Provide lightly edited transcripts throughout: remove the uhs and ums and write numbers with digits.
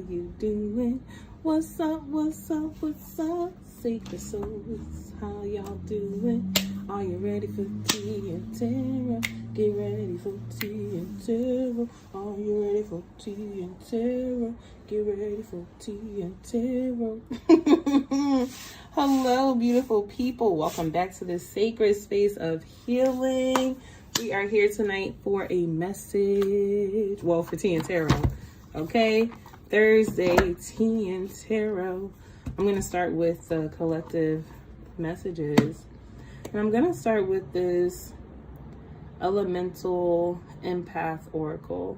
you doing? What's up, what's up, what's up? Sacred souls, how y'all doing? Are you ready for tea and tarot? Get ready for tea and tarot. Are you ready for tea and tarot? Get ready for tea and tarot. Hello, beautiful people. Welcome back to this sacred space of healing. We are here tonight for a message. Well, for tea and tarot. Okay? Thursday, tea and tarot. I'm going to start with the collective messages. And I'm going to start with this elemental empath oracle,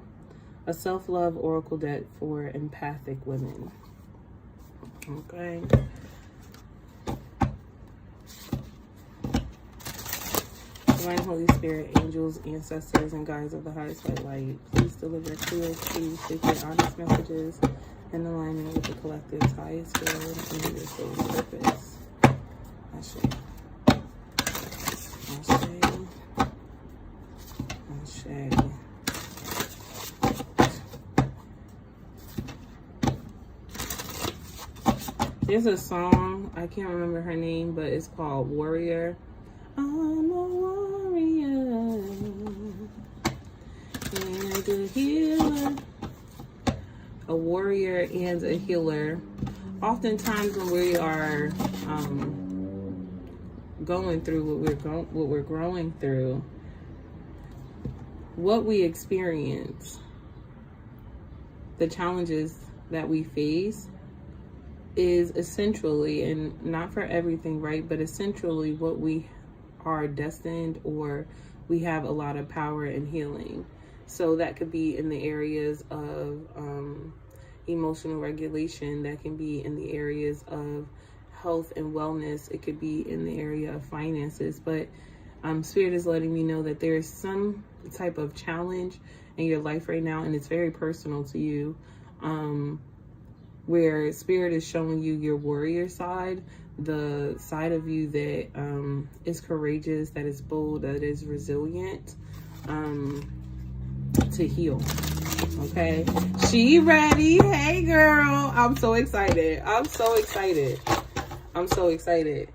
a self-love oracle deck for empathic women. Okay. Divine Holy Spirit, angels, ancestors, and guides of the highest white light, please deliver clear, true, sacred, honest messages in alignment with the collective's highest good and your soul's purpose. Ashe. Ashe. There's a song, I can't remember her name, but it's called Warrior. I'm a warrior and a healer. A warrior and a healer. Oftentimes when we are going through what we're growing through, what we experience, the challenges that we face is essentially, and not for everything, right, but essentially what we are destined, or we have a lot of power in healing. So that could be in the areas of emotional regulation, that can be in the areas of health and wellness, it could be in the area of finances, but Spirit is letting me know that there is some type of challenge in your life right now, and it's very personal to you, where Spirit is showing you your warrior side, the side of you that is courageous, that is bold, that is resilient, to heal. Okay, she ready? Hey girl, I'm so excited. I'm so excited.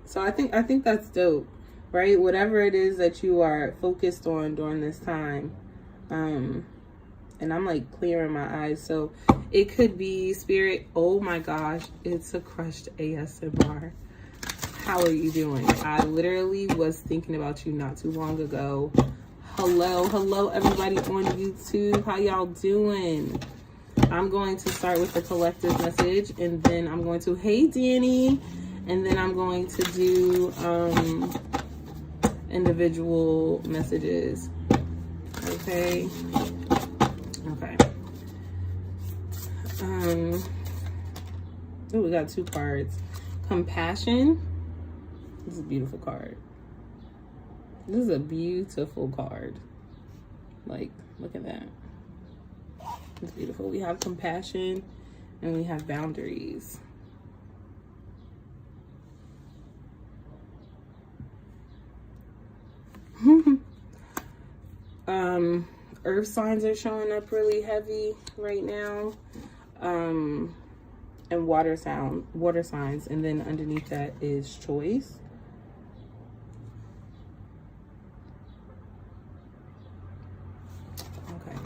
So I think that's dope, right? Whatever it is that you are focused on during this time, and I'm like clearing my eyes, so it could be Spirit. Oh my gosh, it's a crushed ASMR. How are you doing? I literally was thinking about you not too long ago. Hello everybody on YouTube. How y'all doing? I'm going to start with the collective message, and then I'm going to, hey Danny, and then I'm going to do individual messages. Okay. Oh, we got two cards. Compassion. This is a beautiful card. This is a beautiful card. Like, look at that. It's beautiful. We have compassion and we have boundaries. Earth signs are showing up really heavy right now. And water signs, and then underneath that is choice. Okay.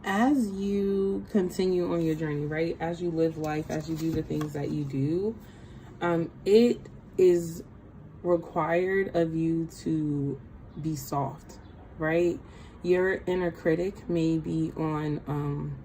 As you continue on your journey, right? As you live life, as you do the things that you do, it is required of you to be soft, right? Your inner critic may be on,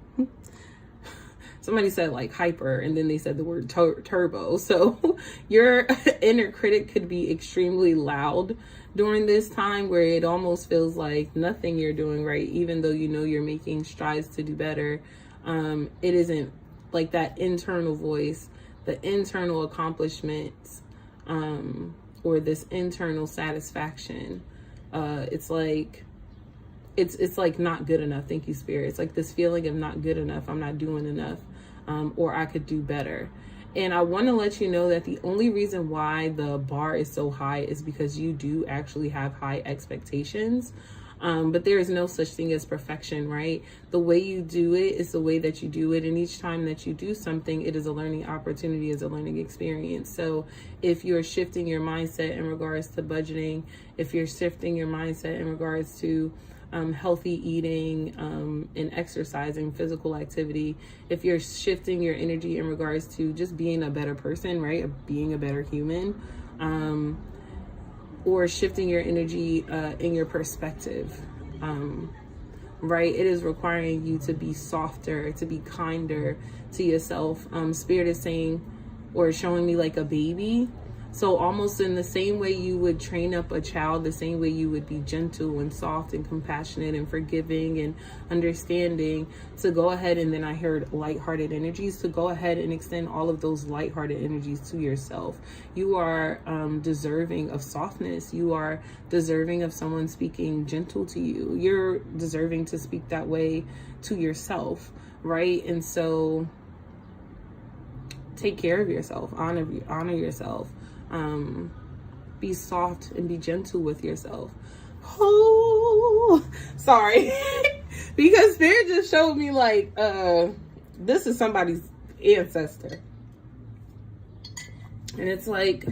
somebody said like hyper, and then they said the word turbo. So your inner critic could be extremely loud during this time, where it almost feels like nothing you're doing right, even though you know you're making strides to do better. It isn't like that internal voice, the internal accomplishments, or this internal satisfaction. It's like not good enough. Thank you, Spirit. It's like this feeling of not good enough. I'm not doing enough, or I could do better. And I want to let you know that the only reason why the bar is so high is because you do actually have high expectations. But there is no such thing as perfection, right? The way you do it is the way that you do it. And each time that you do something, it is a learning opportunity, is a learning experience. So if you're shifting your mindset in regards to budgeting, if you're shifting your mindset in regards to healthy eating and exercising, physical activity, if you're shifting your energy in regards to just being a better person, right? Being a better human, or shifting your energy in your perspective, right? It is requiring you to be softer, to be kinder to yourself. Spirit is saying, or showing me like a baby. So almost in the same way you would train up a child, the same way you would be gentle and soft and compassionate and forgiving and understanding, to go ahead, and then I heard lighthearted energies, to go ahead and extend all of those lighthearted energies to yourself. You are deserving of softness. You are deserving of someone speaking gentle to you. You're deserving to speak that way to yourself, right? And so take care of yourself, honor yourself. Be soft and be gentle with yourself. Oh, sorry. Because Spirit just showed me like, this is somebody's ancestor. And it's like,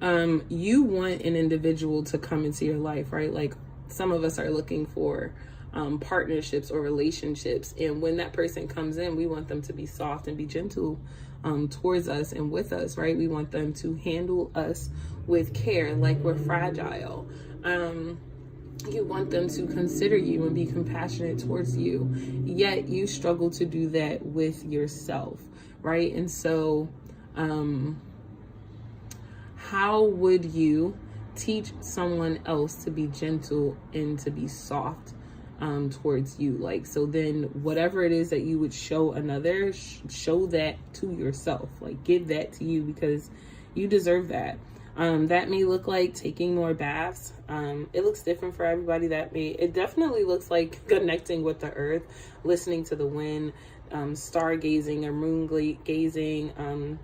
you want an individual to come into your life, right? Like some of us are looking for partnerships or relationships. And when that person comes in, we want them to be soft and be gentle towards us and with us, right? We want them to handle us with care, like we're fragile. You want them to consider you and be compassionate towards you, yet you struggle to do that with yourself, right? And so how would you teach someone else to be gentle and to be soft towards you? Like, so then whatever it is that you would show another, show that to yourself. Like, give that to you, because you deserve that. That may look like taking more baths. It looks different for everybody. It definitely looks like connecting with the earth, listening to the wind, stargazing or moon gazing,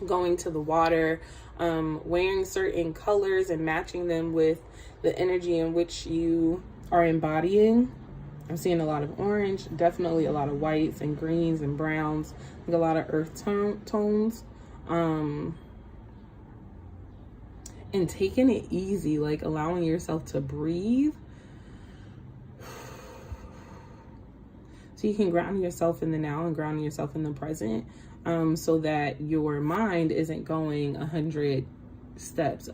going to the water, wearing certain colors and matching them with the energy in which you are embodying. I'm seeing a lot of orange, definitely a lot of whites and greens and browns, like a lot of earth tones. And taking it easy, like allowing yourself to breathe. So you can ground yourself in the now and ground yourself in the present, so that your mind isn't going 100 steps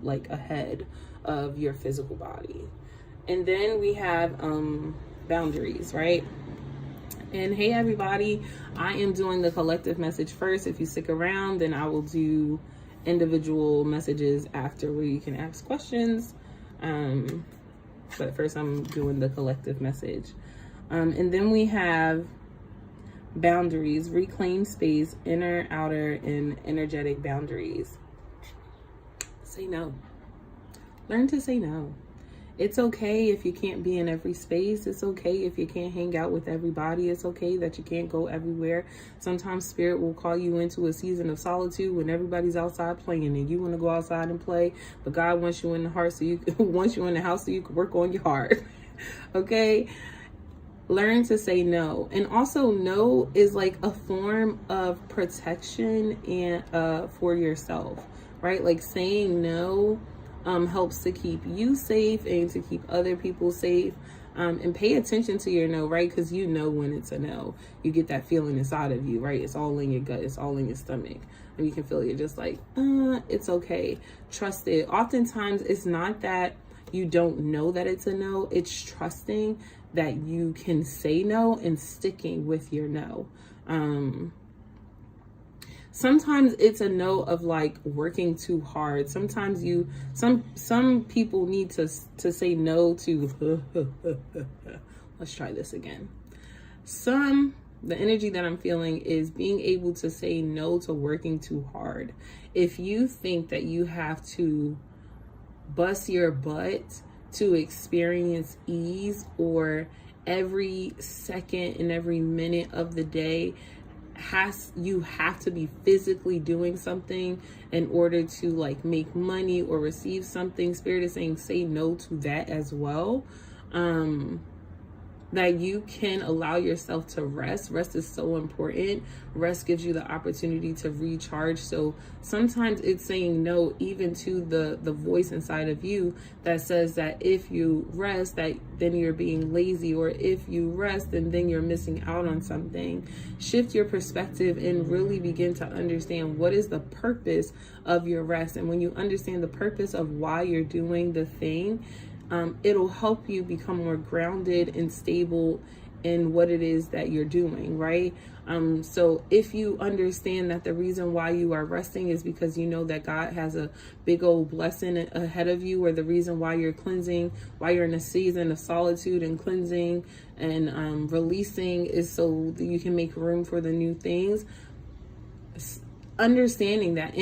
like ahead of your physical body. And then we have boundaries, right? And hey, everybody, I am doing the collective message first. If you stick around, then I will do individual messages after where you can ask questions. But first I'm doing the collective message. And then we have boundaries, reclaim space, inner, outer, and energetic boundaries. Say no. Learn to say no. It's okay if you can't be in every space. It's okay if you can't hang out with everybody. It's okay that you can't go everywhere. Sometimes Spirit will call you into a season of solitude when everybody's outside playing and you want to go outside and play, but God wants you in the heart wants you in the house so you can work on your heart. Okay? Learn to say no. And also, no is like a form of protection and for yourself, right? Like saying no helps to keep you safe and to keep other people safe. And pay attention to your no, right? Because you know when it's a no. You get that feeling inside of you, right? It's all in your gut. It's all in your stomach. And you can feel it just like, it's okay. Trust it. Oftentimes, it's not that you don't know that it's a no. It's trusting that you can say no and sticking with your no. Sometimes it's a no of like working too hard. Sometimes some people need to say no to, let's try this again. The energy that I'm feeling is being able to say no to working too hard. If you think that you have to bust your butt to experience ease, or every second and every minute of the day you have to be physically doing something in order to like make money or receive something. Spirit is saying say no to that as well. That you can allow yourself to rest. Rest is so important. Rest gives you the opportunity to recharge. So sometimes it's saying no even to the voice inside of you that says that if you rest, that then you're being lazy, or if you rest, then you're missing out on something. Shift your perspective and really begin to understand what is the purpose of your rest. And when you understand the purpose of why you're doing the thing, it'll help you become more grounded and stable in what it is that you're doing, right? So if you understand that the reason why you are resting is because you know that God has a big old blessing ahead of you, or the reason why you're cleansing, why you're in a season of solitude and cleansing and releasing is so that you can make room for the new things. Understanding that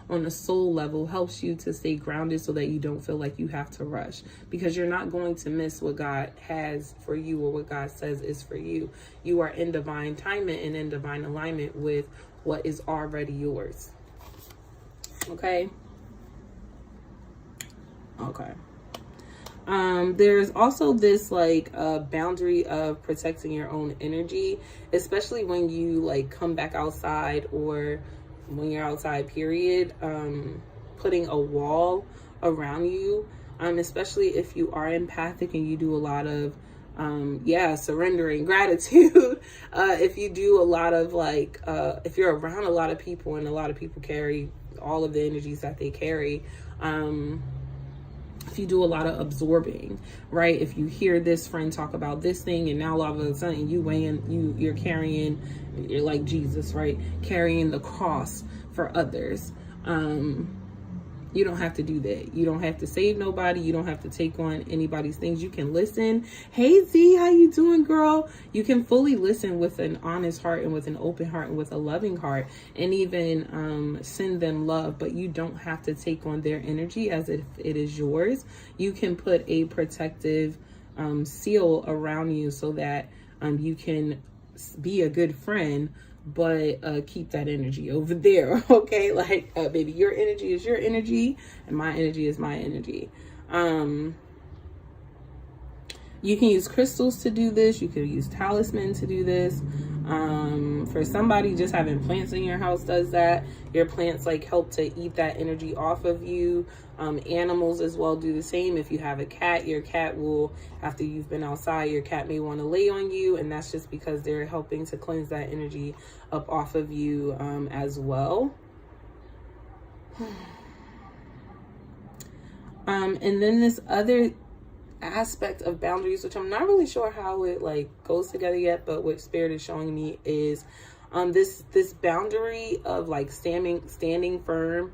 on a soul level helps you to stay grounded so that you don't feel like you have to rush, because you're not going to miss what God has for you or what God says is for you. You are in divine timing and in divine alignment with what is already yours. Okay. There's also this like boundary of protecting your own energy, especially when you like come back outside or when you're outside, period. Putting a wall around you, especially if you are empathic and you do a lot of surrendering, gratitude. If you do a lot of like, if you're around a lot of people and a lot of people carry all of the energies that they carry, if you do a lot of absorbing, right? If you hear this friend talk about this thing and now all of a sudden you're carrying, you're like Jesus, right? Carrying the cross for others. You don't have to do that. You don't have to save nobody. You don't have to take on anybody's things. You can listen. Hey Z, how you doing, girl? You can fully listen with an honest heart and with an open heart and with a loving heart, and even send them love, but you don't have to take on their energy as if it is yours. You can put a protective seal around you so that you can be a good friend, but keep that energy over there. Okay, like baby, your energy is your energy and my energy is my energy. You can use crystals to do this. You can use talisman to do this. For somebody, just having plants in your house does that. Your plants like help to eat that energy off of you. Animals as well do the same. If you have a cat, your cat will, after you've been outside, your cat may want to lay on you, and that's just because they're helping to cleanse that energy up off of you as well. And then this other aspect of boundaries, which I'm not really sure how it like goes together yet, but what Spirit is showing me is this boundary of like standing firm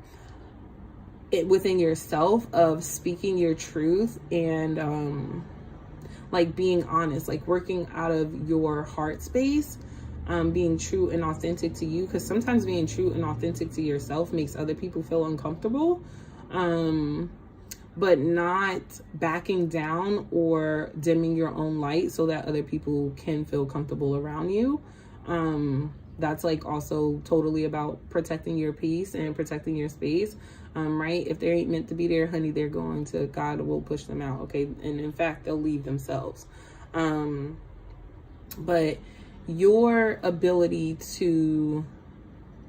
within yourself, of speaking your truth and like being honest, like working out of your heart space, being true and authentic to you, because sometimes being true and authentic to yourself makes other people feel uncomfortable, but not backing down or dimming your own light so that other people can feel comfortable around you. That's like also totally about protecting your peace and protecting your space. Right? If they ain't meant to be there, honey, they're going to, God will push them out. Okay. And in fact, they'll leave themselves. But your ability to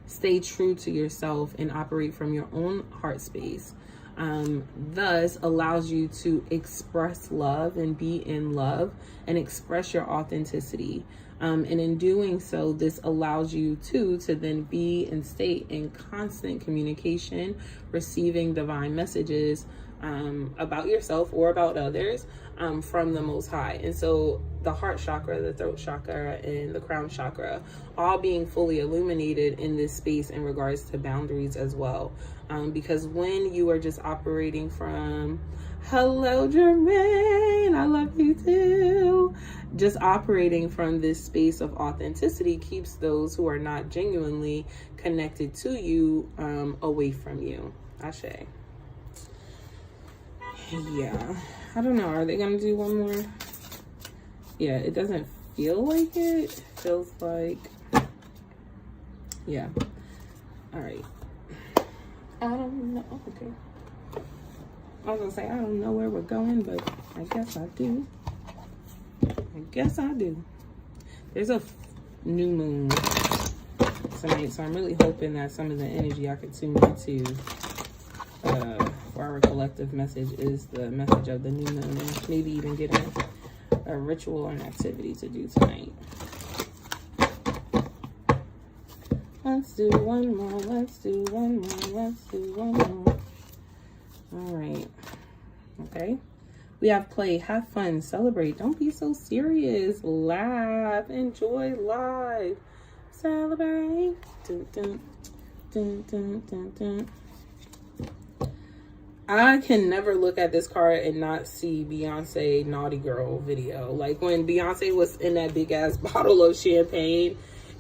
stay true to yourself and operate from your own heart space, thus allows you to express love and be in love and express your authenticity. And in doing so, this allows you to then be and stay in constant communication, receiving divine messages about yourself or about others from the Most High. And so the heart chakra, the throat chakra, and the crown chakra, all being fully illuminated in this space in regards to boundaries as well. Because when you are just operating from, hello Jermaine, I love you too, just operating from this space of authenticity keeps those who are not genuinely connected to you away from you. Ashe. Yeah, I don't know, are they gonna do one more? Yeah, it doesn't feel like it. feels like. Yeah. All right. I don't know. Okay. I was gonna say I don't know where we're going, but I guess I do. There's a new moon tonight, so I'm really hoping that some of the energy I could tune into for our collective message is the message of the new moon, and maybe even get a ritual or an activity to do tonight. Let's do one more. All right. Okay. We have play, have fun, celebrate. Don't be so serious. Laugh, enjoy life. Celebrate. Dun, dun, dun, dun, dun, dun. I can never look at this card and not see Beyonce Naughty Girl video. Like when Beyonce was in that big ass bottle of champagne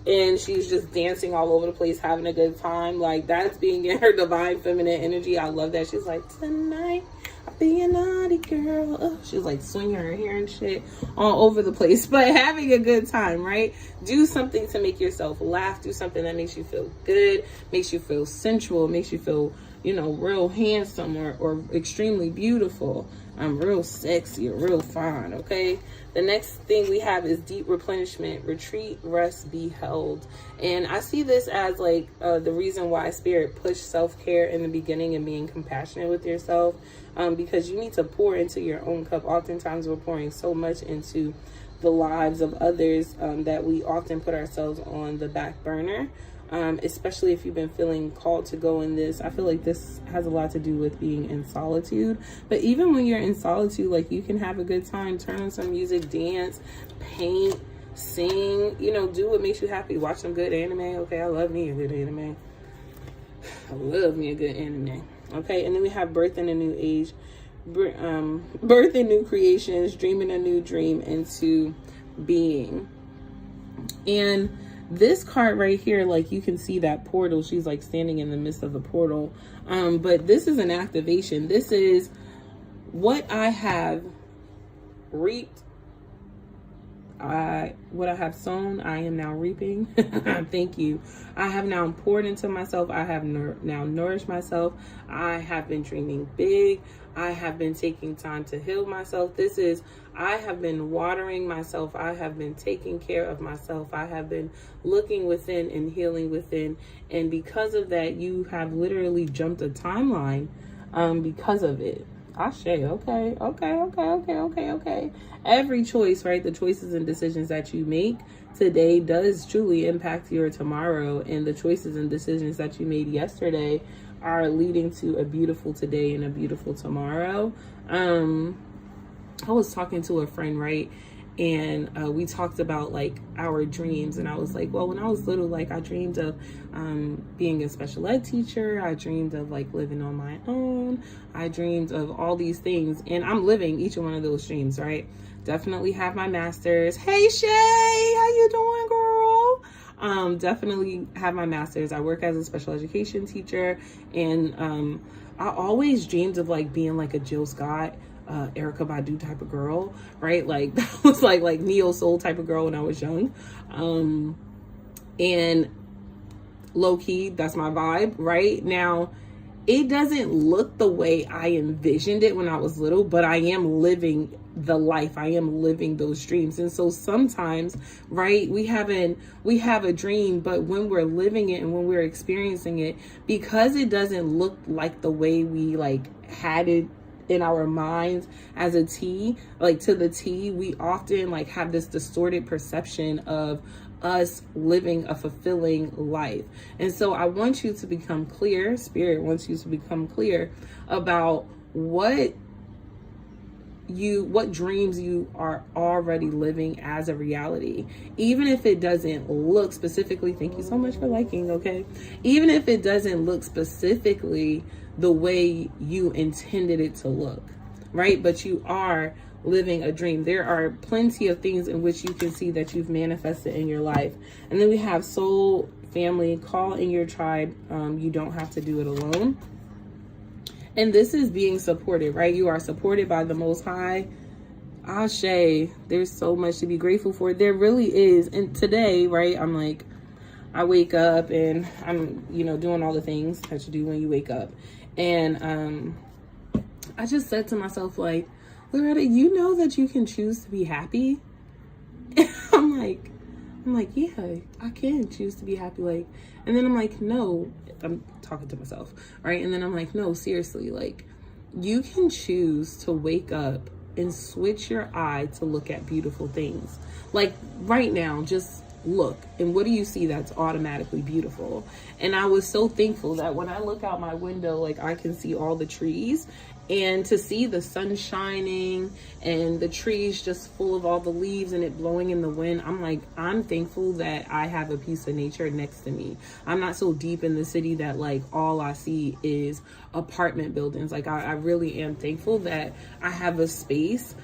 and she's just dancing all over the place, having a good time. Like that's being in her divine feminine energy. I love that. She's like, tonight I'll be a naughty girl. Oh, she's like swinging her hair and shit all over the place, but having a good time, right? Do something to make yourself laugh. Do something that makes you feel good, makes you feel sensual, makes you feel, you know, real handsome or extremely beautiful. I'm real sexy or real fine, okay? The next thing we have is deep replenishment, retreat, rest, be held. And I see this as like the reason why Spirit pushed self-care in the beginning and being compassionate with yourself, because you need to pour into your own cup. Oftentimes we're pouring so much into the lives of others that we often put ourselves on the back burner. Especially if you've been feeling called to go in this. I feel like this has a lot to do with being in solitude. But even when you're in solitude, like you can have a good time, turn on some music, dance, paint, sing, you know, do what makes you happy. Watch some good anime. Okay, I love me a good anime. Okay, and then we have birth in a new age, birth in new creations, dreaming a new dream into being. And this card right here, like you can see that portal. She's like standing in the midst of the portal. But this is an activation. This is what I have reaped. What I have sown, I am now reaping. Thank you. I have now poured into myself. I have now nourished myself. I have been dreaming big. I have been taking time to heal myself. I have been watering myself. I have been taking care of myself. I have been looking within and healing within. And because of that, you have literally jumped a timeline because of it. Ashe, okay. Every choice, right? The choices and decisions that you make today does truly impact your tomorrow. And the choices and decisions that you made yesterday are leading to a beautiful today and a beautiful tomorrow. I was talking to a friend, right? And we talked about like our dreams. And I was like, well, when I was little, like I dreamed of being a special ed teacher. I dreamed of like living on my own. I dreamed of all these things. And I'm living each one of those dreams, right? Definitely have my master's. Hey, Shay, how you doing, girl? Definitely have my master's. I work as a special education teacher. And I always dreamed of like being like a Jill Scott, Erykah Badu type of girl, right? Like that was like neo soul type of girl when I was young. And low key, that's my vibe right now. It doesn't look the way I envisioned it when I was little, but I am living the life. I am living those dreams. And so sometimes, right, we have a dream, but when we're living it and when we're experiencing it, because it doesn't look like the way we like had it in our minds as a T, like to the T, we often like have this distorted perception of us living a fulfilling life. And so I want you to become clear, Spirit wants you to become clear about what dreams you are already living as a reality. Even if it doesn't look specifically, thank you so much for liking, okay? Even if it doesn't look specifically the way you intended it to look, right? But you are living a dream. There are plenty of things in which you can see that you've manifested in your life. And then we have soul family, call in your tribe. You don't have to do it alone. And this is being supported, right? You are supported by the Most High. Ashe, there's so much to be grateful for. There really is. And today, right, I'm like, I wake up and I'm, doing all the things that you do when you wake up. And I just said to myself, like, Loretta, you know that you can choose to be happy? I'm like, yeah, I can choose to be happy. Like, and then I'm like, no, I'm talking to myself, right? And then I'm like, no, seriously, like, you can choose to wake up and switch your eye to look at beautiful things. Like right now, just look, and what do you see that's automatically beautiful? And I was so thankful that when I look out my window, like I can see all the trees, and to see the sun shining and the trees just full of all the leaves and it blowing in the wind, I'm like, I'm thankful that I have a piece of nature next to me. I'm not so deep in the city that like all I see is apartment buildings. Like I really am thankful that I have a space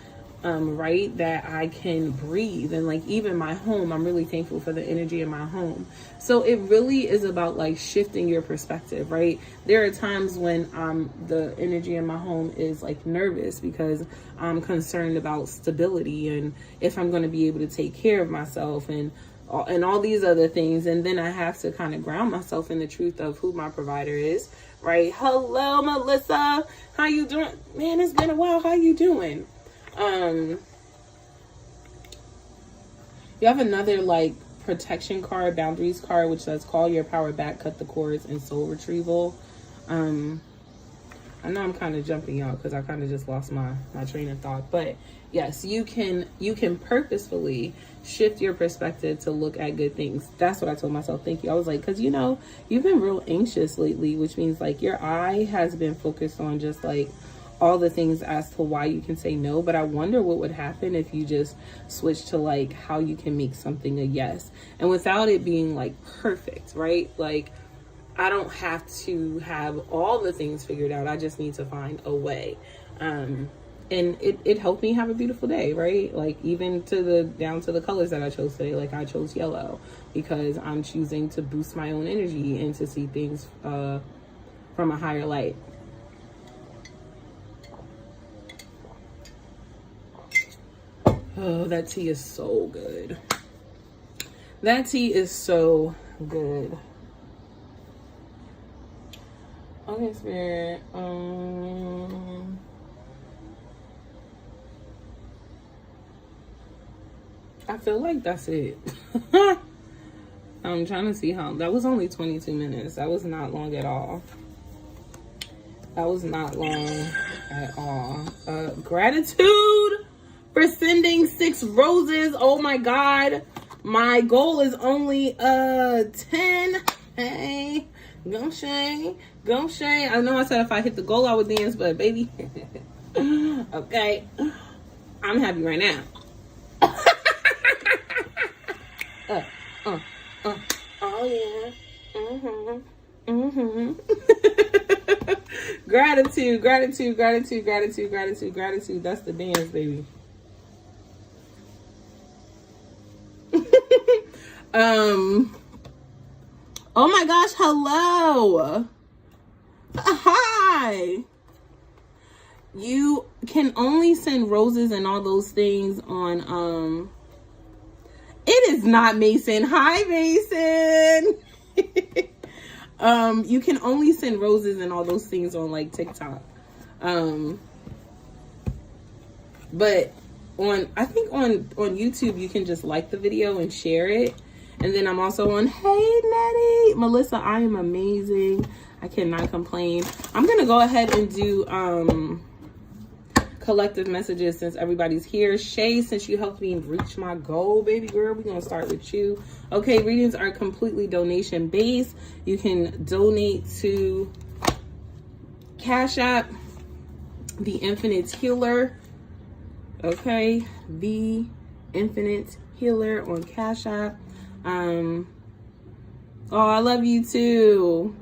right, that I can breathe. And like even my home, I'm really thankful for the energy in my home. So it really is about like shifting your perspective, right? There are times when the energy in my home is like nervous because I'm concerned about stability and if I'm going to be able to take care of myself and all these other things. And then I have to kind of ground myself in the truth of who my provider is, right? Hello, Melissa. How you doing? Man, it's been a while. How you doing? You have another like protection card, boundaries card, which says call your power back, cut the cords, and soul retrieval. I know I'm kind of jumping y'all because I kind of just lost my train of thought, but yes, you can purposefully shift your perspective to look at good things. That's what I told myself. Thank you. I was like, because you've been real anxious lately, which means like your eye has been focused on just like all the things as to why you can say no. But I wonder what would happen if you just switch to like how you can make something a yes, and without it being like perfect, right? Like I don't have to have all the things figured out. I just need to find a way. And it helped me have a beautiful day, right? Like even down to the colors that I chose today. Like I chose yellow because I'm choosing to boost my own energy and to see things from a higher light. Oh, that tea is so good. That tea is so good. Okay, Spirit. I feel like that's it. I'm trying to see how. That was only 22 minutes. That was not long at all. That was not long at all. Gratitude for sending 6 roses. Oh my God. My goal is only 10. Hey, go Shay. Go Shay. I know I said if I hit the goal I would dance, but baby. Okay. I'm happy right now. Oh yeah. Gratitude, gratitude, gratitude, gratitude, gratitude, gratitude. That's the dance, baby. Oh my gosh, hello. Hi. You can only send roses and all those things on it is not Mason. Hi, Mason. You can only send roses and all those things on like TikTok. But I think on YouTube you can just like the video and share it. And then I'm also on Hey Nettie. Melissa, I am amazing. I cannot complain. I'm gonna go ahead and do collective messages since everybody's here. Shay, since you helped me reach my goal, baby girl, we're gonna start with you. Okay, readings are completely donation based. You can donate to Cash App, The Infinite Healer. Okay, The Infinite Healer on Cash App. Oh, I love you too.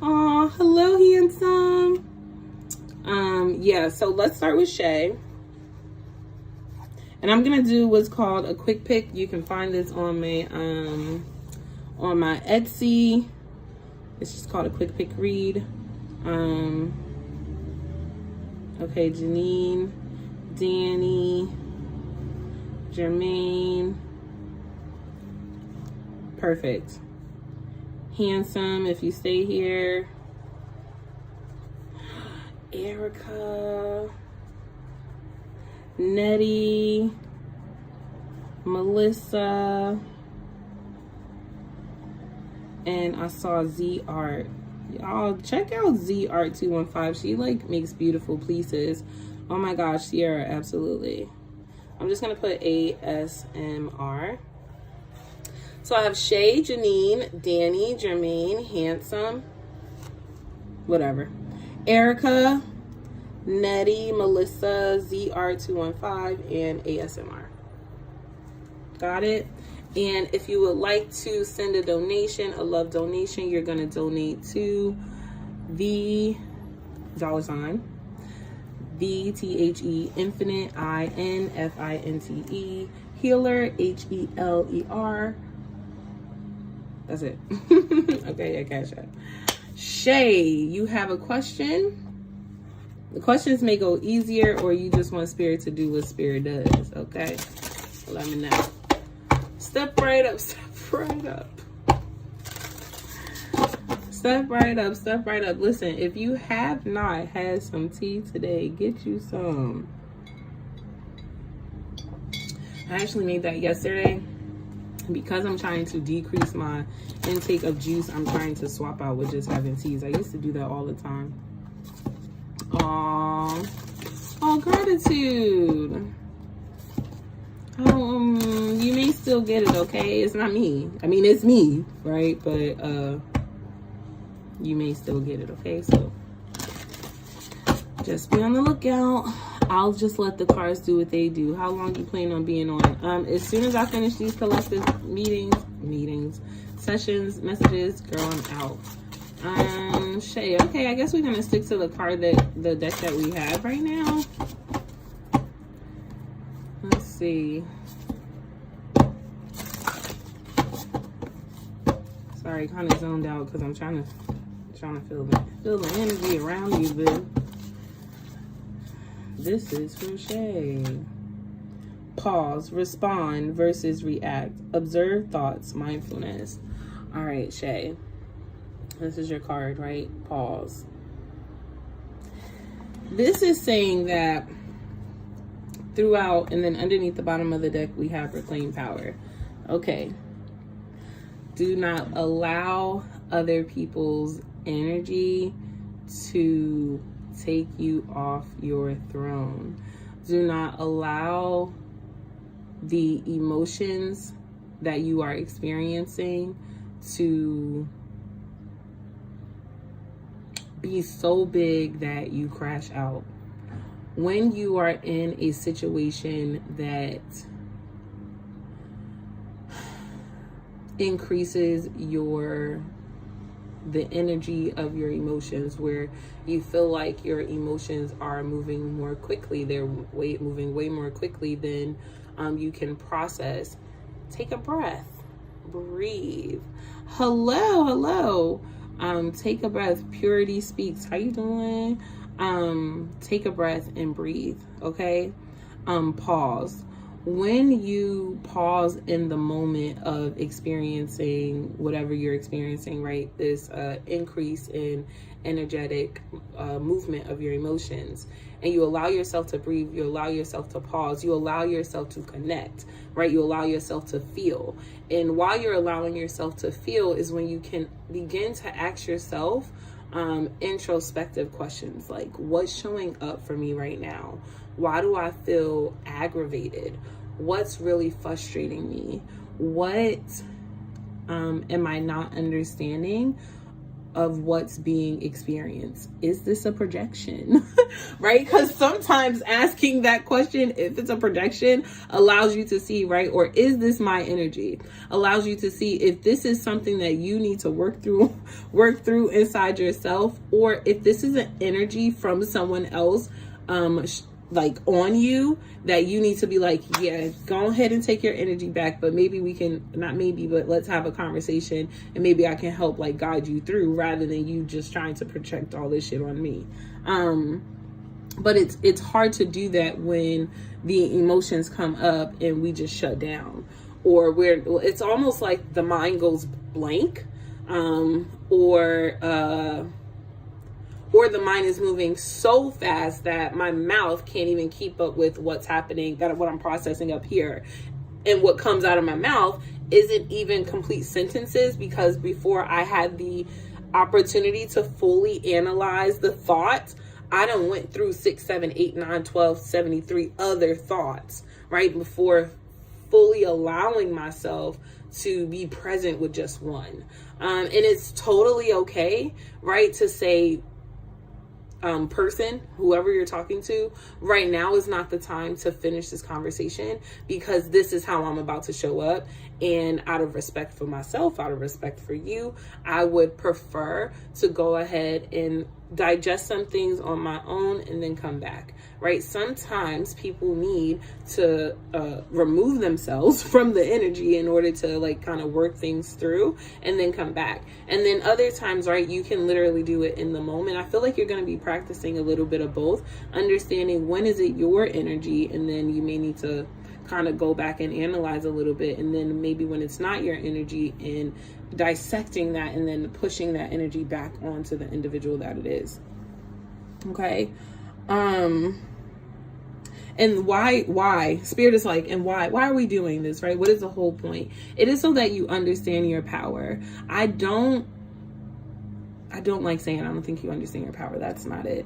Oh, hello, handsome. Yeah, so let's start with Shay. And I'm gonna do what's called a quick pick. You can find this on my Etsy. It's just called a quick pick read. Okay, Janine Danny, Jermaine. Perfect. Handsome, if you stay here. Erica, Nettie, Melissa, and I saw Z Art. Y'all check out Z Art 215. She like makes beautiful pieces. Oh my gosh, Sierra, absolutely. I'm just gonna put ASMR. So I have Shay, Janine, Danny, Jermaine, Handsome, whatever. Erica, Nettie, Melissa, ZR215, and ASMR. Got it? And if you would like to send a donation, a love donation, you're going to donate to the $, VTHE Infinite, INFINTE, Healer, HELER. That's it. Okay, yeah, cash out. Shay, you have a question? The questions may go easier, or you just want Spirit to do what Spirit does, okay? Let me know. Step right up, step right up. Step right up, step right up. Listen, if you have not had some tea today, get you some. I actually made that yesterday. Because I'm trying to decrease my intake of juice, I'm trying to swap out with just having teas. I used to do that all the time. Aww. Oh, gratitude. You may still get it, okay? It's not me. I mean, it's me, right? But you may still get it, okay? So just be on the lookout. I'll just let the cards do what they do. How long you plan on being on? As soon as I finish these collective sessions, messages, girl, I'm out. Shay, okay, I guess we're gonna stick to the deck that we have right now. Let's see. Sorry, kind of zoned out because I'm trying to feel the energy around you, boo. This is for Shay. Pause, respond versus react. Observe thoughts, mindfulness. All right, Shay. This is your card, right? Pause. This is saying that throughout, and then underneath the bottom of the deck, we have reclaim power. Okay. Do not allow other people's energy to take you off your throne. Do not allow the emotions that you are experiencing to be so big that you crash out. When you are in a situation that increases the energy of your emotions, where you feel like your emotions are moving more quickly, they're moving way more quickly than you can process. Take a breath, breathe. Hello. Take a breath. Purity Speaks. How you doing? Take a breath and breathe. Okay. Pause. When you pause in the moment of experiencing whatever you're experiencing, right? This increase in energetic movement of your emotions, and you allow yourself to breathe, you allow yourself to pause, you allow yourself to connect, right? You allow yourself to feel. And while you're allowing yourself to feel is when you can begin to ask yourself introspective questions like, what's showing up for me right now? Why do I feel aggravated? What's really frustrating me? What am I not understanding of what's being experienced? Is this a projection? Right? Because sometimes asking that question, if it's a projection, allows you to see, right? Or is this my energy? Allows you to see if this is something that you need to work through inside yourself, or if this is an energy from someone else, like on you, that you need to be like, yeah, go ahead and take your energy back, but maybe we can, not maybe, but let's have a conversation and maybe I can help like guide you through, rather than you just trying to project all this shit on me. But it's hard to do that when the emotions come up and we just shut down, or it's almost like the mind goes blank, or the mind is moving so fast that my mouth can't even keep up with what's happening, that what I'm processing up here. And what comes out of my mouth isn't even complete sentences, because before I had the opportunity to fully analyze the thought, I done went through 6, 7, 8, 9, 12, 73 other thoughts, right? Before fully allowing myself to be present with just one. And it's totally okay, right, to say, person, whoever you're talking to, right now is not the time to finish this conversation, because this is how I'm about to show up. And out of respect for myself, out of respect for you, I would prefer to go ahead and digest some things on my own and then come back, right? Sometimes people need to remove themselves from the energy in order to like kind of work things through and then come back. And then other times, right, you can literally do it in the moment. I feel like you're going to be practicing a little bit of both, understanding when is it your energy, and then you may need to kind of go back and analyze a little bit, and then maybe when it's not your energy, and dissecting that and then pushing that energy back onto the individual that it is. Okay. And why Spirit is like, and why are we doing this, right? What is the whole point? It is so that you understand your power. I don't like saying I don't think you understand your power. That's not it.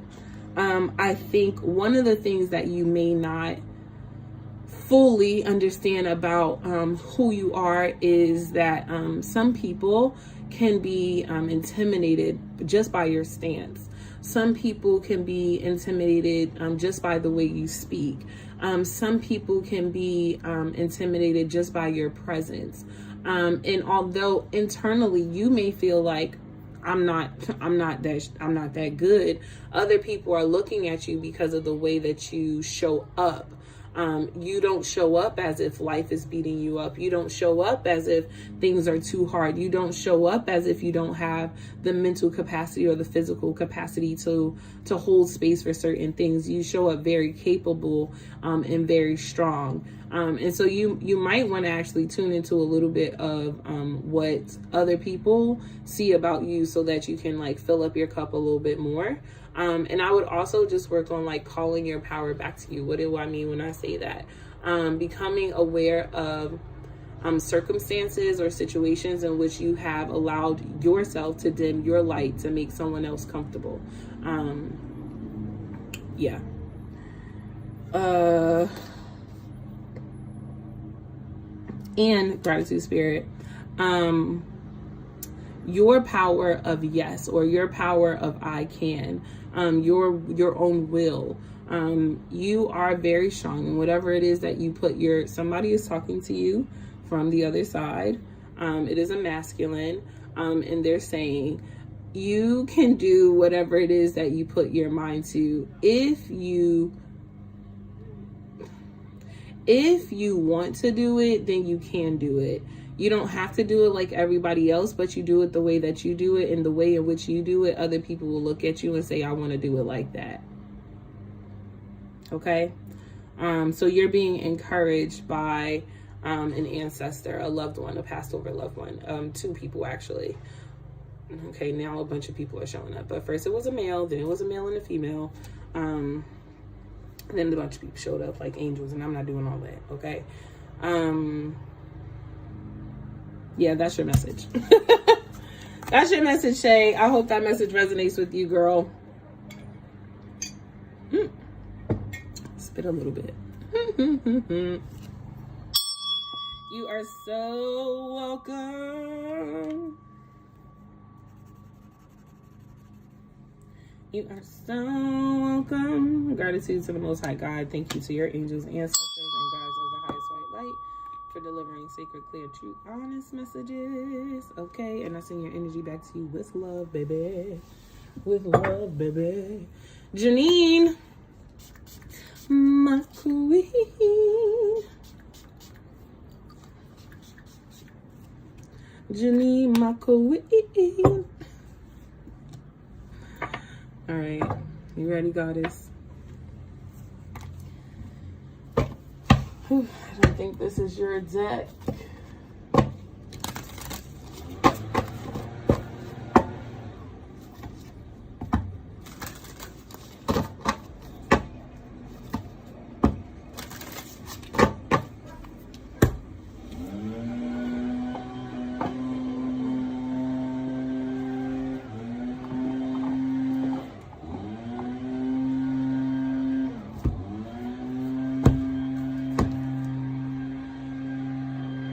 I think one of the things that you may not fully understand about who you are is that some people can be intimidated just by your stance. Some people can be intimidated just by the way you speak. Some people can be intimidated just by your presence. And although internally you may feel like I'm not that good, other people are looking at you because of the way that you show up. You don't show up as if life is beating you up. You don't show up as if things are too hard. You don't show up as if you don't have the mental capacity or the physical capacity to hold space for certain things. You show up very capable and very strong. And so you might want to actually tune into a little bit of what other people see about you, so that you can like fill up your cup a little bit more. And I would also just work on like calling your power back to you. What do I mean when I say that? Becoming aware of circumstances or situations in which you have allowed yourself to dim your light to make someone else comfortable. Yeah. And gratitude, Spirit. Your power of yes, or your power of I can, your own will. You are very strong, and whatever it is that you put somebody is talking to you from the other side. It is a masculine, and they're saying you can do whatever it is that you put your mind to. If you want to do it, then you can do it. You don't have to do it like everybody else, but you do it the way that you do it, and the way in which you do it, other people will look at you and say, I want to do it like that. Okay? So you're being encouraged by an ancestor, a loved one, a passed over loved one, 2 people actually. Okay, now a bunch of people are showing up. But first it was a male, then it was a male and a female. And then a bunch of people showed up like angels, and I'm not doing all that, okay? Yeah, that's your message. That's your message, Shay. I hope that message resonates with you, girl. Spit a little bit. You are so welcome. You are so welcome. Gratitude to the Most High God. Thank you to your angels, ancestors, and guides of the highest white light for delivering sacred, clear, true, honest messages. Okay, and I send your energy back to you with love, baby. With love, baby. Janine, my queen. Janine, my queen. All right, you ready, goddess? Whew, I don't think this is your deck.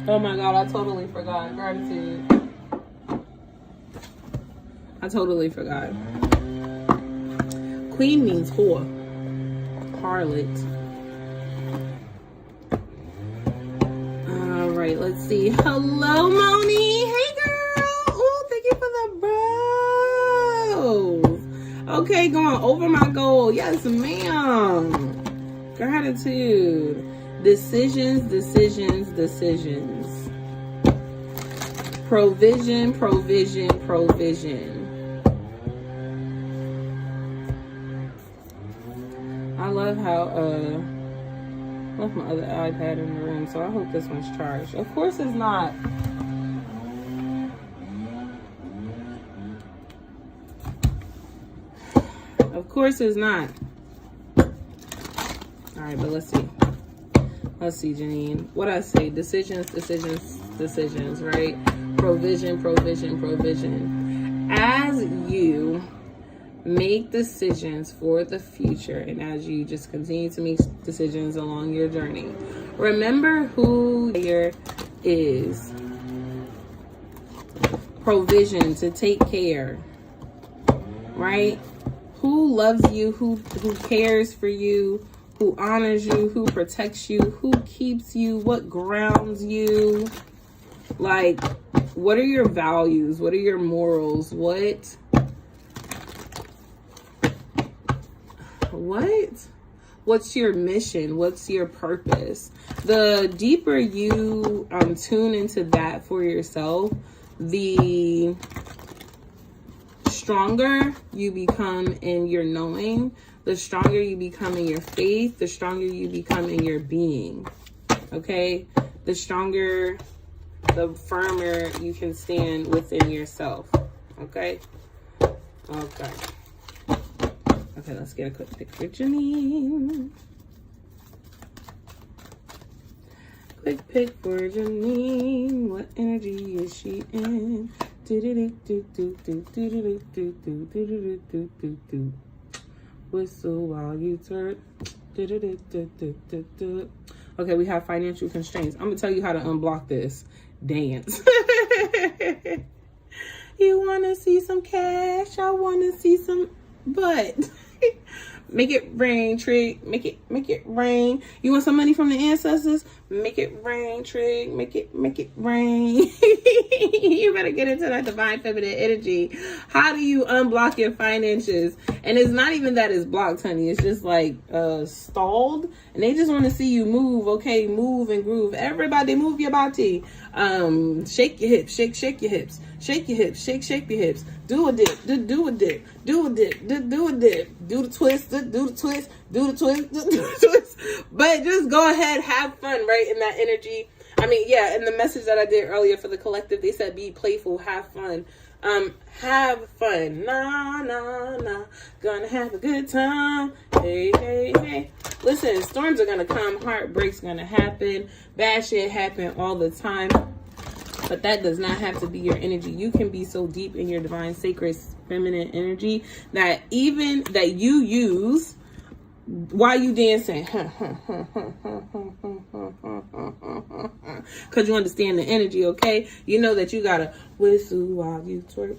Oh my God, I totally forgot. Gratitude. I totally forgot. Queen means whore. Harlot. All right, let's see. Hello, Moni. Hey, girl. Oh, thank you for the bros. Okay, going over my goal. Yes, ma'am. Gratitude. Decisions, decisions, decisions. Provision, provision, provision. I love how left my other iPad in the room, so I hope this one's charged. Of course it's not. Of course it's not. Alright, but let's see. Let's see, Janine. What I say? Decisions, decisions, decisions, right? Provision, provision, provision. As you make decisions for the future and as you just continue to make decisions along your journey, remember who your is. Provision, to take care, right? Who loves you, who cares for you, who honors you, who protects you, who keeps you, what grounds you. Like, what are your values? What are your morals? What's your mission? What's your purpose? The deeper you tune into that for yourself, the stronger you become in your knowing, the stronger you become in your faith, the stronger you become in your being. Okay? The stronger, the firmer you can stand within yourself. Okay? Okay. Okay, let's get a quick picture, Janine. Quick pick for Janine. What energy is she in? Whistle while you turn. Okay, we have financial constraints. I'm gonna tell you how to unblock this. Dance. You wanna see some cash? I wanna see some butt. Make it rain, Trig. Make it rain. You want some money from the ancestors? Make it rain, Trig. Make it rain. You better get into that divine feminine energy. How do you unblock your finances? And it's not even that it's blocked, honey. It's just like stalled. And they just want to see you move. Okay, move and groove. Everybody move your body. Shake your hips. Shake your hips. Shake your hips. Shake your hips. Do a dip. Do a dip. Do a dip. Do a dip. Do the twist. Do the twist. Do the twist. Do the twist. But just go ahead. Have fun, right? In that energy. I mean, yeah, in the message that I did earlier for the collective, they said be playful, have fun. Have fun. Nah. Gonna have a good time. Hey. Listen, storms are gonna come. Heartbreak's gonna happen. Bad shit happen all the time. But that does not have to be your energy. You can be so deep in your divine, sacred, feminine energy that even that you use while you dancing. Because you understand the energy, okay? You know that you gotta whistle while you twerk.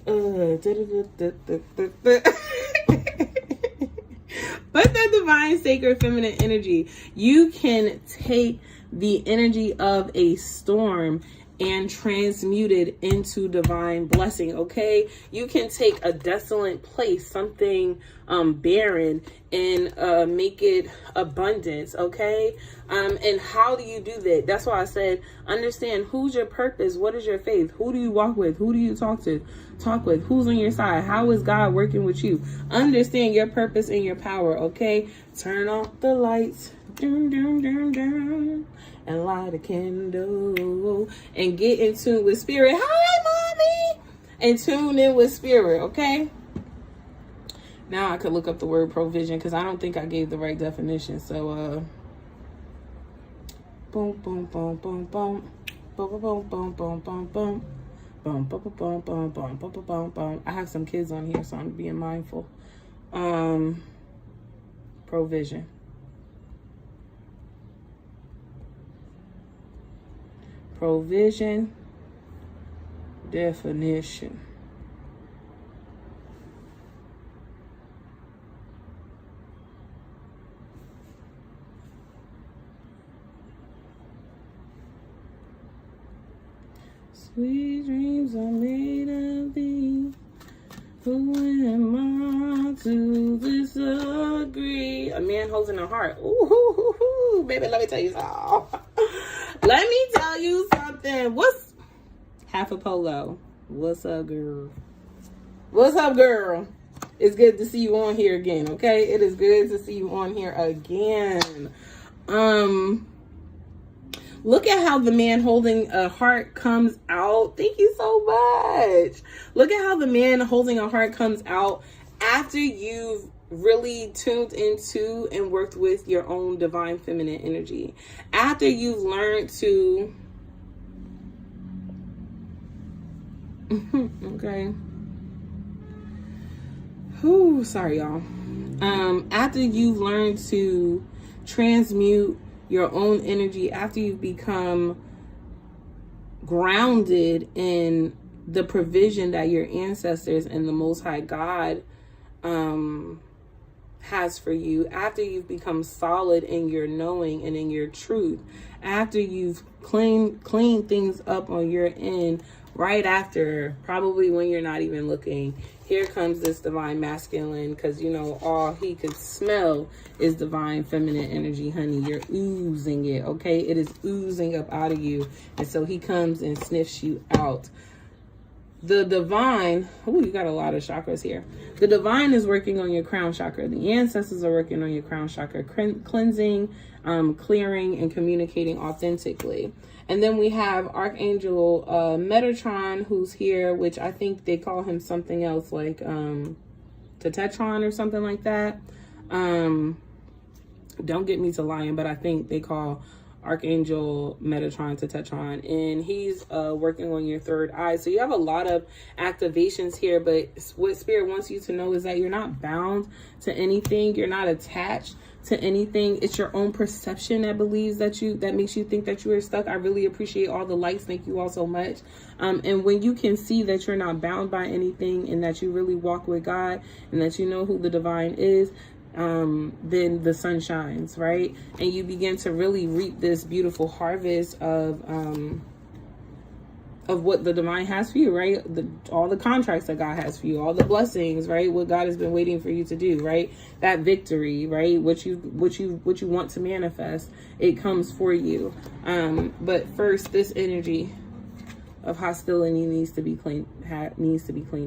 But that divine, sacred, feminine energy, you can take the energy of a storm and transmute it into divine blessing, okay? You can take a desolate place, something barren, and make it abundance, okay? And how do you do that? That's why I said, understand who's your purpose, what is your faith, who do you walk with, who do you talk with, who's on your side, how is God working with you? Understand your purpose and your power, okay? Turn off the lights, Dun, dun, dun, dun, and light a candle and get in tune with spirit. Hi, mommy! And tune in with spirit, okay? Now I could look up the word provision because I don't think I gave the right definition. So, boom, boom, boom, boom, boom, boom, boom, boom, boom, boom, boom. Boom, boom, boom, boom, boom, boom, boom, boom. I have some kids on here, so I'm being mindful. Provision. Provision. Definition. Sweet dreams are made of thee. Who am I to disagree? A man holding a heart. Ooh, baby, let me tell you something. Let me tell you something. What's half a polo? What's up, girl? What's up, girl? It's good to see you on here again, okay? It is good to see you on here again. Look at how the man holding a heart comes out. Thank you so much. Look at how the man holding a heart comes out after you've really tuned into and worked with your own divine feminine energy. After you've learned to... okay. Whew, sorry, y'all. After you've learned to transmute your own energy, after you've become grounded in the provision that your ancestors and the Most High God has for you, after you've become solid in your knowing and in your truth, after you've cleaned things up on your end, right after, probably when you're not even looking, here comes this divine masculine, because you know all he could smell is divine feminine energy, honey. You're oozing it, okay? It is oozing up out of you, and so he comes and sniffs you out. The divine, oh, you got a lot of chakras here. The divine is working on your crown chakra. The ancestors are working on your crown chakra, cleansing, clearing, and communicating authentically. And then we have Archangel Metatron, who's here, which I think they call him something else, like Tetetron or something like that. Don't get me to lying, but I think they call Archangel Metatron Tetetron, and he's working on your third eye. So you have a lot of activations here, but what Spirit wants you to know is that you're not bound to anything. You're not attached to anything. It's your own perception that believes that makes you think that you are stuck. I really appreciate all the likes. Thank you all so much. And when you can see that you're not bound by anything and that you really walk with God and that you know who the divine is, then the sun shines, right? And you begin to really reap this beautiful harvest of what the divine has for you, right? All the contracts that God has for you, all the blessings, right? What God has been waiting for you to do, right? That victory, right? What you want to manifest, it comes for you. But first, this energy of hostility needs to be cleaned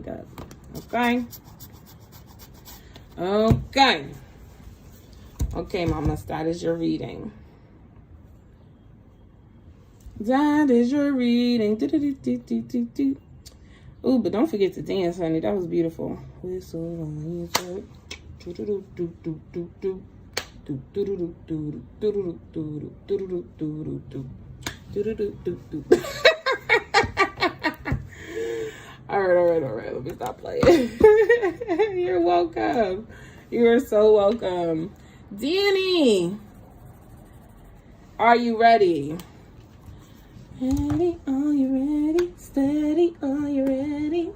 up. Okay. Okay, mamas, that is your reading. That is your reading. Ooh, but don't forget to dance, honey. That was beautiful. Whistle on your throat. All right. Let me stop playing. You're welcome. You are so welcome. Danny, are you ready? Ready, are you ready? Steady, are you ready?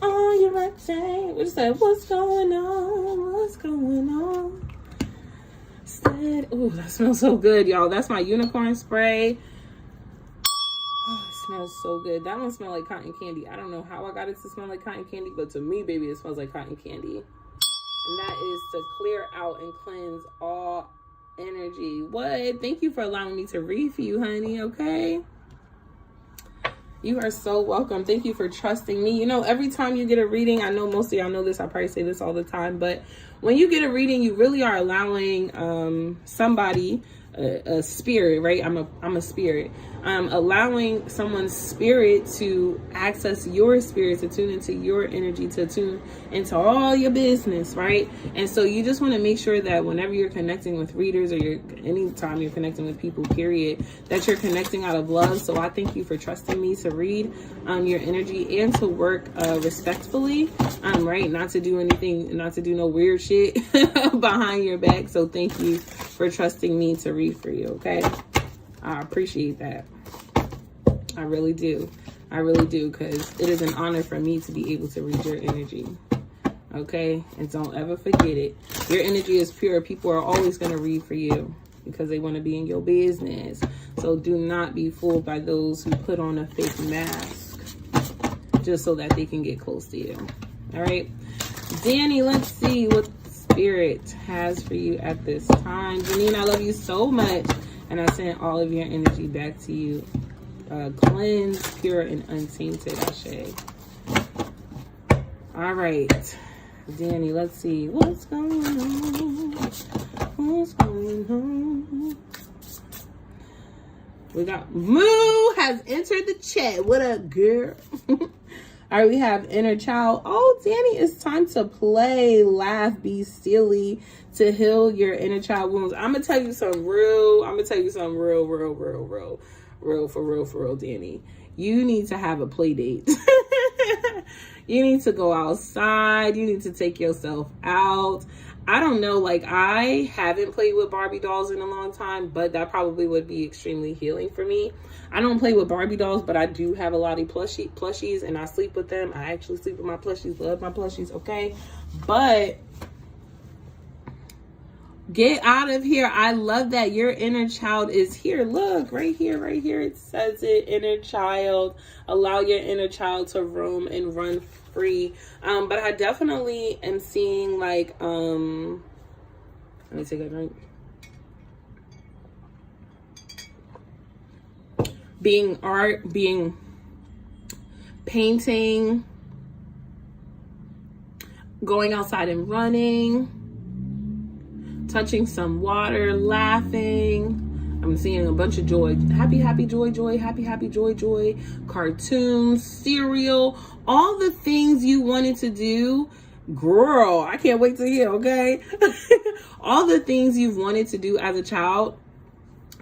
Are you ready? We said, what's going on? What's going on? Steady. Ooh, that smells so good, y'all. That's my unicorn spray. Oh, it smells so good. That one smells like cotton candy. I don't know how I got it to smell like cotton candy, but to me, baby, it smells like cotton candy. And that is to clear out and cleanse all energy. What? Thank you for allowing me to read for you, honey, okay? You are so welcome. Thank you for trusting me. You know, every time you get a reading, I know most of y'all know this, I probably say this all the time, but when you get a reading, you really are allowing somebody, a spirit, right? I'm a spirit. Allowing someone's spirit to access your spirit, to tune into your energy, to tune into all your business, right? And so you just want to make sure that whenever you're connecting with readers, or anytime you're connecting with people, period, that you're connecting out of love. So I thank you for trusting me to read your energy and to work respectfully, right? Not to do anything, not to do no weird shit behind your back. So thank you for trusting me to read for you, okay? I appreciate that. I really do. I really do, because it is an honor for me to be able to read your energy. Okay? And don't ever forget it. Your energy is pure. People are always going to read for you because they want to be in your business. So do not be fooled by those who put on a fake mask just so that they can get close to you. All right? Danny, let's see what Spirit has for you at this time. Janine, I love you so much. And I send all of your energy back to you. Cleansed, pure, and untainted. Ashe. All right. Danny, let's see. What's going on? What's going on? We got Moo has entered the chat. What up, girl? All right, we have inner child. Oh, Danny, it's time to play, laugh, be silly, to heal your inner child wounds. I'm gonna tell you something real, for real, Danny. You need to have a play date. You need to go outside. You need to take yourself out. I don't know, like, I haven't played with Barbie dolls in a long time, but that probably would be extremely healing for me. I don't play with Barbie dolls, but I do have a lot of plushies, and I sleep with them. I actually sleep with my plushies, love my plushies, okay? But get out of here. I love that your inner child is here. Look, right here. It says it, inner child. Allow your inner child to roam and run free. But I definitely am seeing, like, let me take a drink. Being art, being painting, going outside and running, touching some water, laughing. I'm seeing a bunch of joy. Happy, joy. Cartoons, cereal, all the things you wanted to do. Girl, I can't wait to hear, okay? All the things you've wanted to do as a child,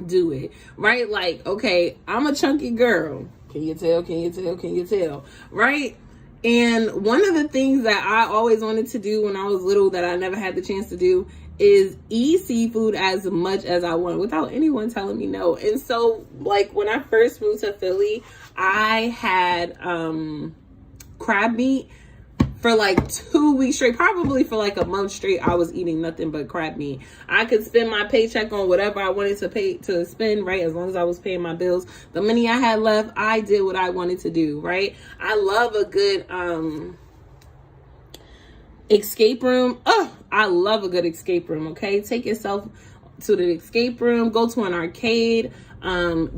do it, right? Like, okay, I'm a chunky girl. Can you tell? Right? And one of the things that I always wanted to do when I was little that I never had the chance to do is eat seafood as much as I want without anyone telling me no. And so, like, when I first moved to Philly, I had crab meat for like 2 weeks straight. Probably for like a month straight, I was eating nothing but crab meat. I could spend my paycheck on whatever I wanted to spend, right? As long as I was paying my bills. The money I had left, I did what I wanted to do, right? I love a good escape room. Oh, I love a good escape room, okay? Take yourself to the escape room, go to an arcade,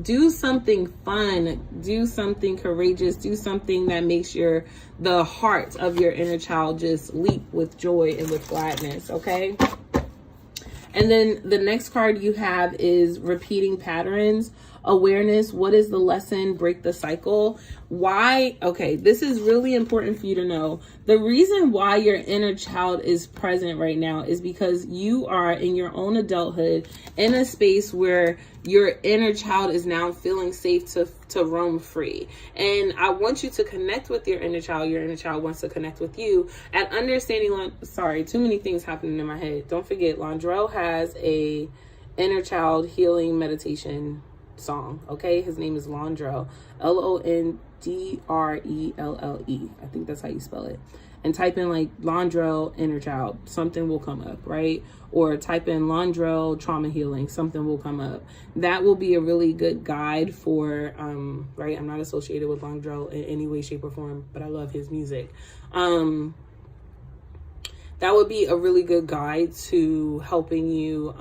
do something fun, do something courageous, do something that makes the heart of your inner child just leap with joy and with gladness, okay? And then the next card you have is repeating patterns, awareness. What is the lesson? Break the cycle. Why? Okay, this is really important for you to know. The reason why your inner child is present right now is because you are in your own adulthood in a space where your inner child is now feeling safe to roam free. And I want you to connect with your inner child. Your inner child wants to connect with you. And understanding, sorry, too many things happening in my head. Don't forget, Londrell has a inner child healing meditation song, okay? His name is Londrell, Londrelle. I think that's how you spell it. And type in like Londrell inner child, something will come up, right? Or type in Londrell trauma healing, something will come up. That will be a really good guide for right? I'm not associated with Londrell in any way, shape, or form, but I love his music. That would be a really good guide to helping you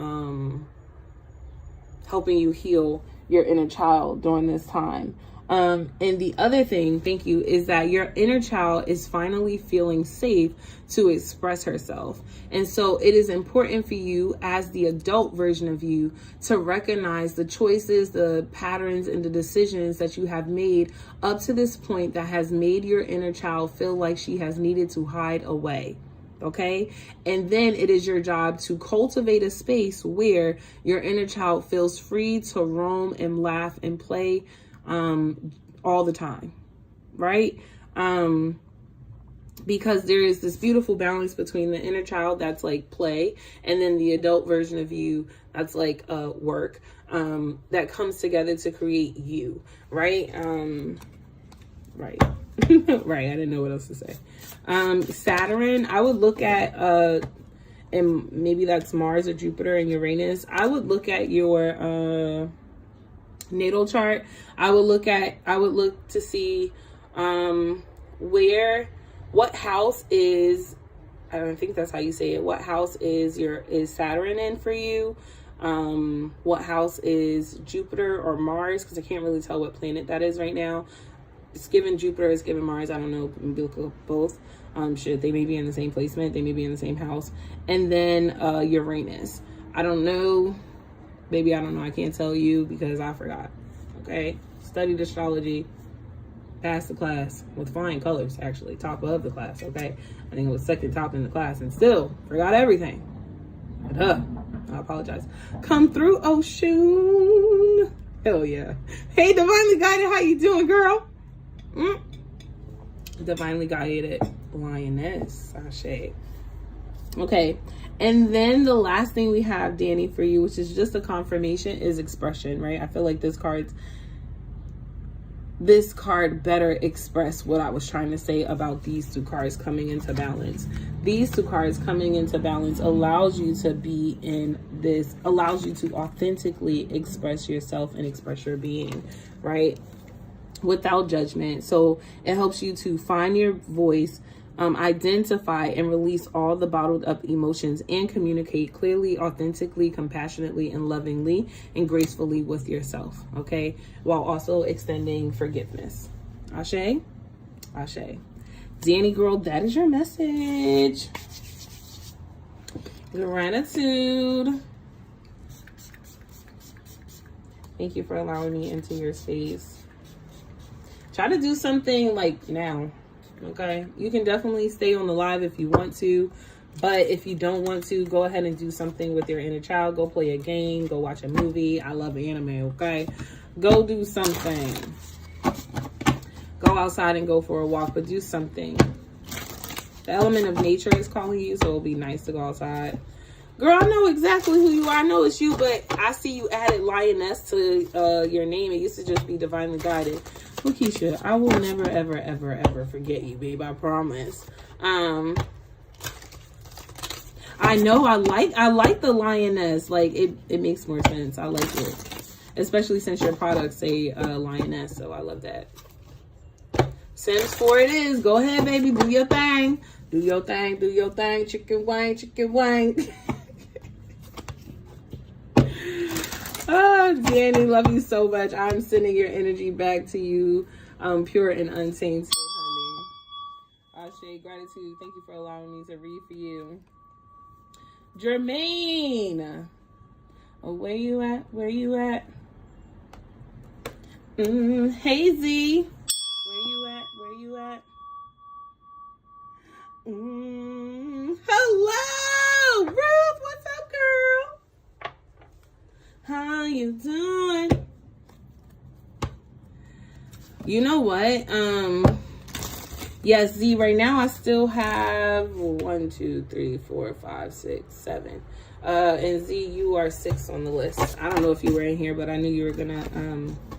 heal your inner child during this time. And the other thing, thank you, is that your inner child is finally feeling safe to express herself. And so it is important for you as the adult version of you to recognize the choices, the patterns, and the decisions that you have made up to this point that has made your inner child feel like she has needed to hide away. Okay. And then it is your job to cultivate a space where your inner child feels free to roam and laugh and play all the time, right? Because there is this beautiful balance between the inner child that's like play and then the adult version of you that's like work, that comes together to create you, right? Right. Right, I didn't know what else to say. Saturn, I would look at and maybe that's Mars or Jupiter and Uranus. I would look at your natal chart. I would look to see what house is, I don't think that's how you say it, what house is Saturn in for you, what house is Jupiter or Mars, because I can't really tell what planet that is right now. It's given Jupiter, it's given Mars, I don't know, maybe look at both. They may be in the same placement, they may be in the same house. And then Uranus, I don't know. Baby, I don't know. I can't tell you because I forgot. Okay. Studied astrology. Passed the class with flying colors, actually. Top of the class. Okay. I think it was second top in the class and still forgot everything. But I apologize. Come through, Oshun. Hell yeah. Hey, Divinely Guided. How you doing, girl? Divinely Guided Lioness. Ashe. Okay. And then the last thing we have, Danny, for you, which is just a confirmation, is expression, right? I feel like this card better express what I was trying to say about these two cards coming into balance. These two cards coming into balance allows you to authentically express yourself and express your being, right? Without judgment. So it helps you to find your voice, identify and release all the bottled up emotions, and communicate clearly, authentically, compassionately, and lovingly and gracefully with yourself, okay? While also extending forgiveness. Ashe? Ashe. Danny girl, that is your message. Gratitude. Thank you for allowing me into your space. Try to do something like now. Okay, you can definitely stay on the live if you want to, but if you don't want to, go ahead and do something with your inner child. Go play a game, go watch a movie. I love anime, okay? Go do something. Go outside and go for a walk, but do something. The element of nature is calling you, so it'll be nice to go outside. Girl, I know exactly who you are. I know it's you, but I see you added Lioness to your name. It used to just be Divinely Guided. Well, Keisha, I will never, ever, ever, ever forget you, babe. I promise. I know I like the Lioness. Like, it makes more sense. I like it. Especially since your products say Lioness, so I love that. Sims 4 it is. Go ahead, baby. Do your thing. Do your thing. Do your thing. Chicken wing. Chicken wing. Oh, Danny, love you so much. I'm sending your energy back to you, pure and untainted, honey. Ashe, gratitude. Thank you for allowing me to read for you. Jermaine. Oh, where you at? Where you at? Hazy. Where you at? Where you at? Hello, Ruth. What's up, girl? How you doing? You know what? Yes, Z, right now I still have 1, 2, 3, 4, 5, 6, 7. And Z, you are 6 on the list. I don't know if you were in here, but I knew you were gonna,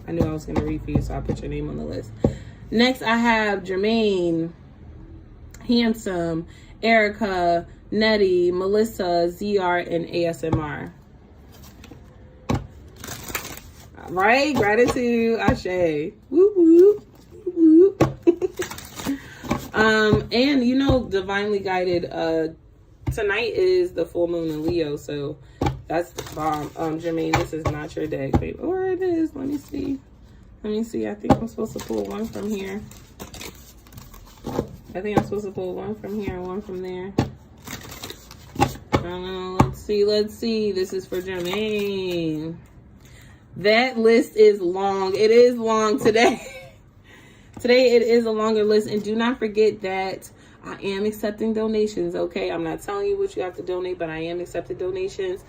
I knew I was gonna read for you, so I put your name on the list. Next, I have Jermaine, Handsome, Erica, Nettie, Melissa, ZR, and ASMR. Right? Gratitude. Ashe. Whoop, whoop, whoop. And you know, Divinely Guided, tonight is the full moon in Leo, so that's the bomb. Jermaine, this is not your day, babe. Or it is. Let me see. Let me see. I think I'm supposed to pull one from here. I think I'm supposed to pull one from here and one from there. I don't know. Let's see. Let's see. This is for Jermaine. That list is long. It is long today. Today it is a longer list. And do not forget that I am accepting donations, okay? I'm not telling you what you have to donate, but I am accepting donations.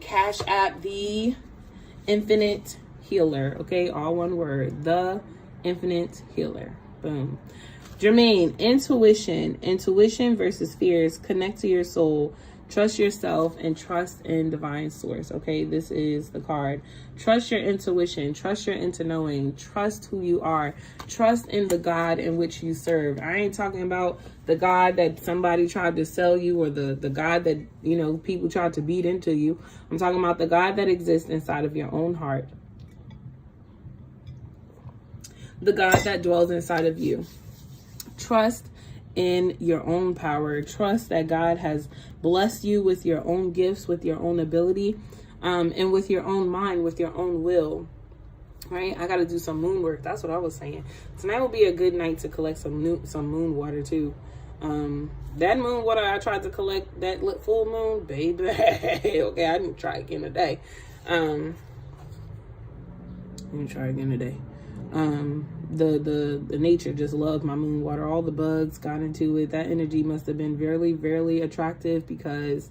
Cash App, The Infinite Healer, okay? All one word. The Infinite Healer. Boom. Jermaine, intuition. Intuition versus fears. Connect to your soul. Trust yourself and trust in divine source. Okay, this is the card. Trust your intuition. Trust your into knowing. Trust who you are. Trust in the God in which you serve. I ain't talking about the God that somebody tried to sell you or the God that, you know, people tried to beat into you. I'm talking about the God that exists inside of your own heart. The God that dwells inside of you. Trust in your own power. Trust that God has blessed you with your own gifts, with your own ability, and with your own mind, with your own will. Right? I got to do some moon work. That's what I was saying. Tonight will be a good night to collect some moon water too. That moon water I tried to collect, that full moon, baby. Okay, I didn't try again today. Let me try again today. The nature just loved my moon water. All the bugs got into it. That energy must have been very, very attractive because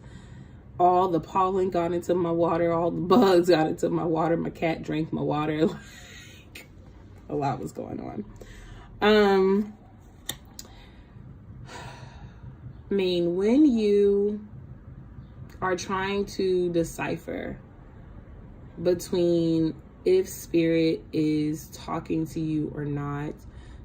all the pollen got into my water. All the bugs got into my water. My cat drank my water. Like, a lot was going on. I mean, when you are trying to decipher between if spirit is talking to you or not,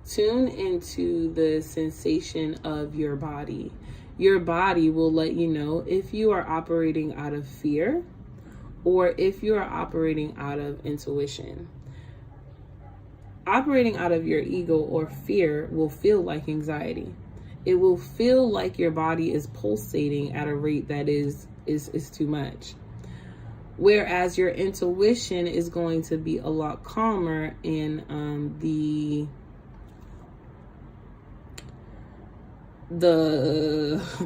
tune into the sensation of your body. Your body will let you know if you are operating out of fear or if you are operating out of intuition. Operating out of your ego or fear will feel like anxiety. It will feel like your body is pulsating at a rate that is too much. Whereas your intuition is going to be a lot calmer, and the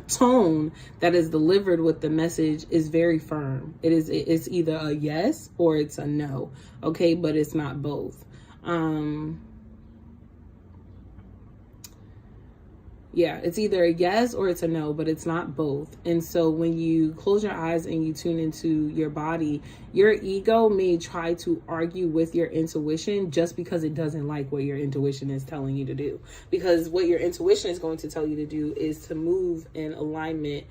tone that is delivered with the message is very firm. It's either a yes or it's a no. Okay, but it's not both. Yeah, it's either a yes or it's a no, but it's not both. And so when you close your eyes and you tune into your body, your ego may try to argue with your intuition just because it doesn't like what your intuition is telling you to do. Because what your intuition is going to tell you to do is to move in alignment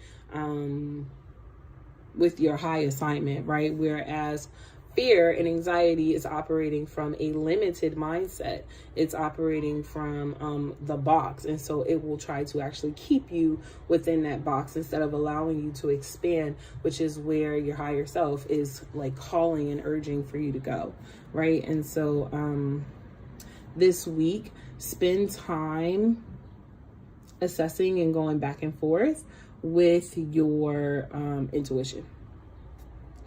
with your high assignment, right? Whereas fear and anxiety is operating from a limited mindset. It's operating from the box. And so it will try to actually keep you within that box instead of allowing you to expand, which is where your higher self is like calling and urging for you to go, right? And so this week, spend time assessing and going back and forth with your intuition.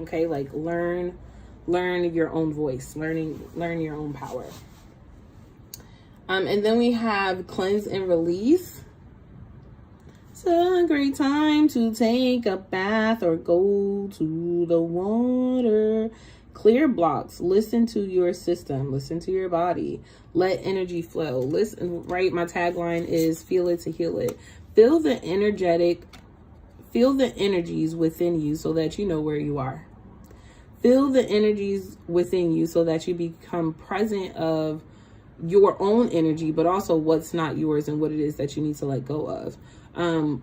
Okay, like learn your own voice, learn your own power. And then we have cleanse and release. It's a great time to take a bath or go to the water. Clear blocks. Listen to your system. Listen to your body. Let energy flow. Listen, right? My tagline is feel it to heal it. Feel the energies within you so that you know where you are. Feel the energies within you so that you become present of your own energy, but also what's not yours and what it is that you need to let go of.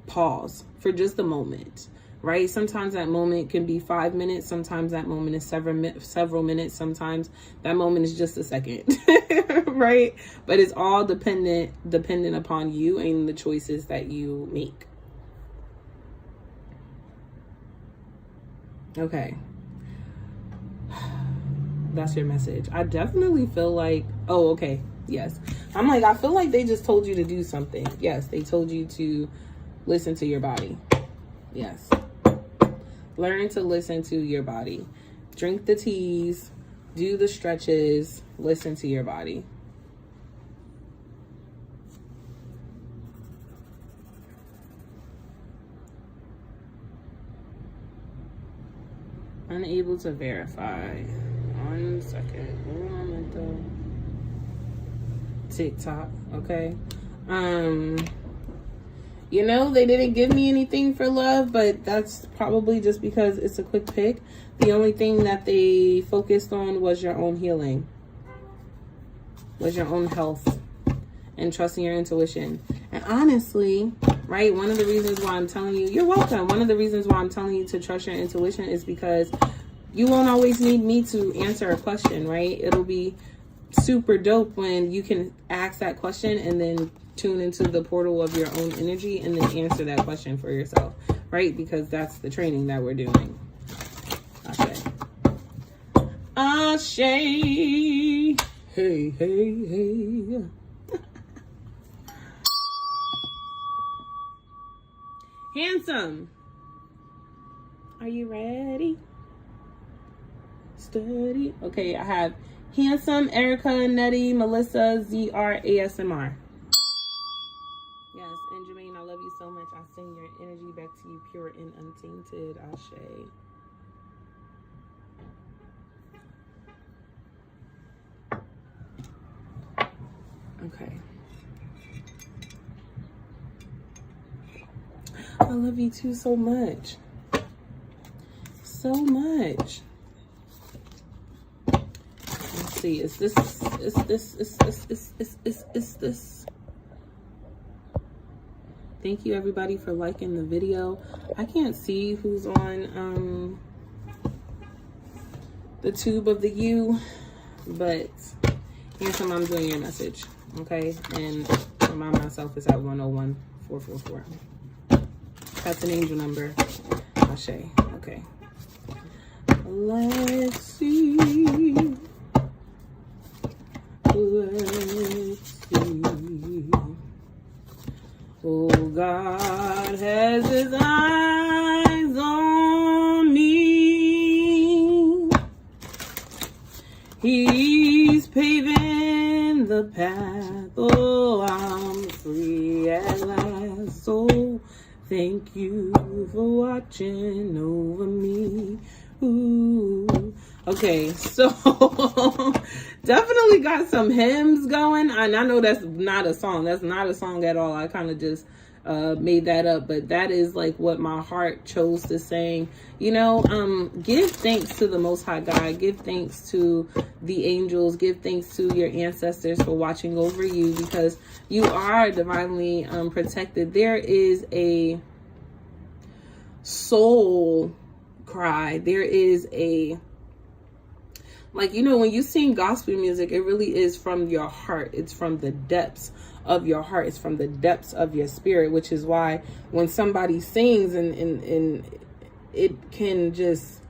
Pause for just a moment, right? Sometimes that moment can be 5 minutes. Sometimes that moment is several minutes. Sometimes that moment is just a second, right? But it's all dependent upon you and the choices that you make. Okay. That's your message. I definitely feel like, oh, okay. Yes. I'm like, I feel like they just told you to do something. Yes. They told you to listen to your body. Yes. Learn to listen to your body. Drink the teas, do the stretches, listen to your body. Unable to verify. 1 second. One moment though. TikTok, okay. You know, they didn't give me anything for love, but that's probably just because it's a quick pick. The only thing that they focused on was your own healing, was your own health, and trusting your intuition. And honestly, right, one of the reasons why I'm telling you, you're welcome. One of the reasons why I'm telling you to trust your intuition is because you won't always need me to answer a question, right? It'll be super dope when you can ask that question and then tune into the portal of your own energy and then answer that question for yourself, right? Because that's the training that we're doing. Ashe. Ashe. Hey, hey, hey. Handsome. Are you ready? Steady. Okay, I have Handsome, Erica, Nettie, Melissa, ZR, ASMR. Yes, and Jermaine, I love you so much. I send your energy back to you, pure and untainted. Ashe. Okay. I love you too so much. So much. Let's see, is this. Thank you everybody for liking the video. I can't see who's on the tube of the U, but Handsome, I'm doing your message, okay? And remind myself it's at 101-444. That's an angel number. Ashe. Okay. Let's see. Let's see. Oh, God has his eyes on me. He's paving the path. Oh, I'm free at last. So thank you for watching over me. Ooh. Okay, so definitely got some hymns going. And I know that's not a song. That's not a song at all. I kind of just made that up, but that is like what my heart chose to sing. You know, give thanks to the Most High God. Give thanks to the angels. Give thanks to your ancestors for watching over you, because you are divinely protected. There is a soul cry. There is a, like, you know, when you sing gospel music, it really is from your heart. It's from the depths of your heart. It's from the depths of your spirit, which is why when somebody sings and it can just,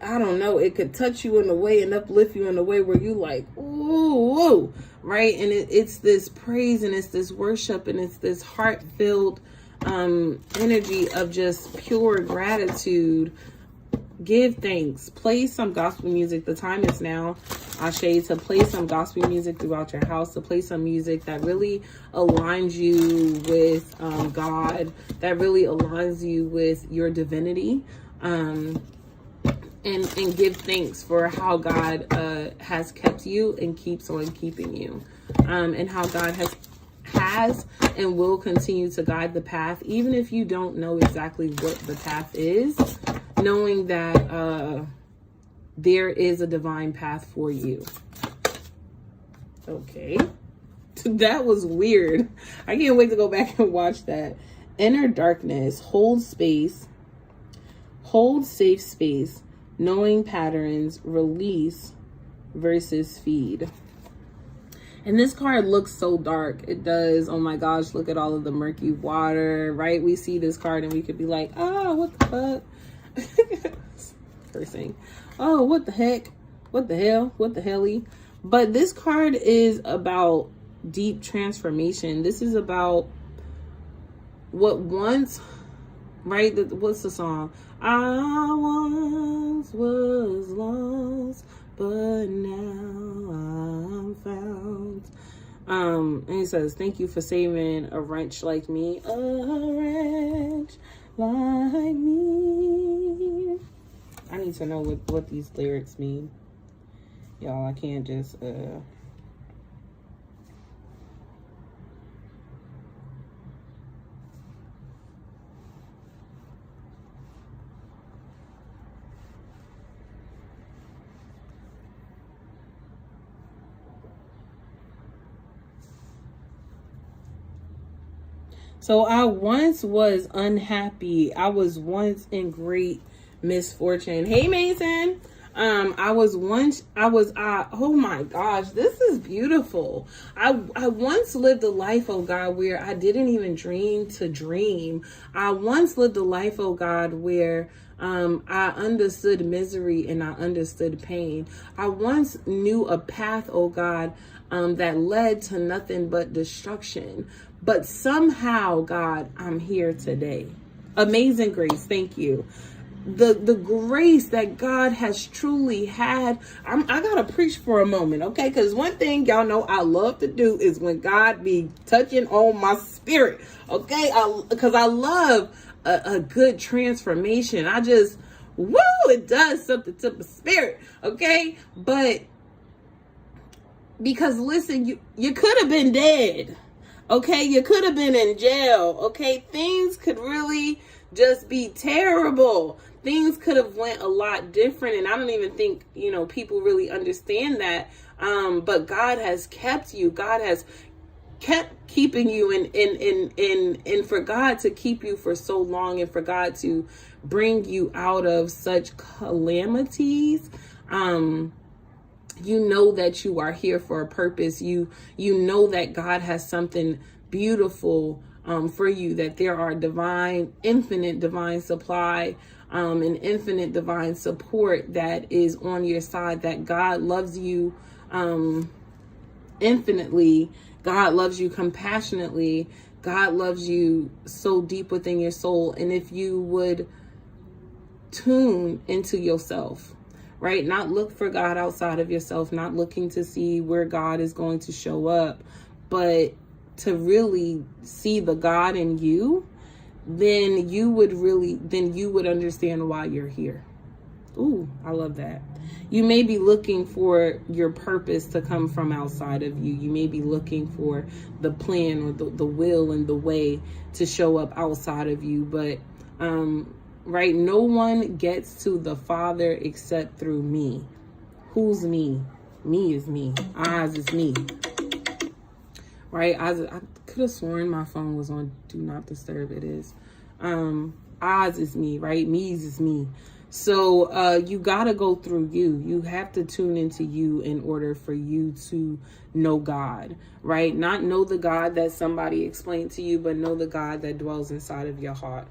I don't know, it could touch you in a way and uplift you in a way where you like, ooh, right? And it's this praise and it's this worship and it's this heart-filled energy of just pure gratitude. Give thanks. Play some gospel music. The time is now, Ashe, to play some gospel music throughout your house, to play some music that really aligns you with God, that really aligns you with your divinity, and give thanks for how God has kept you and keeps on keeping you, and how God has and will continue to guide the path, even if you don't know exactly what the path is, knowing that there is a divine path for you. Okay. That was weird. I can't wait to go back and watch that. Inner darkness, hold space, hold safe space, knowing patterns, release versus feed. And this card looks so dark. It does. Oh my gosh, look at all of the murky water, right? We see this card and we could be like, oh, what the fuck? Cursing. Oh, what the heck? What the hell? What the helly? But this card is about deep transformation. This is about what once right? What's the song? I once was lost, but now I'm found. And he says, thank you for saving a wretch like me. A wretch like me. I need to know what these lyrics mean. Y'all, I can't just, So I once was unhappy. I was once in great misfortune. Hey, Mason. Oh my gosh, this is beautiful. I once lived a life, oh God, where I didn't even dream to dream. I once lived a life, oh God, where I understood misery and I understood pain. I once knew a path, oh God, that led to nothing but destruction. But somehow, God, I'm here today. Amazing grace. Thank you. The grace that God has truly had. I gotta preach for a moment, okay? Because one thing y'all know I love to do is when God be touching on my spirit, okay? Because I love a good transformation. It does something to my spirit, okay? But because listen, you could have been dead. Okay, you could have been in jail. Okay, things could really just be terrible. Things could have went a lot different, and I don't even think people really understand that. But God has kept you. God has kept keeping you, and for God to keep you for so long, and for God to bring you out of such calamities. You know that you are here for a purpose. You know that God has something beautiful for you, that there are infinite divine supply, and infinite divine support that is on your side, that God loves you infinitely. God loves you compassionately. God loves you so deep within your soul. And if you would tune into yourself, right? Not look for God outside of yourself, not looking to see where God is going to show up, but to really see the God in you, then you would understand why you're here. Ooh, I love that. You may be looking for your purpose to come from outside of you. You may be looking for the plan or the will and the way to show up outside of you, but right? No one gets to the Father except through me. Who's me? Me is me. Oz is me. Right? I could have sworn my phone was on Do Not Disturb. It is. Oz is me, right? Me's is me. So you got to go through you. You have to tune into you in order for you to know God, right? Not know the God that somebody explained to you, but know the God that dwells inside of your heart.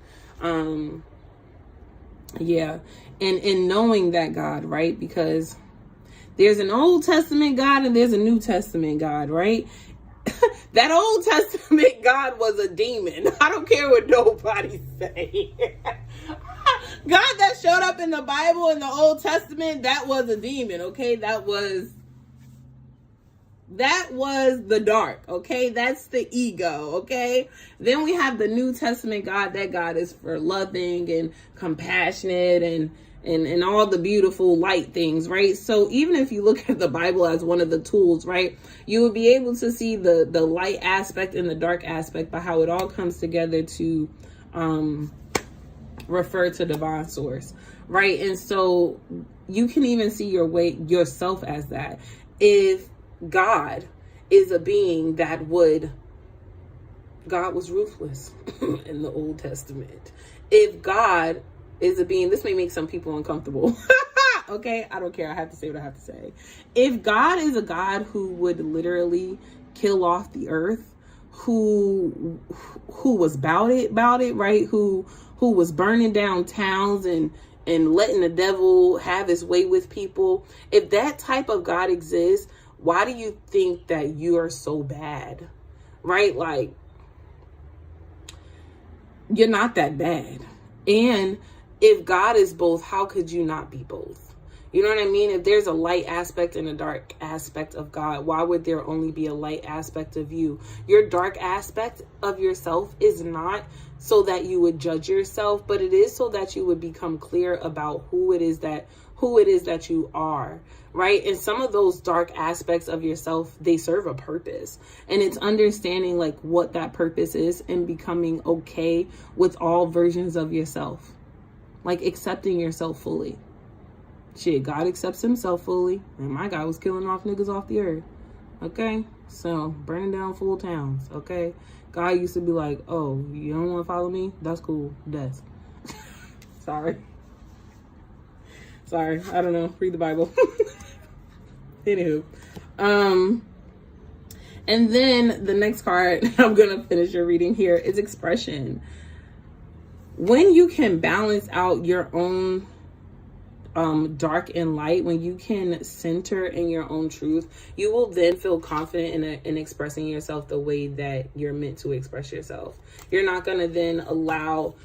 Yeah. And knowing that God, right? Because there's an Old Testament God and there's a New Testament God, right? That Old Testament God was a demon. I don't care what nobody say. God that showed up in the Bible in the Old Testament, that was a demon, okay? That was the dark, okay? That's the ego, okay? Then we have the New Testament God. That God is for loving and compassionate and all the beautiful light things, right? So even if you look at the Bible as one of the tools, right, you will be able to see the light aspect and the dark aspect by how it all comes together to refer to divine source, right? And so you can even see yourself as that. If God is a being God was ruthless in the Old Testament. If God is a being, this may make some people uncomfortable. Okay, I don't care. I have to say what I have to say. If God is a God who would literally kill off the earth, who was about it, right? Who was burning down towns and letting the devil have his way with people. If that type of God exists, why do you think that you are so bad, right? Like, you're not that bad. And if God is both, how could you not be both? You know what I mean? If there's a light aspect and a dark aspect of God, why would there only be a light aspect of you? Your dark aspect of yourself is not so that you would judge yourself, but it is so that you would become clear about who it is that you are, right? And some of those dark aspects of yourself, they serve a purpose. And it's understanding like what that purpose is and becoming okay with all versions of yourself. Like accepting yourself fully. Shit, God accepts himself fully. And my God was killing off niggas off the earth. Okay? So, burning down full towns. Okay? God used to be like, oh, you don't want to follow me? That's cool. Death. Sorry. I don't know. Read the Bible. Anywho. And then the next card, I'm going to finish your reading here, is expression. When you can balance out your own dark and light, when you can center in your own truth, you will then feel confident in expressing yourself the way that you're meant to express yourself. You're not going to then allow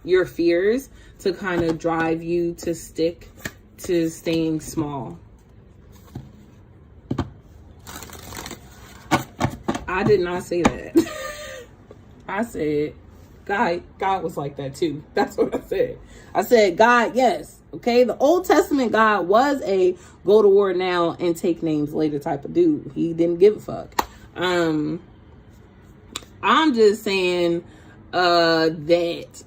your fears to kind of drive you to stick to staying small. I did not say that. I said God was like that too. That's what I said. I said God, yes. Okay. The Old Testament God was a go to war now and take names later type of dude. He didn't give a fuck. I'm just saying that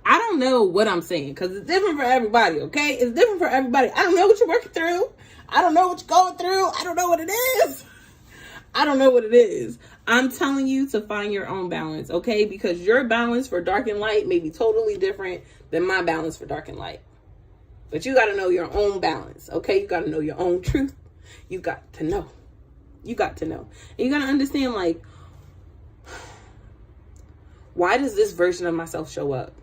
I don't know what I'm saying because it's different for everybody. Okay. It's different for everybody. I don't know what you're working through. I don't know what you're going through. I don't know what it is. I'm telling you to find your own balance, okay? Because your balance for dark and light may be totally different than my balance for dark and light. But you got to know your own balance, okay? You got to know your own truth. You got to know. And you got to understand, like, why does this version of myself show up,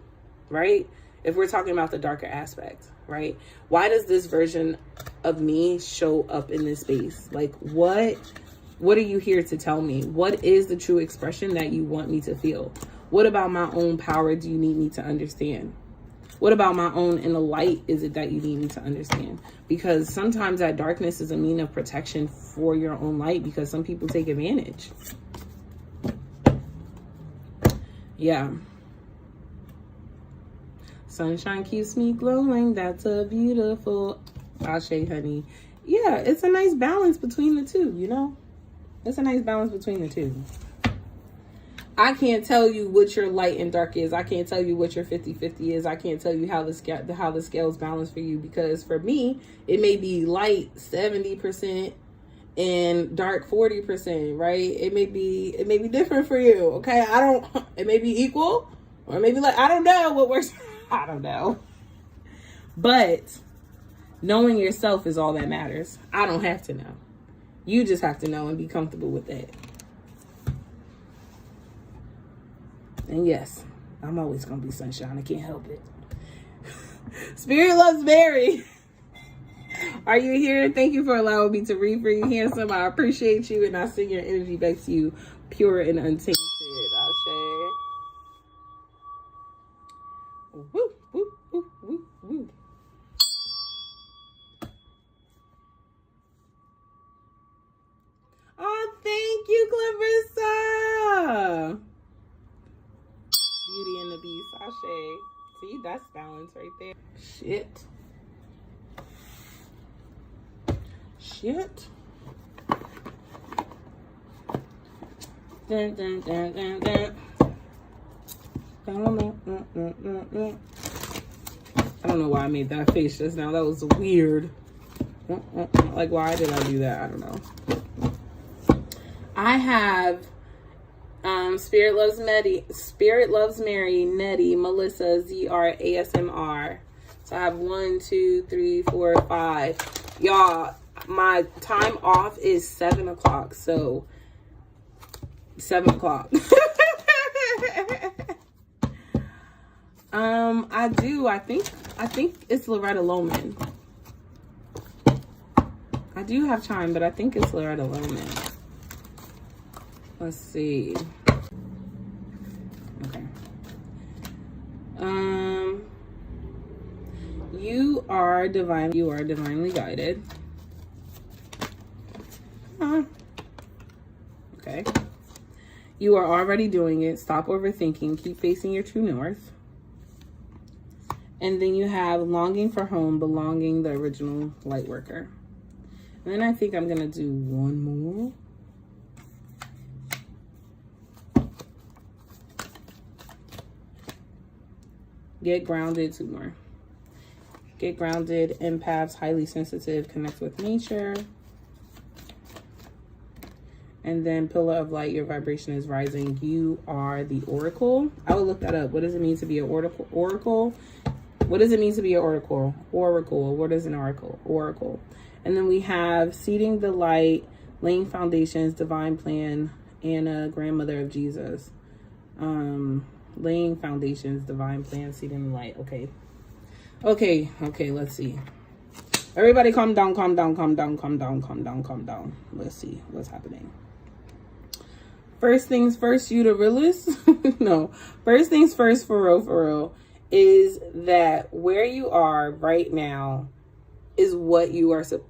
right? If we're talking about the darker aspect, right? Why does this version of me show up in this space? Like, what are you here to tell me? What is the true expression that you want me to feel? What about my own power do you need me to understand? What about my own inner light is it that you need me to understand? Because sometimes that darkness is a mean of protection for your own light because some people take advantage. Yeah. Sunshine keeps me glowing. That's a beautiful Ashe, honey. Yeah, it's a nice balance between the two, you know? It's a nice balance between the two. I can't tell you what your light and dark is. I can't tell you what your 50-50 is. I can't tell you how the scales balance for you, because for me, it may be light 70% and dark 40%, right? It may be different for you. Okay. It may be equal or maybe like, I don't know what works. I don't know. But knowing yourself is all that matters. I don't have to know. You just have to know and be comfortable with that. And yes, I'm always going to be sunshine. I can't help it. Spirit loves Mary. Are you here? Thank you for allowing me to read for you, handsome. I appreciate you, and I send your energy back to you, pure and untainted. Ashe. Woo, woo, woo, woo, woo. Oh, thank you, Clarissa. Beauty and the Beast. Ashe. See, that's balance right there. Shit. Dun, dun, dun, dun, dun. I don't know why I made that face just now. That was weird. Like, why did I do that? I don't know. I have Spirit Loves Mary, Nettie, Melissa, ZR, ASMR. So I have 1, 2, 3, 4, 5. Y'all, my time off is 7 o'clock. So 7 o'clock. I think it's Loretta Loman. I do have time, but I think it's Loretta Loman. Let's see. Okay. You are divinely guided. Okay. You are already doing it. Stop overthinking. Keep facing your true north. And then you have longing for home, belonging, the original light worker. And then I think I'm going to do one more. Get grounded, 2 more. Get grounded, empaths, highly sensitive, connect with nature. And then pillar of light, your vibration is rising. You are the oracle. I will look that up. What does it mean to be an oracle? What does it mean to be an oracle? Oracle. What is an oracle? Oracle. And then we have seeding the light, laying foundations, divine plan, Anna, grandmother of Jesus. Laying foundations, divine plan, seeding the light. Okay, let's see. Everybody calm down. Let's see what's happening. First things first, Uterillus. No, first things first, for real, is that where you are right now is what you are supposed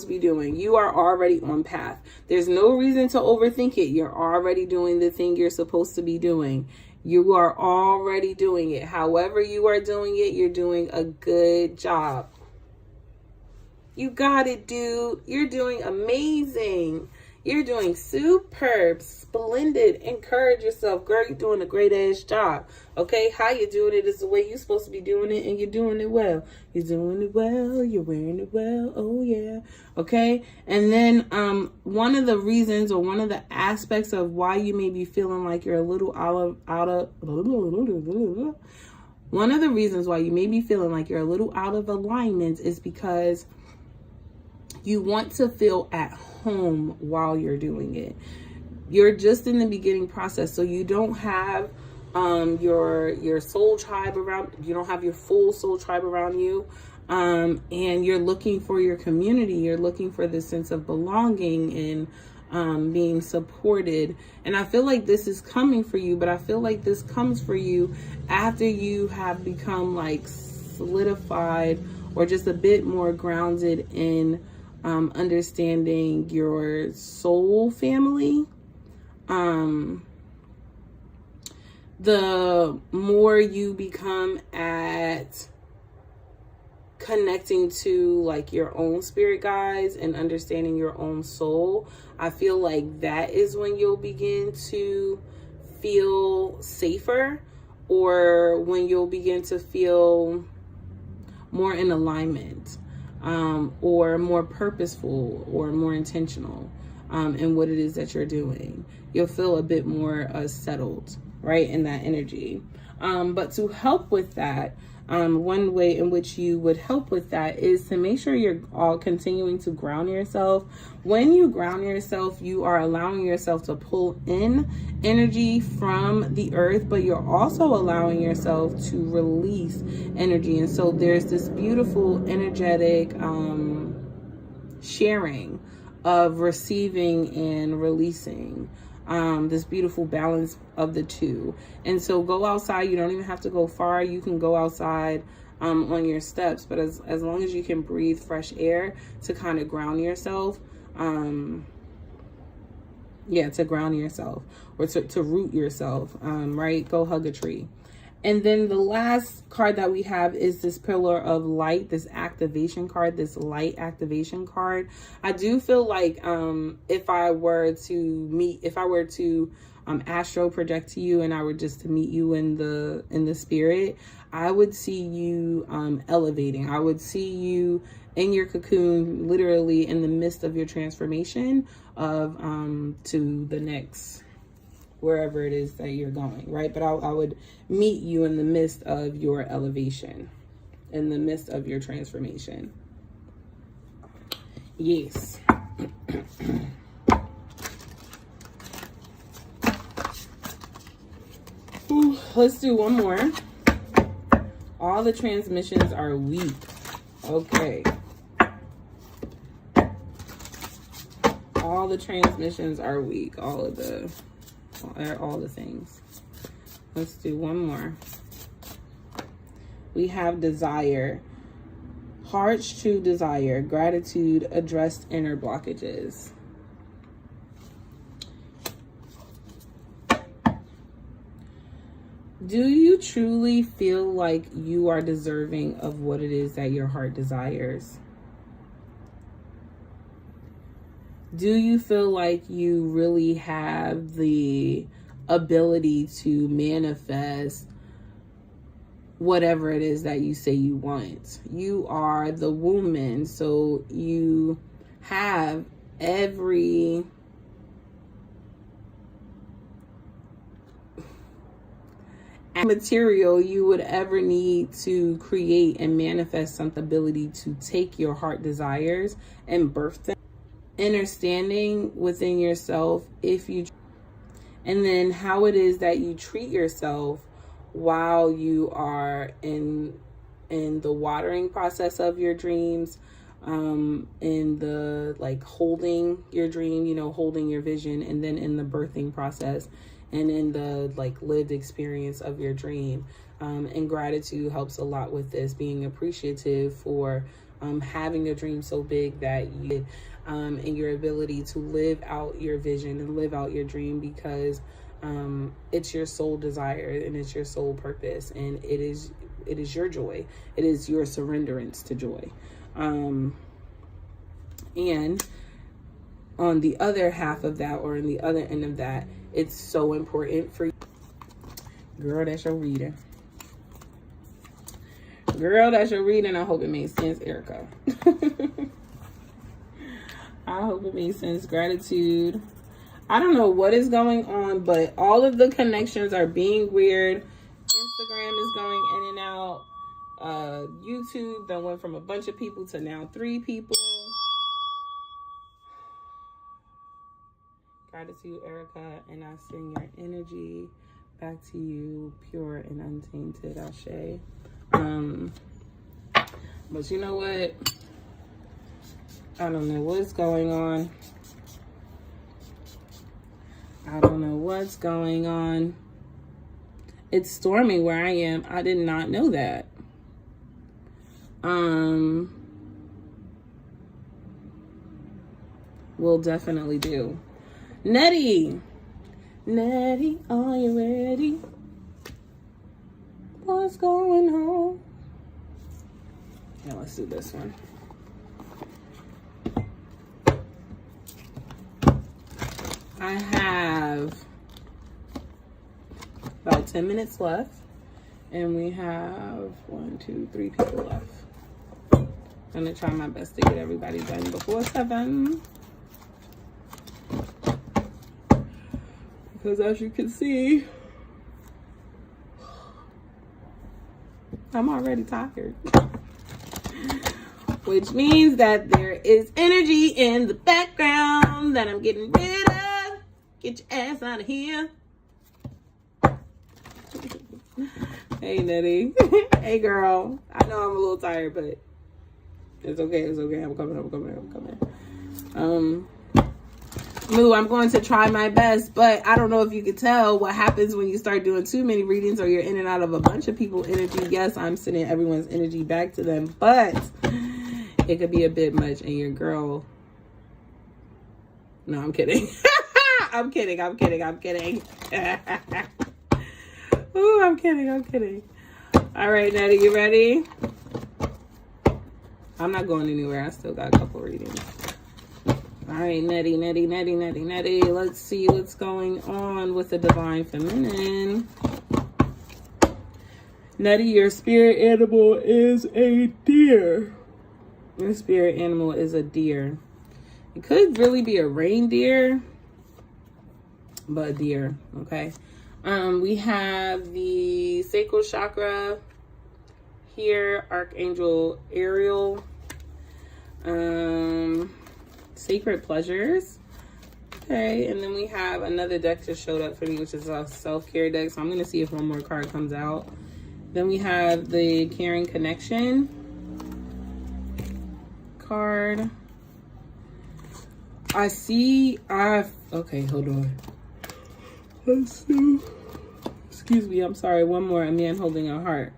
to be doing. You are already on path. There's no reason to overthink it. You're already doing the thing you're supposed to be doing. You are already doing it. However you are doing it, you're doing a good job. You got it, dude. You're doing amazing. You're doing superb, splendid. Encourage yourself. Girl, you're doing a great ass job. Okay? How you doing it is the way you're supposed to be doing it, and you're doing it well. You're doing it well. You're wearing it well. Oh, yeah. Okay? And then one of the reasons, or one of the aspects of why you may be feeling like you're a little one of the reasons why you may be feeling like you're a little out of alignment is because you want to feel at home while you're doing it. You're just in the beginning process, so you don't have your soul tribe around. You don't have your full soul tribe around you, and you're looking for your community. You're looking for this sense of belonging and being supported. And I feel like this is coming for you, but I feel like this comes for you after you have become like solidified or just a bit more grounded in understanding your soul family. The more you become at connecting to like your own spirit guides and understanding your own soul, I feel like that is when you'll begin to feel safer, or when you'll begin to feel more in alignment. Or more purposeful or more intentional in what it is that you're doing. You'll feel a bit more settled, right, in that energy. But to help with that, one way in which you would help with that is to make sure you're all continuing to ground yourself. When you ground yourself, you are allowing yourself to pull in energy from the earth, but you're also allowing yourself to release energy. And so there's this beautiful energetic sharing of receiving and releasing. This beautiful balance of the two. And so go outside. You don't even have to go far. You can go outside on your steps, but as long as you can breathe fresh air to kind of ground yourself, to ground yourself, or to root yourself, right? Go hug a tree. And then the last card that we have is this pillar of light, this activation card, this light activation card. I do feel like if I were to astro project to you, and I were just to meet you in the spirit, I would see you elevating. I would see you in your cocoon, literally in the midst of your transformation of to the next wherever it is that you're going, right? But I would meet you in the midst of your elevation, in the midst of your transformation. Yes. Ooh, let's do one more. All the transmissions are weak. Okay. All the transmissions are weak. All the things. Let's do one more. We have desire. Heart's true desire. Gratitude. Addressed inner blockages. Do you truly feel like you are deserving of what it is that your heart desires? Do you feel like you really have the ability to manifest whatever it is that you say you want? You are the woman, so you have every material you would ever need to create and manifest some ability to take your heart desires and birth them. Understanding within yourself and then how it is that you treat yourself while you are in the watering process of your dreams, in the like holding your dream, holding your vision, and then in the birthing process and in the like lived experience of your dream. And gratitude helps a lot with this, being appreciative for having a dream so big that you and your ability to live out your vision and live out your dream, because it's your soul desire and it's your soul purpose, and it is your joy. It is your surrenderance to joy. And on the other half of that, or in the other end of that, it's so important for you. Girl, that's your reading. Girl, that's your reading. I hope it made sense, Erica. I hope it made sense. Gratitude. I don't know what is going on, but all of the connections are being weird. Instagram is going in and out. YouTube then went from a bunch of people to now 3 people. Gratitude, Erica, and I send your energy back to you, pure and untainted. Ashe. But you know what? I don't know what's going on. I don't know what's going on. It's storming where I am. I did not know that. We'll definitely do. Nettie, are you ready? What's going on? Yeah, let's do this one. I have about 10 minutes left, and we have 1, 2, 3 people left. I'm gonna try my best to get everybody done before 7. Because as you can see, I'm already tired. Which means that there is energy in the background that I'm getting rid of. Get your ass out of here. Hey, Nettie. Hey, girl. I know I'm a little tired, but it's okay. It's okay. I'm coming. Moo, I'm going to try my best, but I don't know if you could tell what happens when you start doing too many readings or you're in and out of a bunch of people's energy. Yes, I'm sending everyone's energy back to them, but it could be a bit much, and your girl... No, I'm kidding. I'm kidding. Ooh, I'm kidding. All right, Nettie, you ready? I'm not going anywhere. I still got a couple readings. All right, Nettie. Let's see what's going on with the Divine Feminine. Nettie, your spirit animal is a deer. Your spirit animal is a deer. It could really be a reindeer, but a deer, okay? We have the sacral chakra here, Archangel Ariel. Sacred pleasures. Okay, and then we have another deck just showed up for me, which is a self-care deck. So I'm going to see if one more card comes out. Then we have the Caring Connection card. Okay, hold on. Let's excuse me, I'm sorry, one more, a man holding a heart.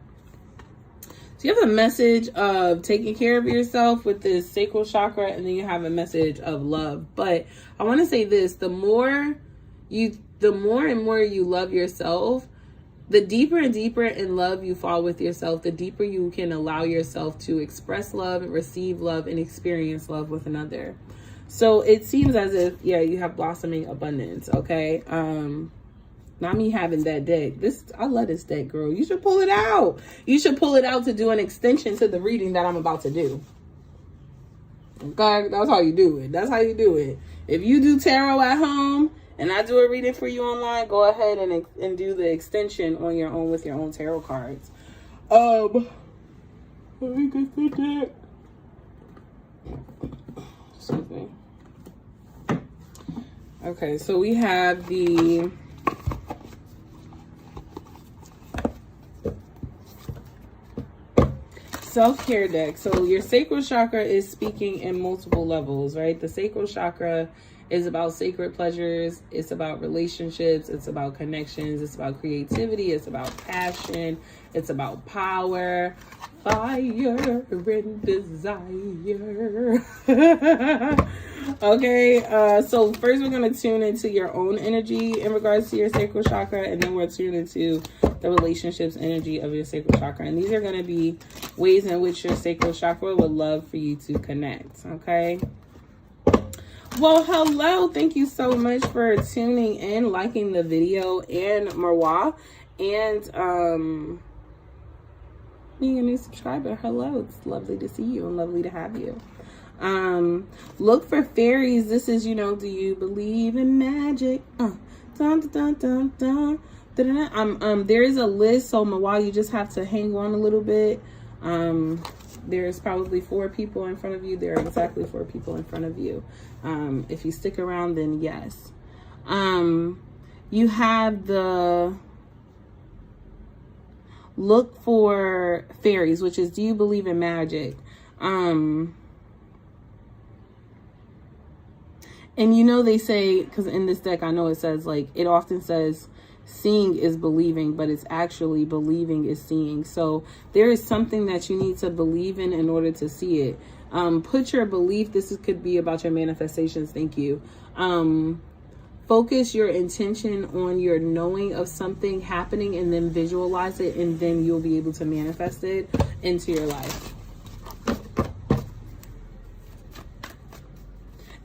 So you have a message of taking care of yourself with this sacral chakra, and then you have a message of love. But I want to say this, the more and more you love yourself, the deeper and deeper in love you fall with yourself, the deeper you can allow yourself to express love, receive love, and experience love with another. So it seems as if, yeah, you have blossoming abundance, okay? Not me having that deck. I love this deck, girl. You should pull it out. You should pull it out to do an extension to the reading that I'm about to do. Okay? That's how you do it. That's how you do it. If you do tarot at home and I do a reading for you online, go ahead and do the extension on your own with your own tarot cards. Let me get the deck. Excuse me. Okay, so we have the self-care deck. So your sacral chakra is speaking in multiple levels, right? The sacral chakra is about sacred pleasures. It's about relationships. It's about connections. It's about creativity. It's about passion. It's about power, fire, and desire. Okay, so first we're going to tune into your own energy in regards to your sacral chakra, and then we'll tune into the relationships energy of your sacral chakra. And these are going to be ways in which your sacral chakra would love for you to connect, okay? Well, hello. Thank you so much for tuning in, liking the video, and Marwa, and being a new subscriber. Hello. It's lovely to see you and lovely to have you. Look for fairies. This is, do you believe in magic? Dun, dun, dun, dun, dun. There is a list, so Marwa, you just have to hang on a little bit. There's probably 4 people in front of you. There are exactly 4 people in front of you. If you stick around, then yes. You have the look for fairies, which is, do you believe in magic? And they say, because in this deck, I know it says, it often says seeing is believing, but it's actually believing is seeing. So there is something that you need to believe in order to see it. Put your belief, could be about your manifestations. Thank you. Focus your intention on your knowing of something happening, and then visualize it, and then you'll be able to manifest it into your life.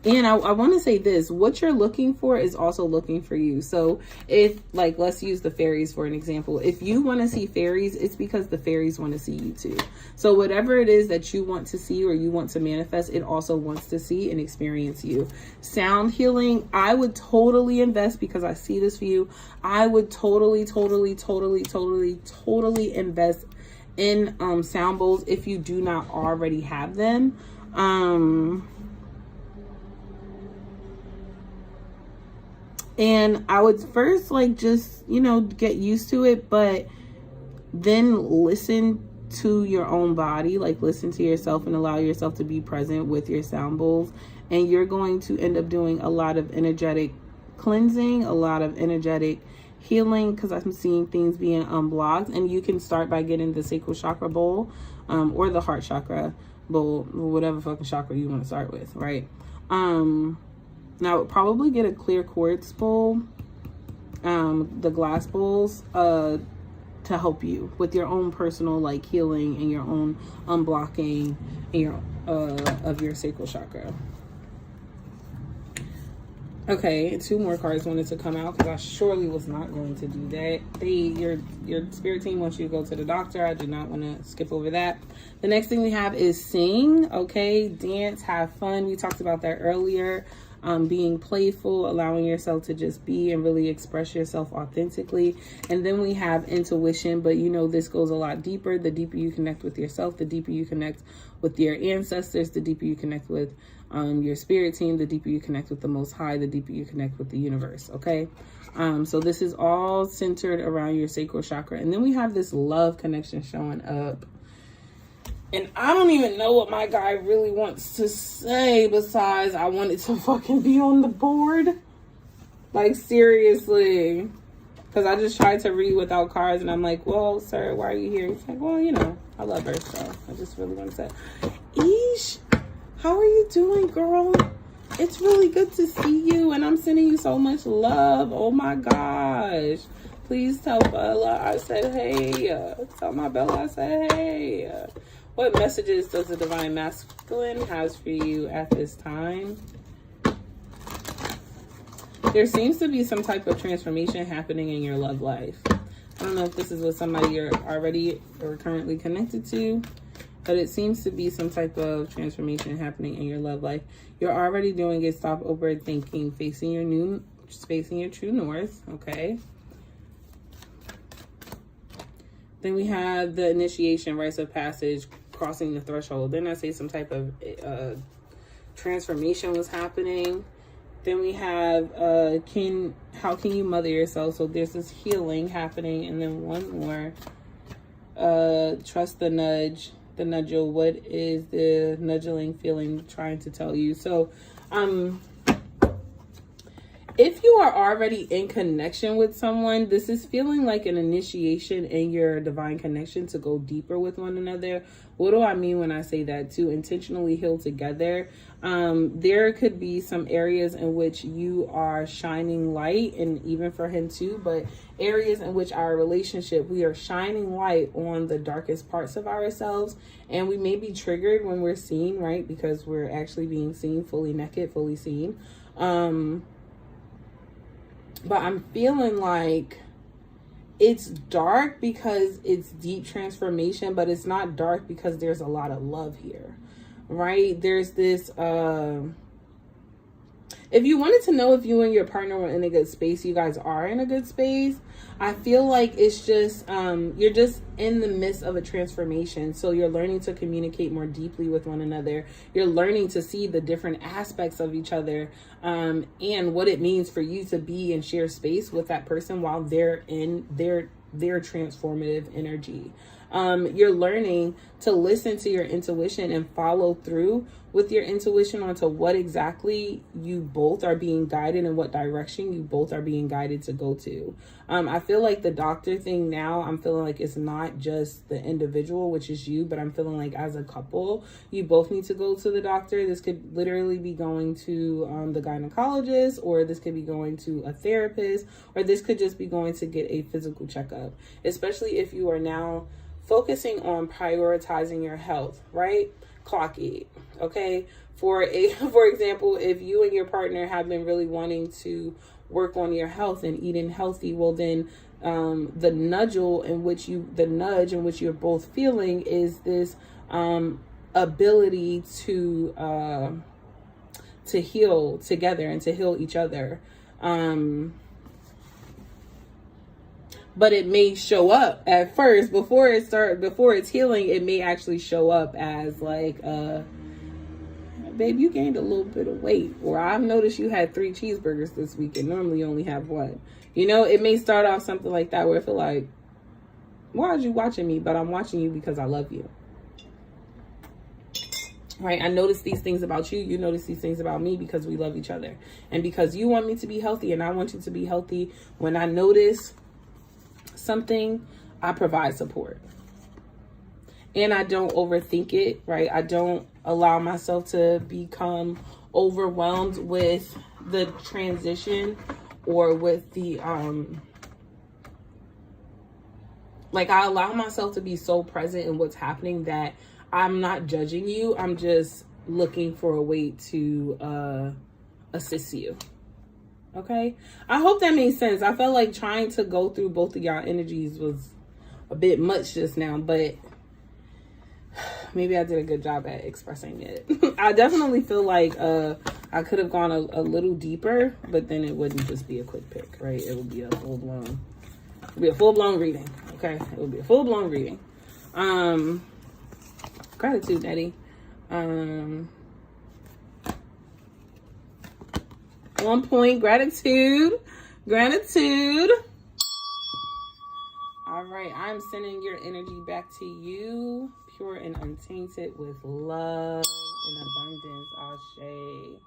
And I want to say this, what you're looking for is also looking for you. So if, let's use the fairies for an example. If you want to see fairies, it's because the fairies want to see you too. So whatever it is that you want to see or you want to manifest, it also wants to see and experience you. Sound healing, I would totally invest, because I see this for you. I would totally invest in sound bowls if you do not already have them. And I would first just, get used to it, but then listen to your own body, listen to yourself and allow yourself to be present with your sound bowls. And you're going to end up doing a lot of energetic cleansing, a lot of energetic healing, because I'm seeing things being unblocked. And you can start by getting the sacral chakra bowl, or the heart chakra bowl, whatever fucking chakra you want to start with, right? Now, I would probably get a clear quartz bowl, the glass bowls, to help you with your own personal healing and your own unblocking of your sacral chakra. Okay, 2 more cards wanted to come out, because I surely was not going to do that. Your spirit team wants you to go to the doctor. I do not want to skip over that. The next thing we have is sing. Okay, dance, have fun. We talked about that earlier. Being playful, allowing yourself to just be and really express yourself authentically. And then we have intuition, but this goes a lot deeper. The deeper you connect with yourself, the deeper you connect with your ancestors, the deeper you connect with your spirit team, the deeper you connect with the Most High, the deeper you connect with the universe. Okay, so this is all centered around your sacral chakra. And then we have this love connection showing up. And I don't even know what my guy really wants to say besides I want it to fucking be on the board. Seriously. Because I just tried to read without cards, and I'm like, well, sir, why are you here? He's like, well, you know, I love her, so I just really want to say, Ish, how are you doing, girl? It's really good to see you, and I'm sending you so much love. Oh my gosh. Please tell Bella I said hey. Tell my Bella I said hey. What messages does the Divine Masculine has for you at this time? There seems to be some type of transformation happening in your love life. I don't know if this is with somebody you're already or currently connected to, but it seems to be some type of transformation happening in your love life. You're already doing it. Stop overthinking, facing your true north. Okay. Then we have the initiation, rites of passage, crossing the threshold. Then I say some type of transformation was happening. Then we have how can you mother yourself? So there's this healing happening. And then one more, trust the nudge, the nudgel. What is the nudgling feeling trying to tell you? So if you are already in connection with someone, this is feeling like an initiation in your divine connection to go deeper with one another. What do I mean when I say that? To intentionally heal together. There could be some areas in which you are shining light, and even for him too, but areas in which our relationship, we are shining light on the darkest parts of ourselves, and we may be triggered when we're seen, right? Because we're actually being seen, fully naked, fully seen. But I'm feeling like it's dark because it's deep transformation, but it's not dark because there's a lot of love here, right? There's this, if you wanted to know if you and your partner were in a good space, you guys are in a good space. I feel like it's just, you're just in the midst of a transformation. So you're learning to communicate more deeply with one another. You're learning to see the different aspects of each other, and what it means for you to be and share space with that person while they're in their transformative energy. You're learning to listen to your intuition and follow through with your intuition onto what exactly you both are being guided and what direction you both are being guided to go to. I feel like the doctor thing now, I'm feeling like it's not just the individual, which is you, but I'm feeling like as a couple, you both need to go to the doctor. This could literally be going to the gynecologist, or this could be going to a therapist, or this could just be going to get a physical checkup, especially if you are now focusing on prioritizing your health, right? Clock it. Okay. For example, if you and your partner have been really wanting to work on your health and eating healthy, well then the nudge in which you're both feeling is this ability to heal together and to heal each other. But it may show up at first before it's healing. It may actually show up as like, babe, you gained a little bit of weight, or I've noticed you had 3 cheeseburgers this week and normally you only have 1. You know, it may start off something like that where I feel like, why are you watching me? But I'm watching you because I love you. Right? I notice these things about you. You notice these things about me because we love each other. And because you want me to be healthy and I want you to be healthy, when I notice something, I provide support. And I don't overthink it, right? I don't allow myself to become overwhelmed with the transition or with the, like I allow myself to be so present in what's happening that I'm not judging you. I'm just looking for a way to assist you. Okay. I hope that makes sense. I felt like trying to go through both of y'all energies was a bit much just now, but maybe I did a good job at expressing it. I definitely feel like I could have gone a little deeper, but then it wouldn't just be a quick pick, right? It would be a full-blown reading. Okay. It would be a full-blown reading. Gratitude, Eddie. 1 point, gratitude. All right, I'm sending your energy back to you, pure and untainted with love and abundance. Ashe.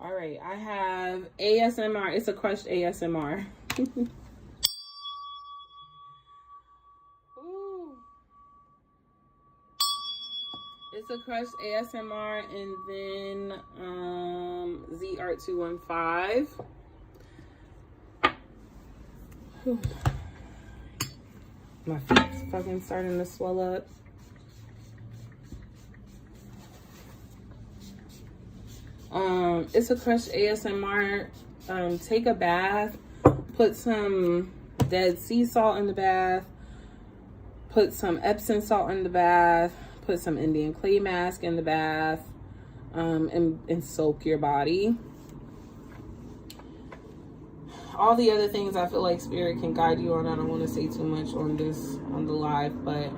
All right, I have ASMR. It's a crushed ASMR. Ooh. It's a crushed ASMR, and then Z Art 215. My feet's fucking starting to swell up. It's a crushed ASMR. Take a bath, put some Dead Sea salt in the bath, put some Epsom salt in the bath, put some Indian clay mask in the bath, and soak your body. All the other things I feel like Spirit can guide you on. I don't want to say too much on the live, but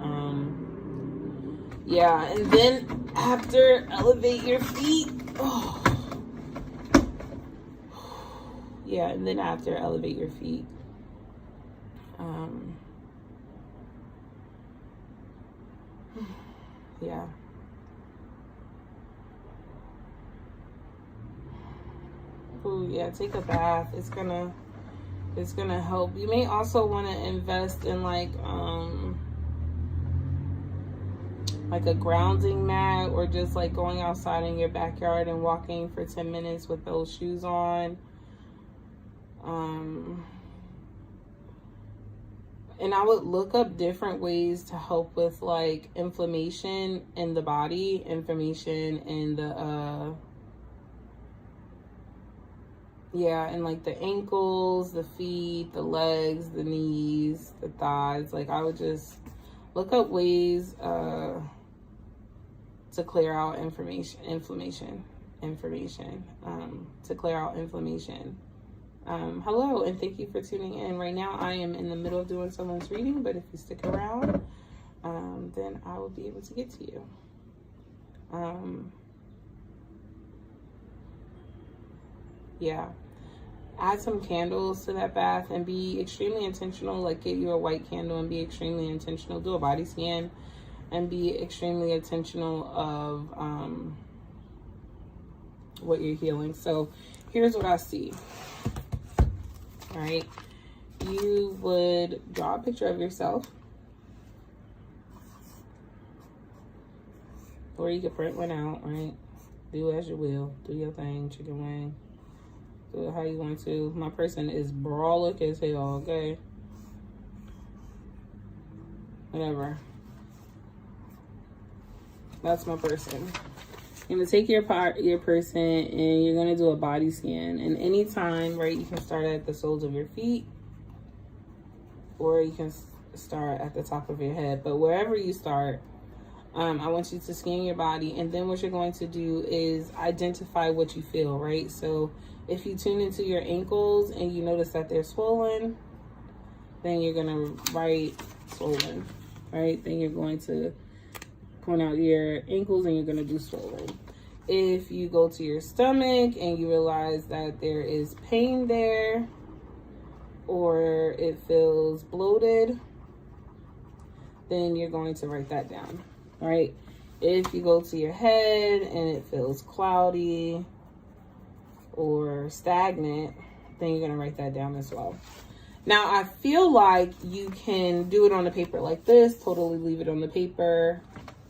yeah. And then after, elevate your feet. Oh. Yeah, and then after, elevate your feet. Yeah. Ooh, yeah, take a bath. It's gonna help. You may also want to invest in like a grounding mat, or just like going outside in your backyard and walking for 10 minutes with those shoes on. And I would look up different ways to help with like inflammation in the body, inflammation in the yeah, and like the ankles, the feet, the legs, the knees, the thighs. Like I would just look up ways to clear out inflammation, to clear out inflammation. Hello, and thank you for tuning in. Right now, I am in the middle of doing someone's reading, but if you stick around, then I will be able to get to you. Yeah. Add some candles to that bath and be extremely intentional. Like, get you a white candle and be extremely intentional. Do a body scan and be extremely intentional of what you're healing. So here's what I see. All right, you would draw a picture of yourself, or you could print one out, right? Do as you will. Do your thing, chicken wing. Do it how you want to. My person is brolic as hell, okay? Whatever. That's my person. You're gonna take your person, and you're gonna do a body scan. And anytime, right, you can start at the soles of your feet, or you can start at the top of your head. But wherever you start, I want you to scan your body, and then what you're going to do is identify what you feel, right? So if you tune into your ankles and you notice that they're swollen, then you're gonna write swollen, right? Then you're going to point out your ankles and you're gonna do swollen. If you go to your stomach and you realize that there is pain there, or it feels bloated, then you're going to write that down, all right? If you go to your head and it feels cloudy or stagnant, then you're gonna write that down as well. Now, I feel like you can do it on the paper like this, totally leave it on the paper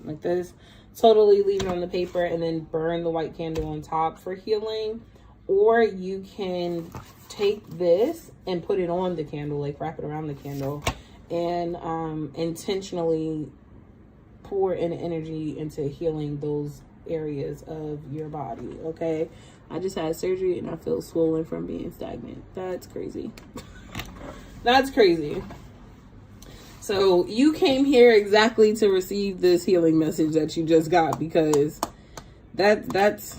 like this, totally leave it on the paper, and then burn the white candle on top for healing. Or you can take this and put it on the candle, like wrap it around the candle, and intentionally pour in energy into healing those areas of your body, okay? I just had surgery and I feel swollen from being stagnant. That's crazy. That's crazy. So you came here exactly to receive this healing message that you just got, because that's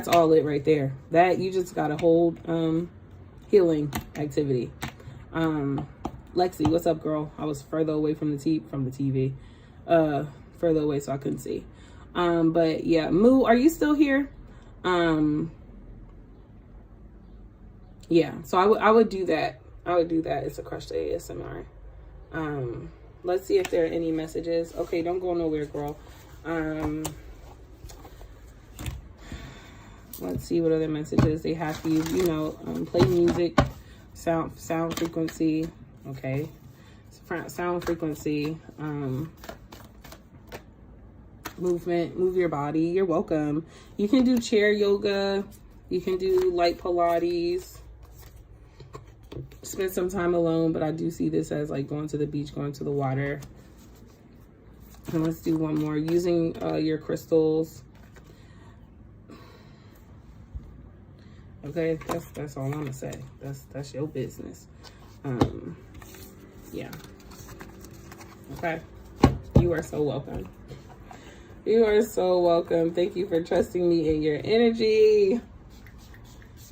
all it right there. That you just got a whole healing activity. Lexi, what's up, girl? I was further away from the TV. Further away so I couldn't see. But yeah, Moo, are you still here? Yeah, so I would do that. It's a crushed ASMR. Let's see if there are any messages. Okay, don't go nowhere, girl. Let's see what other messages they have for you. You know, play music, sound frequency. Okay. Sound frequency. Movement, move your body. You're welcome. You can do chair yoga. You can do light Pilates. Spend some time alone, but I do see this as like going to the beach, going to the water. And let's do one more. Using your crystals. Okay, that's all I'm gonna say. That's your business. Yeah. Okay. You are so welcome. You are so welcome. Thank you for trusting me in your energy.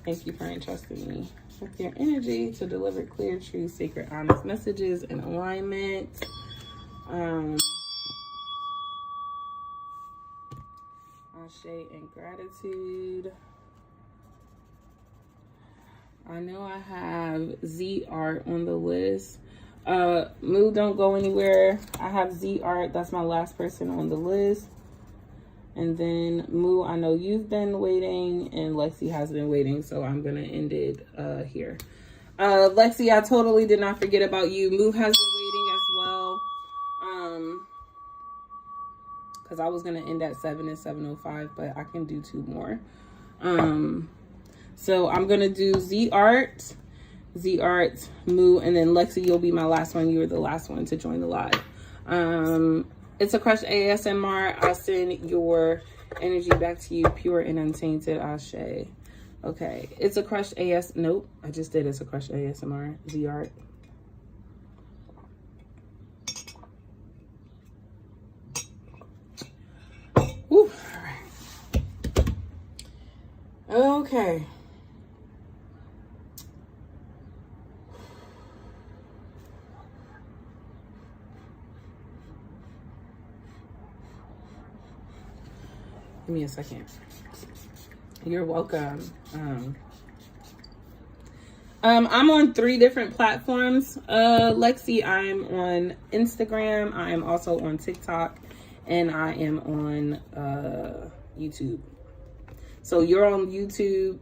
Thank you for entrusting me with your energy to deliver clear, true, sacred, honest messages in alignment. Ashe and gratitude. I know I have Z Art on the list. Moo, don't go anywhere. I have Z Art. That's my last person on the list. And then Moo, I know you've been waiting, and Lexi has been waiting, so I'm gonna end it here. Lexi, I totally did not forget about you. Moo has been waiting as well. Because I was gonna end at 7 and 7:05, but I can do 2 more. So I'm gonna do Z Art, Moo, and then Lexi, you'll be my last one. You were the last one to join the live. It's a Crush ASMR. I send your energy back to you, pure and untainted. Ashe. Okay. It's a Crush Nope. I just did It's a Crush ASMR. Z Art. Woo. All right. Okay. Give me a second. You're welcome. I'm on 3 different platforms. Lexi, I'm on Instagram. I am also on TikTok, and I am on YouTube. So you're on YouTube.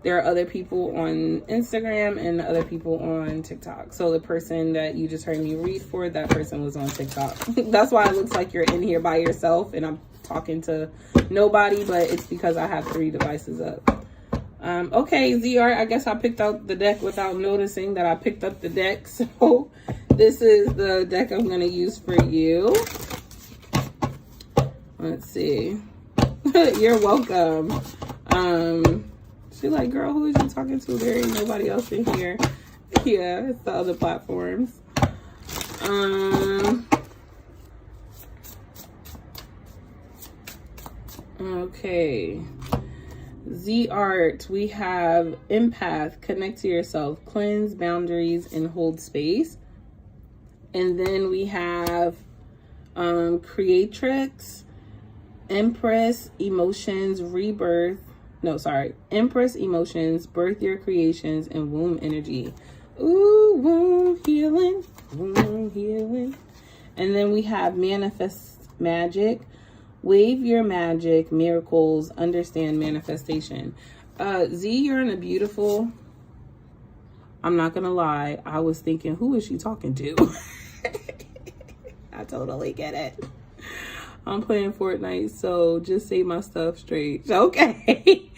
There are other people on Instagram and other people on TikTok. So the person that you just heard me read for, that person was on TikTok. That's why it looks like you're in here by yourself and I'm talking to nobody, but it's because I have 3 devices up. Okay, ZR, I guess I picked out the deck without noticing that I picked up the deck. So this is the deck I'm going to use for you. Let's see. You're welcome. She's like, girl, who is you talking to? There ain't nobody else in here. Yeah, it's the other platforms. Okay. Z Art, we have Empath, connect to yourself, cleanse boundaries, and hold space. And then we have Creatrix, Empress, Emotions, Rebirth. Empress Emotions, Birth Your Creations, and Womb Energy. Ooh, womb healing, womb healing. And then we have Manifest Magic, Wave Your Magic, Miracles, Understand Manifestation. Z, you're in a beautiful, I'm not gonna lie, I was thinking, who is she talking to? I totally get it. I'm playing Fortnite, so just say my stuff straight. Okay.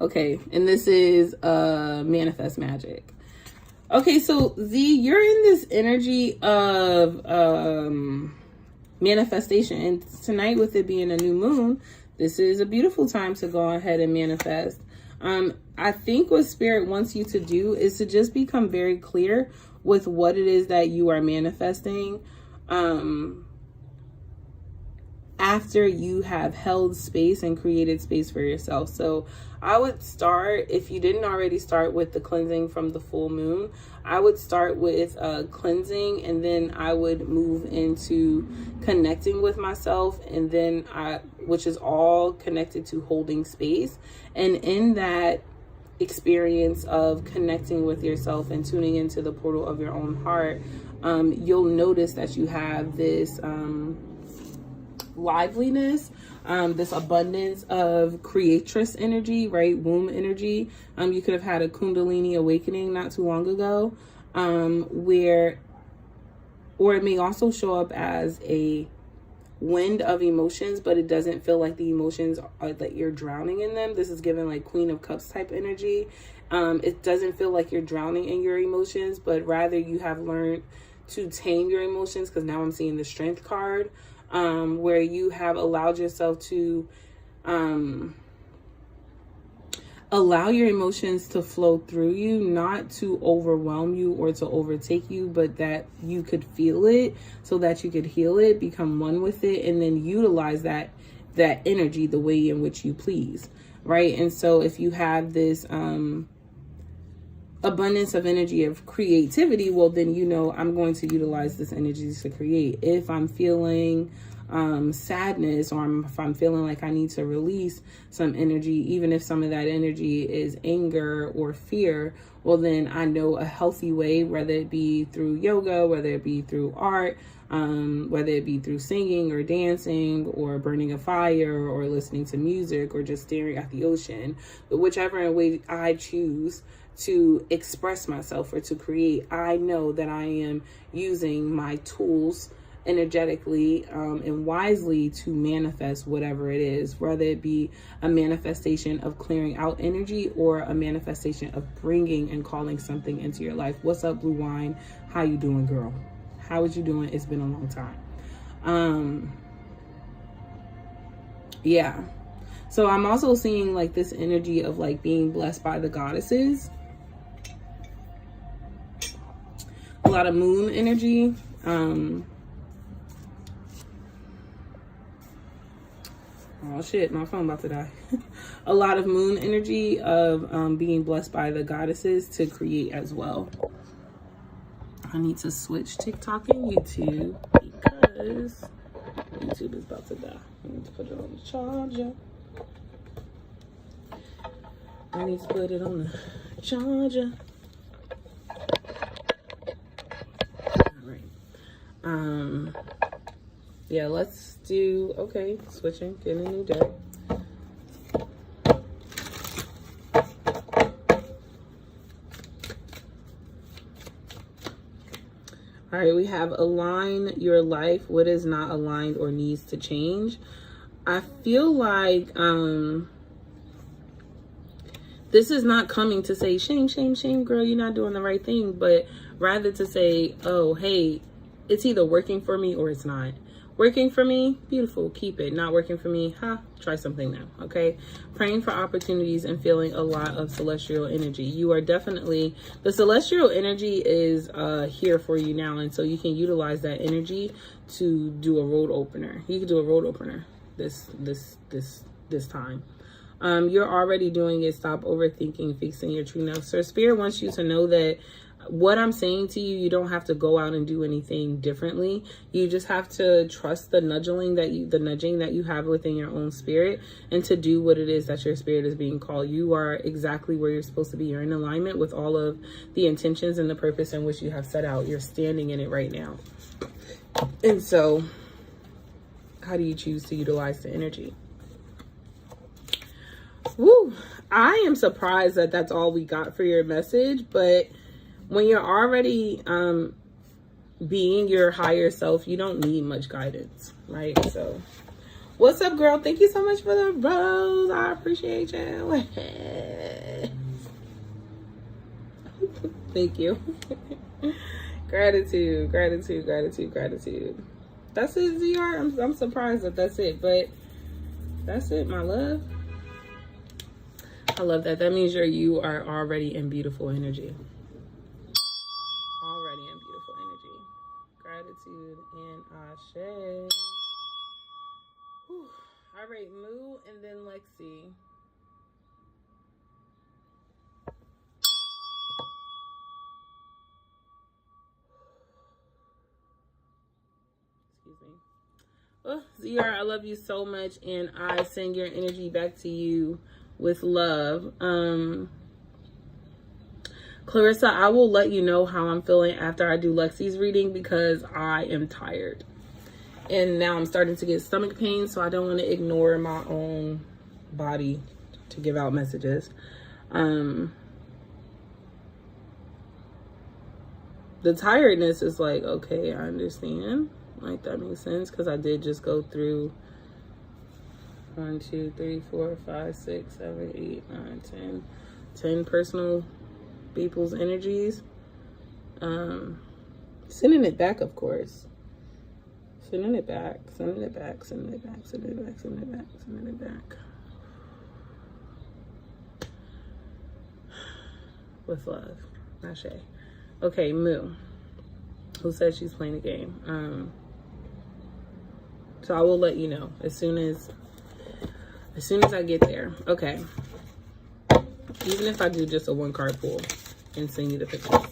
Okay, and this is Manifest Magic. Okay, so Z, you're in this energy of manifestation, and tonight, with it being a new moon, this is a beautiful time to go ahead and manifest. I think what Spirit wants you to do is to just become very clear with what it is that you are manifesting. After you have held space and created space for yourself. So I would start, if you didn't already start with the cleansing from the full moon, I would start with cleansing, and then I would move into connecting with myself, and then which is all connected to holding space. And in that experience of connecting with yourself and tuning into the portal of your own heart, you'll notice that you have this liveliness, this abundance of creatress energy, right? Womb energy. You could have had a Kundalini awakening not too long ago, or it may also show up as a wind of emotions, but it doesn't feel like the emotions are that you're drowning in them. This is given like Queen of Cups type energy. It doesn't feel like you're drowning in your emotions, but rather you have learned to tame your emotions, because now I'm seeing the Strength card, where you have allowed yourself to allow your emotions to flow through you, not to overwhelm you or to overtake you, but that you could feel it so that you could heal it, become one with it, and then utilize that energy the way in which you please, right? And so if you have this abundance of energy of creativity, well, then I'm going to utilize this energy to create. If I'm feeling sadness, or if I'm feeling like I need to release some energy, even if some of that energy is anger or fear, well, then I know a healthy way, whether it be through yoga, whether it be through art, whether it be through singing or dancing or burning a fire or listening to music or just staring at the ocean, but whichever way I choose to express myself or to create, I know that I am using my tools energetically and wisely to manifest whatever it is, whether it be a manifestation of clearing out energy or a manifestation of bringing and calling something into your life. What's up, Blue Wine? How you doing, girl? How is you doing? It's been a long time. Yeah. So I'm also seeing like this energy of like being blessed by the goddesses. A lot of moon energy. Oh shit, my phone about to die. A lot of moon energy of being blessed by the goddesses to create as well. I need to switch TikTok and YouTube because YouTube is about to die. I need to put it on the charger. I need to put it on the charger. All right. Yeah, let's do, okay, switching, getting a new deck. All right, we have align your life. What is not aligned or needs to change? I feel like this is not coming to say, shame, shame, shame, girl, you're not doing the right thing, but rather to say, oh, hey, it's either working for me or it's not. Working for me, beautiful, keep it. Not working for me, try something now, okay? Praying for opportunities and feeling a lot of celestial energy. You are definitely, the celestial energy is here for you now, and so you can utilize that energy to do a road opener. You can do a road opener this time. You're already doing it. Stop overthinking, fixing your true north. So Spirit wants you to know that what I'm saying to you, you don't have to go out and do anything differently. You just have to trust the nudging that you have within your own spirit, and to do what it is that your spirit is being called. You are exactly where you're supposed to be. You're in alignment with all of the intentions and the purpose in which you have set out. You're standing in it right now. And so, how do you choose to utilize the energy? Woo! I am surprised that that's all we got for your message, but when you're already being your higher self, you don't need much guidance, right? So, what's up, girl? Thank you so much for the rose. I appreciate you. Thank you. Gratitude, gratitude, gratitude, gratitude. That's it, ZR. I'm surprised that that's it, but that's it, my love. I love that. That means you are already in beautiful energy. Already in beautiful energy. Gratitude and Ashe. Whew. All right, Moo and then Lexi. Excuse me. Oh, ZR, I love you so much, and I send your energy back to you with love. Clarissa, I will let you know how I'm feeling after I do Lexi's reading because I am tired. And now I'm starting to get stomach pain, so I don't want to ignore my own body to give out messages. The tiredness is like, okay, I understand. Like, that makes sense, because I did just go through 1, 2, 3, 4, 5, 6, 7, 8, 9, 10 personal people's energies. Sending it back, of course. Sending it back, sending it back, sending it back, sending it back, sending it back, sending it back. With love. Ashe. Okay, Moo, who says she's playing a game. So I will let you know as soon as I get there. Okay. Even if I do just a 1-card pull and send you the pictures.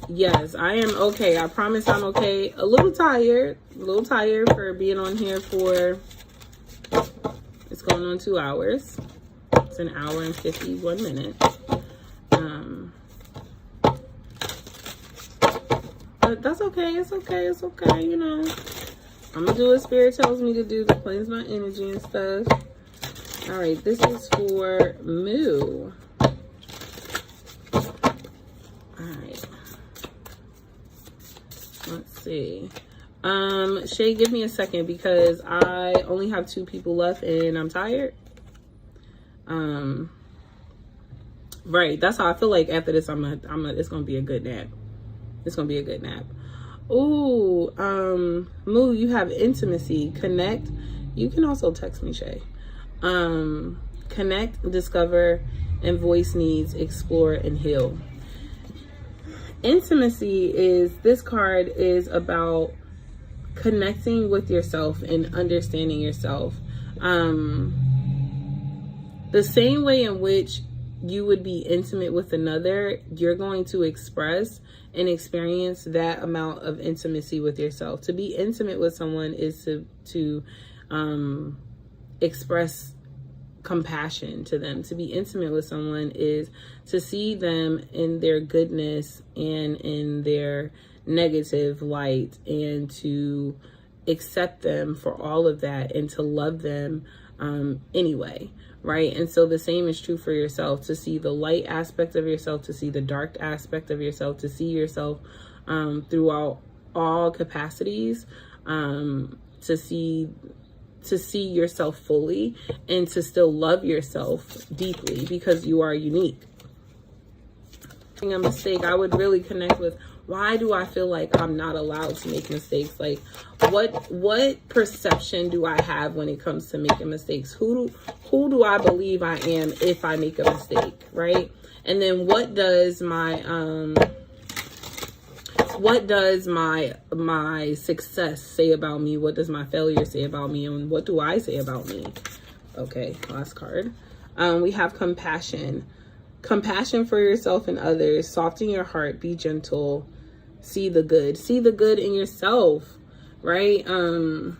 Yes, I am okay. I promise I'm okay. A little tired for being on here for, it's going on 2 hours. It's 1 hour and 51 minutes. But that's okay. It's okay. It's okay. You know, I'm gonna do what Spirit tells me to do to cleanse my energy and stuff. All right, this is for Moo. Let's see. Shay, give me a second because I only have 2 people left and I'm tired. Right. That's how I feel like after this, it's gonna be a good nap. It's gonna be a good nap. Ooh, Moo, you have intimacy. Connect. You can also text me, Shay. Connect, discover, and voice needs, explore, and heal. Intimacy this card is about connecting with yourself and understanding yourself. The same way in which you would be intimate with another, you're going to express and experience that amount of intimacy with yourself. To be intimate with someone is to express compassion to them. To be intimate with someone is to see them in their goodness and in their negative light, and to accept them for all of that and to love them anyway, right? And so the same is true for yourself, to see the light aspect of yourself, to see the dark aspect of yourself, to see yourself throughout all capacities, to see yourself fully, and to still love yourself deeply because you are unique. A mistake, I would really connect with, why do I feel like I'm not allowed to make mistakes? Like, what perception do I have when it comes to making mistakes? Who do I believe I am if I make a mistake, right? And then what does my success say about me? What does my failure say about me? And what do I say about me? Okay, last card. We have compassion. Compassion for yourself and others. Soften your heart. Be gentle. See the good. See the good in yourself, right? I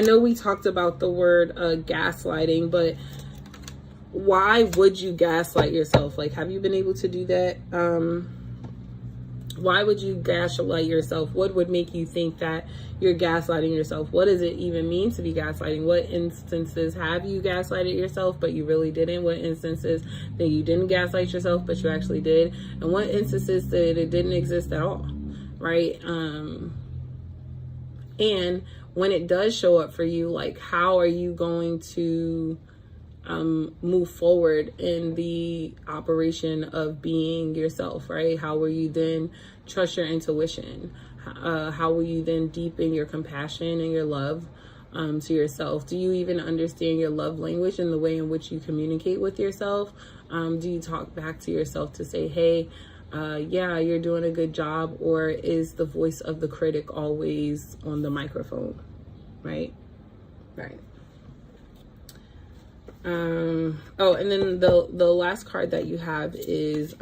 know we talked about the word gaslighting, but why would you gaslight yourself? Like, have you been able to do that? Why would you gaslight yourself? What would make you think that you're gaslighting yourself? What does it even mean to be gaslighting? What instances have you gaslighted yourself, but you really didn't? What instances that you didn't gaslight yourself, but you actually did? And what instances that it didn't exist at all, right? And when it does show up for you, like, how are you going to move forward in the operation of being yourself, right? How will you then trust your intuition? How will you then deepen your compassion and your love to yourself? Do you even understand your love language and the way in which you communicate with yourself? Do you talk back to yourself to say, hey, yeah, you're doing a good job? Or is the voice of the critic always on the microphone, right? Right. Oh, and then the last card that you have is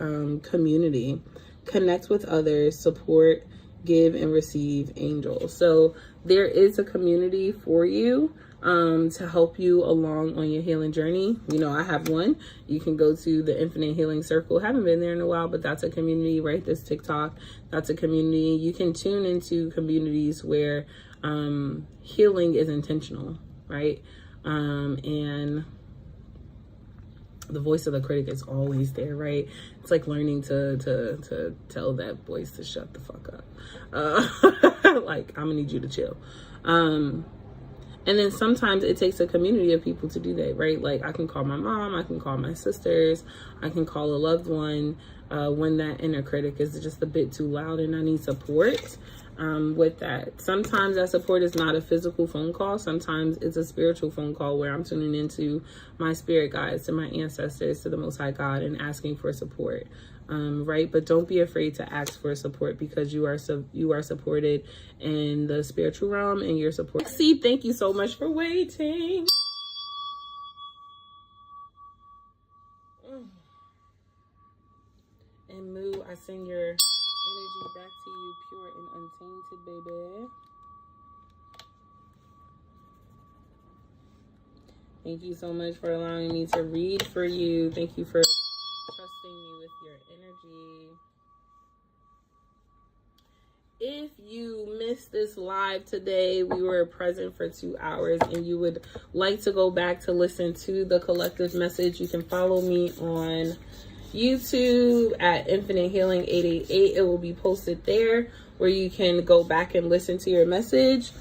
community. Connect with others, support give and receive angels. So there is a community for you to help you along on your healing journey. You know, I have one. You can go to the Infinite Healing Circle. Haven't been there in a while, but that's a community, right? This TikTok, that's a community. You can tune into communities where healing is intentional, right? And the voice of the critic is always there, right? It's like learning to tell that voice to shut the fuck up. Like, I'm gonna need you to chill. And then sometimes it takes a community of people to do that, right? Like, I can call my mom, I can call my sisters, I can call a loved one when that inner critic is just a bit too loud and I need support with that. Sometimes that support is not a physical phone call. Sometimes it's a spiritual phone call where I'm tuning into my spirit guides, to my ancestors, to the Most High God, and asking for support. Right? But don't be afraid to ask for support, because you are supported in the spiritual realm, and you're supported. See, thank you so much for waiting. And Moo, I send your energy back to you, pure and untainted, baby. Thank you so much for allowing me to read for you. Thank you for trusting me with your energy. If you missed this live today, we were present for 2 hours, and you would like to go back to listen to the collective message, you can follow me on YouTube at Infinite Healing 888. It will be posted there where you can go back and listen to your message.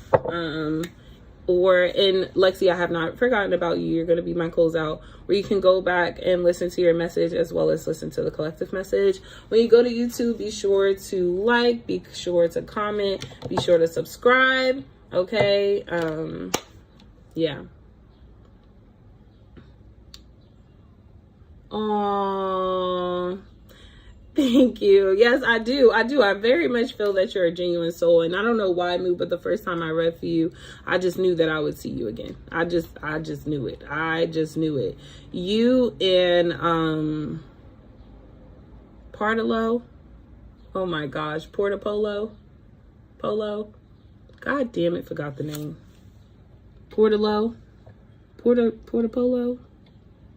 Or in Lexi, I have not forgotten about you. You're going to be my closeout, where you can go back and listen to your message as well as listen to the collective message. When you go to YouTube, be sure to like, be sure to comment, be sure to subscribe. Okay. Yeah. Oh, thank you. Yes, I do. I very much feel that you're a genuine soul. And I don't know why, Moo, but the first time I read for you, I just knew that I would see you again. I just knew it. I just knew it. You and Partolo. Oh my gosh. Polo. God damn it, forgot the name. Portapolo.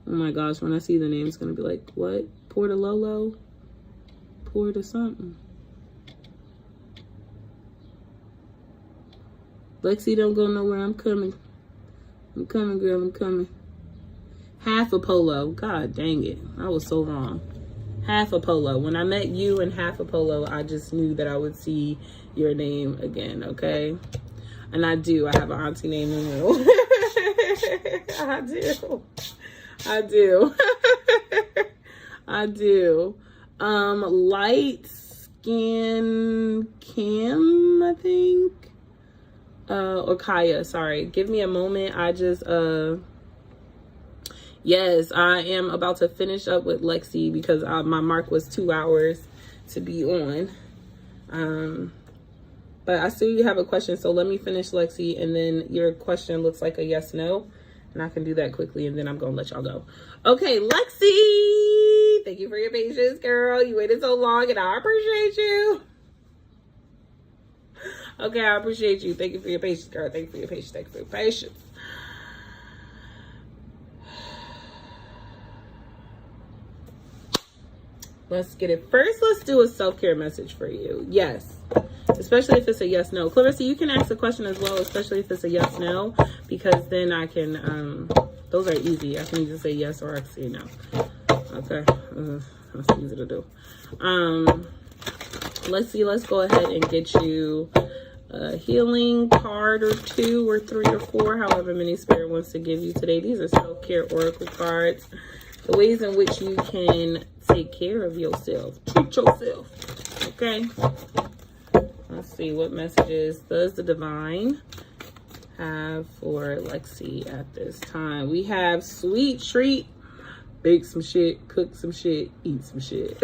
Oh my gosh, when I see the name, it's gonna be like, what? Portalolo? Porta something. Lexi, don't go nowhere. I'm coming. I'm coming, girl. I'm coming. Half a Polo. God dang it. I was so wrong. Half a Polo. When I met you and Half a Polo, I just knew that I would see your name again, okay? And I do. I have an auntie named Moo. I do. Light Skin Kim, I think. Or Kaya, sorry. Give me a moment. Yes, I am about to finish up with Lexi because my mark was 2 hours to be on. But I see you have a question, so let me finish Lexi, and then your question looks like a yes, no. And I can do that quickly, and then I'm going to let y'all go. Okay, Lexi, thank you for your patience, girl. You waited so long, and I appreciate you. Okay, I appreciate you. Thank you for your patience, girl. Thank you for your patience. Thank you for your patience. Let's get it. First, let's do a self-care message for you. Yes. Especially if it's a yes, no. Clarissa, you can ask a question as well, especially if it's a yes, no, because then I can, those are easy. I can either say yes or I can say no. Okay. That's easy to do. Let's see. Let's go ahead and get you a healing card or 2 or 3 or 4, however many Spirit wants to give you today. These are self-care oracle cards. The ways in which you can take care of yourself. Treat yourself. Okay. Let's see, what messages does the divine have for Lexi at this time? We have sweet treat, bake some shit, cook some shit, eat some shit.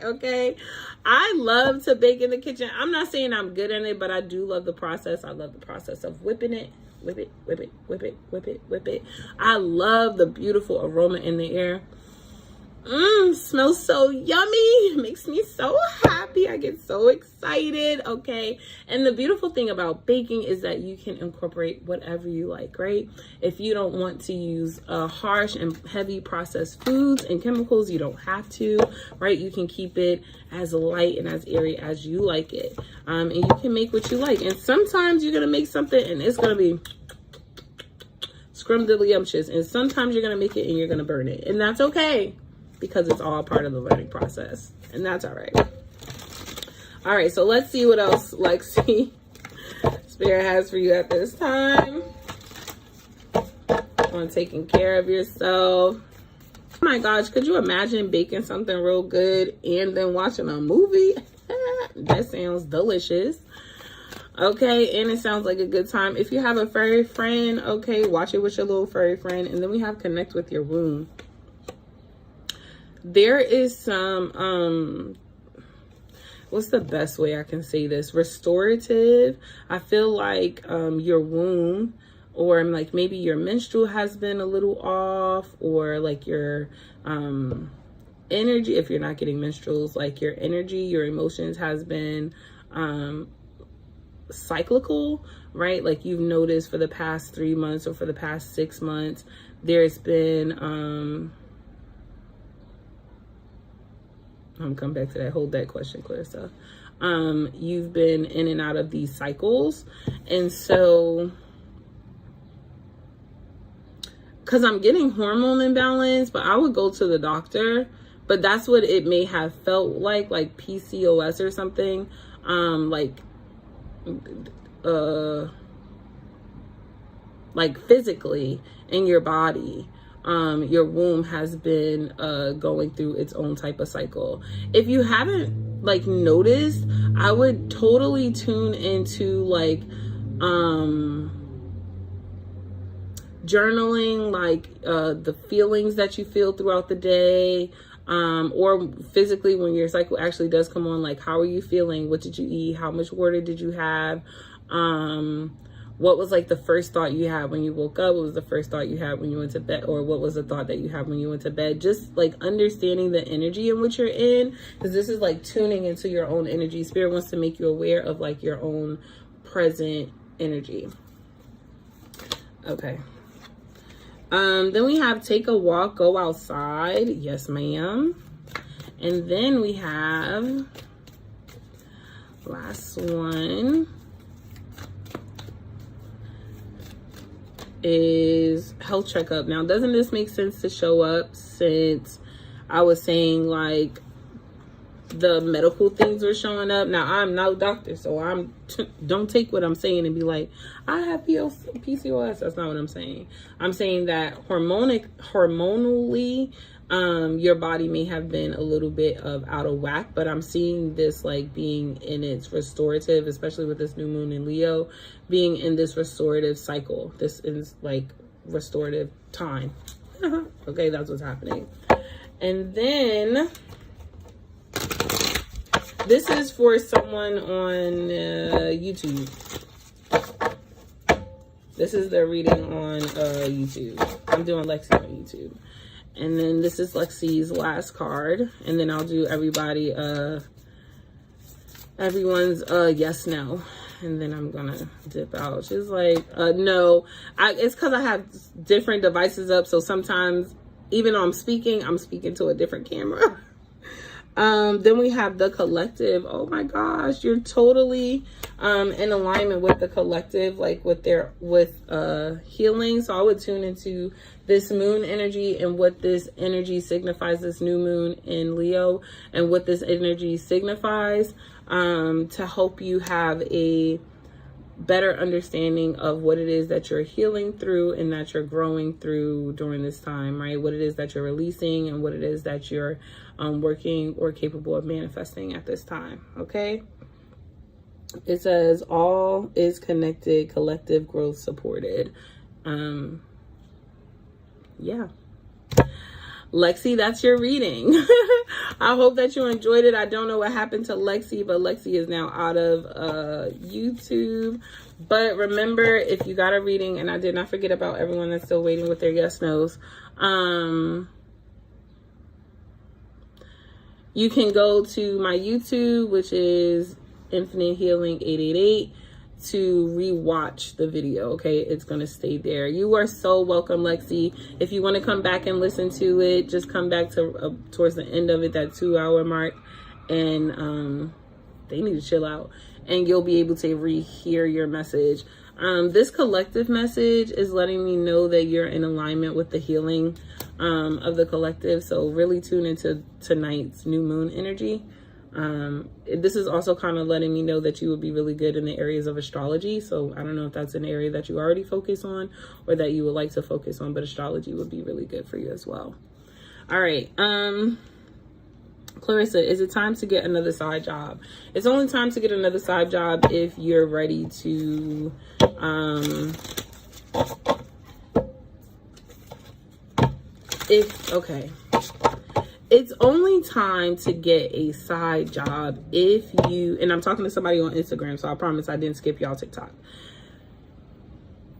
Okay. I love to bake in the kitchen. I'm not saying I'm good at it, but I do love the process. I love the process of whipping it. Whip it, whip it, whip it, whip it, whip it. I love the beautiful aroma in the air. Smells so yummy. Makes me so happy. I get so excited. Okay. And the beautiful thing about baking is that you can incorporate whatever you like, right? If you don't want to use harsh and heavy processed foods and chemicals, you don't have to, right? You can keep it as light and as airy as you like it. And you can make what you like. And sometimes you're going to make something and it's going to be scrumdiddlyumptious. And sometimes you're going to make it and you're going to burn it. And that's okay, because it's all part of the learning process, and that's all right. All right, so let's see what else Lexi Spirit has for you at this time on taking care of yourself. Oh my gosh, could you imagine baking something real good and then watching a movie? That sounds delicious. Okay, and it sounds like a good time. If you have a furry friend, okay, watch it with your little furry friend. And then we have connect with your womb. There is some, what's the best way I can say this? Restorative. I feel like your womb, or like maybe your menstrual has been a little off, or like your energy, if you're not getting menstruals, like your energy, your emotions has been cyclical, right? Like you've noticed for the past 3 months or for the past 6 months, there's been I'm come back to that. Hold that question, Clarissa. You've been in and out of these cycles. And so, because I'm getting hormone imbalance, but I would go to the doctor. But that's what it may have felt like PCOS or something. Like physically in your body. Your womb has been going through its own type of cycle. If you haven't noticed, I would totally tune into journaling, the feelings that you feel throughout the day, or physically when your cycle actually does come on, how are you feeling? What did you eat? How much water did you have? What was the first thought you had when you woke up? What was the first thought you had when you went to bed? Or what was the thought that you had when you went to bed? Just understanding the energy in which you're in, because this is tuning into your own energy. Spirit wants to make you aware of your own present energy. Okay. Then we have take a walk, go outside. Yes, ma'am. And then we have last one is health checkup. Now, doesn't this make sense to show up, since I was saying the medical things were showing up? Now, I'm no doctor, so don't take what I'm saying and be like, I have PCOS. That's not what I'm saying. I'm saying that hormonally, your body may have been a little bit out of whack, but I'm seeing this being in its restorative, especially with this new moon in Leo, being in this restorative cycle. This is restorative time. Okay, that's what's happening. And then this is for someone on YouTube. This is their reading on YouTube. I'm doing Lexi on YouTube. And then this is Lexi's last card. And then I'll do everyone's yes, no. And then I'm gonna dip out. She's no. It's because I have different devices up. So sometimes, even though I'm speaking to a different camera. Then we have the collective. Oh my gosh, you're totally in alignment with the collective, with healing. So I would tune into this moon energy and what this energy signifies, this new moon in Leo, and what this energy signifies, to help you have a better understanding of what it is that you're healing through and that you're growing through during this time, right? What it is that you're releasing and what it is that you're working or capable of manifesting at this time. Okay. It says all is connected, collective growth supported. Yeah. Lexi, that's your reading. I hope that you enjoyed it. I don't know what happened to Lexi, but Lexi is now out of YouTube. But remember, if you got a reading, and I did not forget about everyone that's still waiting with their yes, no's. You can go to my YouTube, which is Infinite Healing 888, to rewatch the video. Okay, it's gonna stay there. You are so welcome, Lexi. If you want to come back and listen to it, just come back to towards the end of it, that 2-hour mark, and they need to chill out, and you'll be able to rehear your message. This collective message is letting me know that you're in alignment with the healing of the collective. So really tune into tonight's new moon energy. This is also kind of letting me know that you would be really good in the areas of astrology. So I don't know if that's an area that you already focus on or that you would like to focus on, but astrology would be really good for you as well. All right. Clarissa, is it time to get another side job? It's only time to get another side job if you're ready to it's only time to get a side job if you, and I'm talking to somebody on Instagram, so I promise I didn't skip y'all TikTok.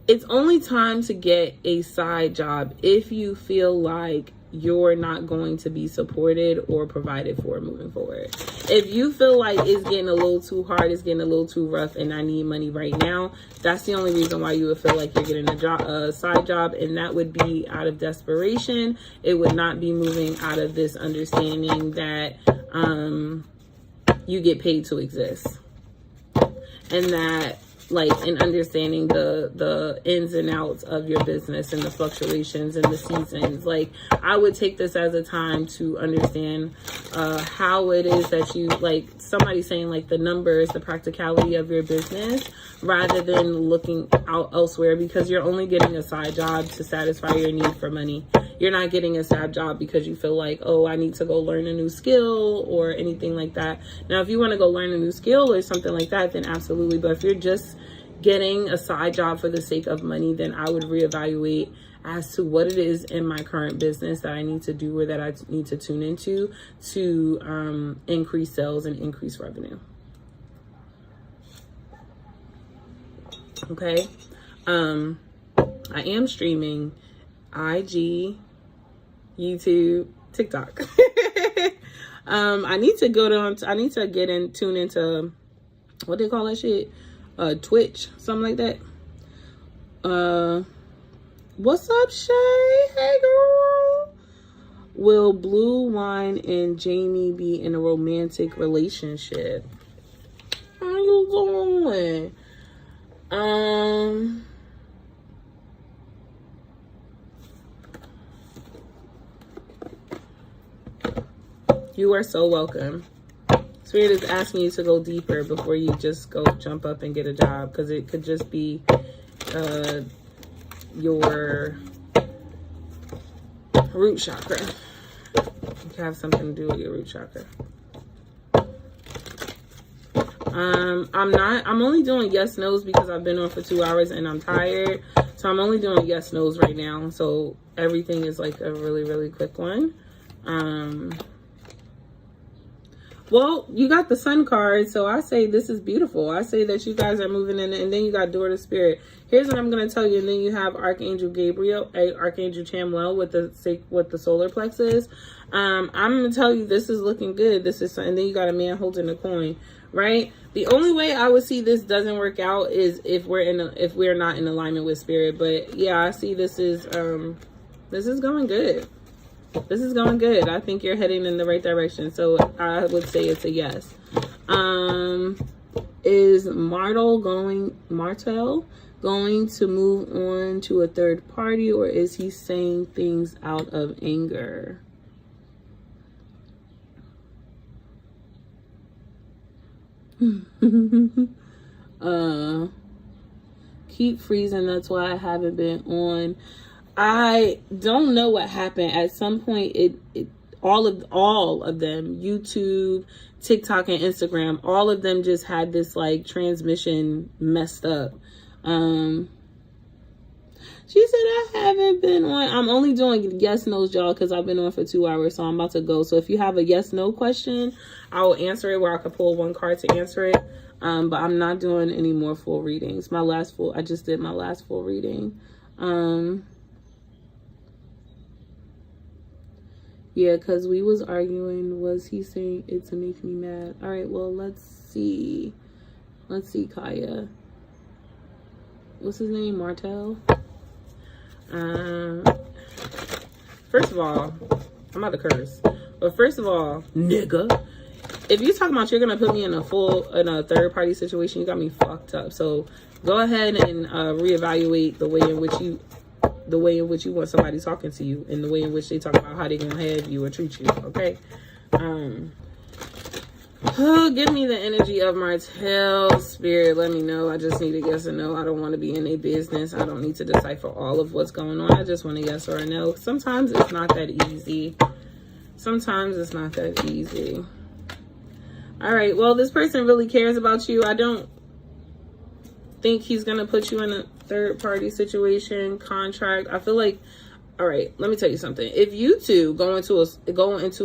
It's only time to get a side job if you feel like you're not going to be supported or provided for moving forward. If you feel like it's getting a little too hard, it's getting a little too rough, and I need money right now, that's the only reason why you would feel like you're getting a side job, and that would be out of desperation. It would not be moving out of this understanding that you get paid to exist, and that, like, in understanding the ins and outs of your business and the fluctuations and the seasons. Like, I would take this as a time to understand how it is that you, like, somebody saying, like, the numbers, the practicality of your business, rather than looking out elsewhere, because you're only getting a side job to satisfy your need for money. You're not getting a side job because you feel like, oh, I need to go learn a new skill or anything like that. Now, if you want to go learn a new skill or something like that, then absolutely. But if you're just getting a side job for the sake of money, then I would reevaluate as to what it is in my current business that I need to do or that I need to tune into to increase sales and increase revenue. Okay. I am streaming IG, YouTube, TikTok. I need to tune into, what do they call that shit? Twitch, something like that. What's up, Shay? Hey, girl. Will Blue Wine and Jamie be in a romantic relationship? How you doing? You are so welcome. Spirit is asking you to go deeper before you just go jump up and get a job, because it could just be your root chakra. It can have something to do with your root chakra. I'm only doing yes, no's because I've been on for 2 hours and I'm tired. So I'm only doing yes, no's right now. So everything is like a really, really quick one. Well, you got the Sun card, so I say this is beautiful. I say that you guys are moving in, and then you got Door to Spirit. Here's what I'm going to tell you, and then you have Archangel Gabriel, Archangel Chamuel with the solar plexus. I'm going to tell you this is looking good. And then you got a man holding a coin, right? The only way I would see this doesn't work out is if we're not in alignment with Spirit. But yeah, I see this is going good. This is going good. I think you're heading in the right direction. So I would say it's a yes. Is Martel going to move on to a third party, or is he saying things out of anger? Keep freezing. That's why I haven't been on. I don't know what happened. At some point, all of them, YouTube, TikTok, and Instagram, all of them just had this like transmission messed up. She said I haven't been on. I'm only doing yes, no's, y'all, because I've been on for 2 hours, so I'm about to go. So if you have a yes, no question, I will answer it, where I could pull one card to answer it. But I'm not doing any more full readings. I just did my last full reading. Yeah, because we was arguing. Was he saying it to make me mad? All right, well, let's see. Let's see, Kaya. What's his name? Martel? First of all, I'm about to curse. But first of all, nigga, if you talking about you're going to put me in a third party situation, you got me fucked up. So go ahead and reevaluate the way in which you want somebody talking to you, and the way in which they talk about how they gonna have you or treat you. Okay. Give me the energy of Martel. Spirit, let me know. I just need a yes or no. I don't want to be in a business. I don't need to decipher all of what's going on. I just want a yes or a no. Sometimes it's not that easy. Sometimes it's not that easy. All right, well, this person really cares about you. I don't think he's gonna put you in a third party situation, contract. I feel like, all right, let me tell you something. If you two go into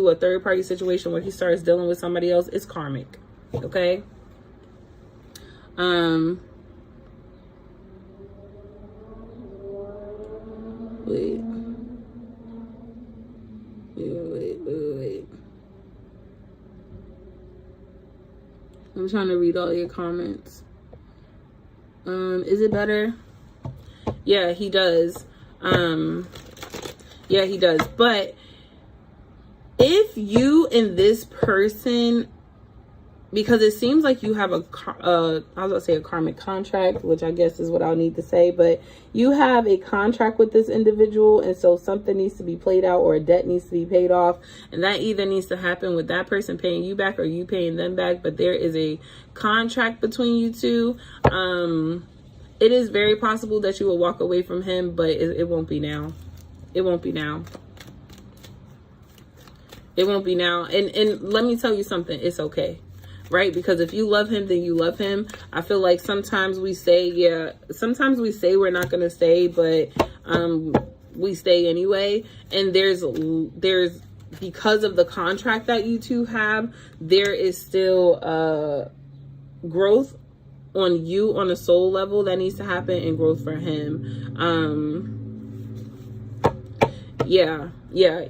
a third party situation where he starts dealing with somebody else, it's karmic. Okay. Wait. I'm trying to read all your comments. Is it better? Yeah, he does. Yeah, he does. But if you and this person, because it seems like you have I was about to say a karmic contract, which I guess is what I'll need to say, but you have a contract with this individual, and so something needs to be played out, or a debt needs to be paid off, and that either needs to happen with that person paying you back or you paying them back, but there is a contract between you two. It is very possible that you will walk away from him, but it won't be now. It won't be now. It won't be now. And let me tell you something. It's okay. Right? Because if you love him, then you love him. I feel like sometimes we say, sometimes we say we're not going to stay, but we stay anyway. And there's because of the contract that you two have, there is still growth on you on a soul level that needs to happen, and growth for him. Yeah,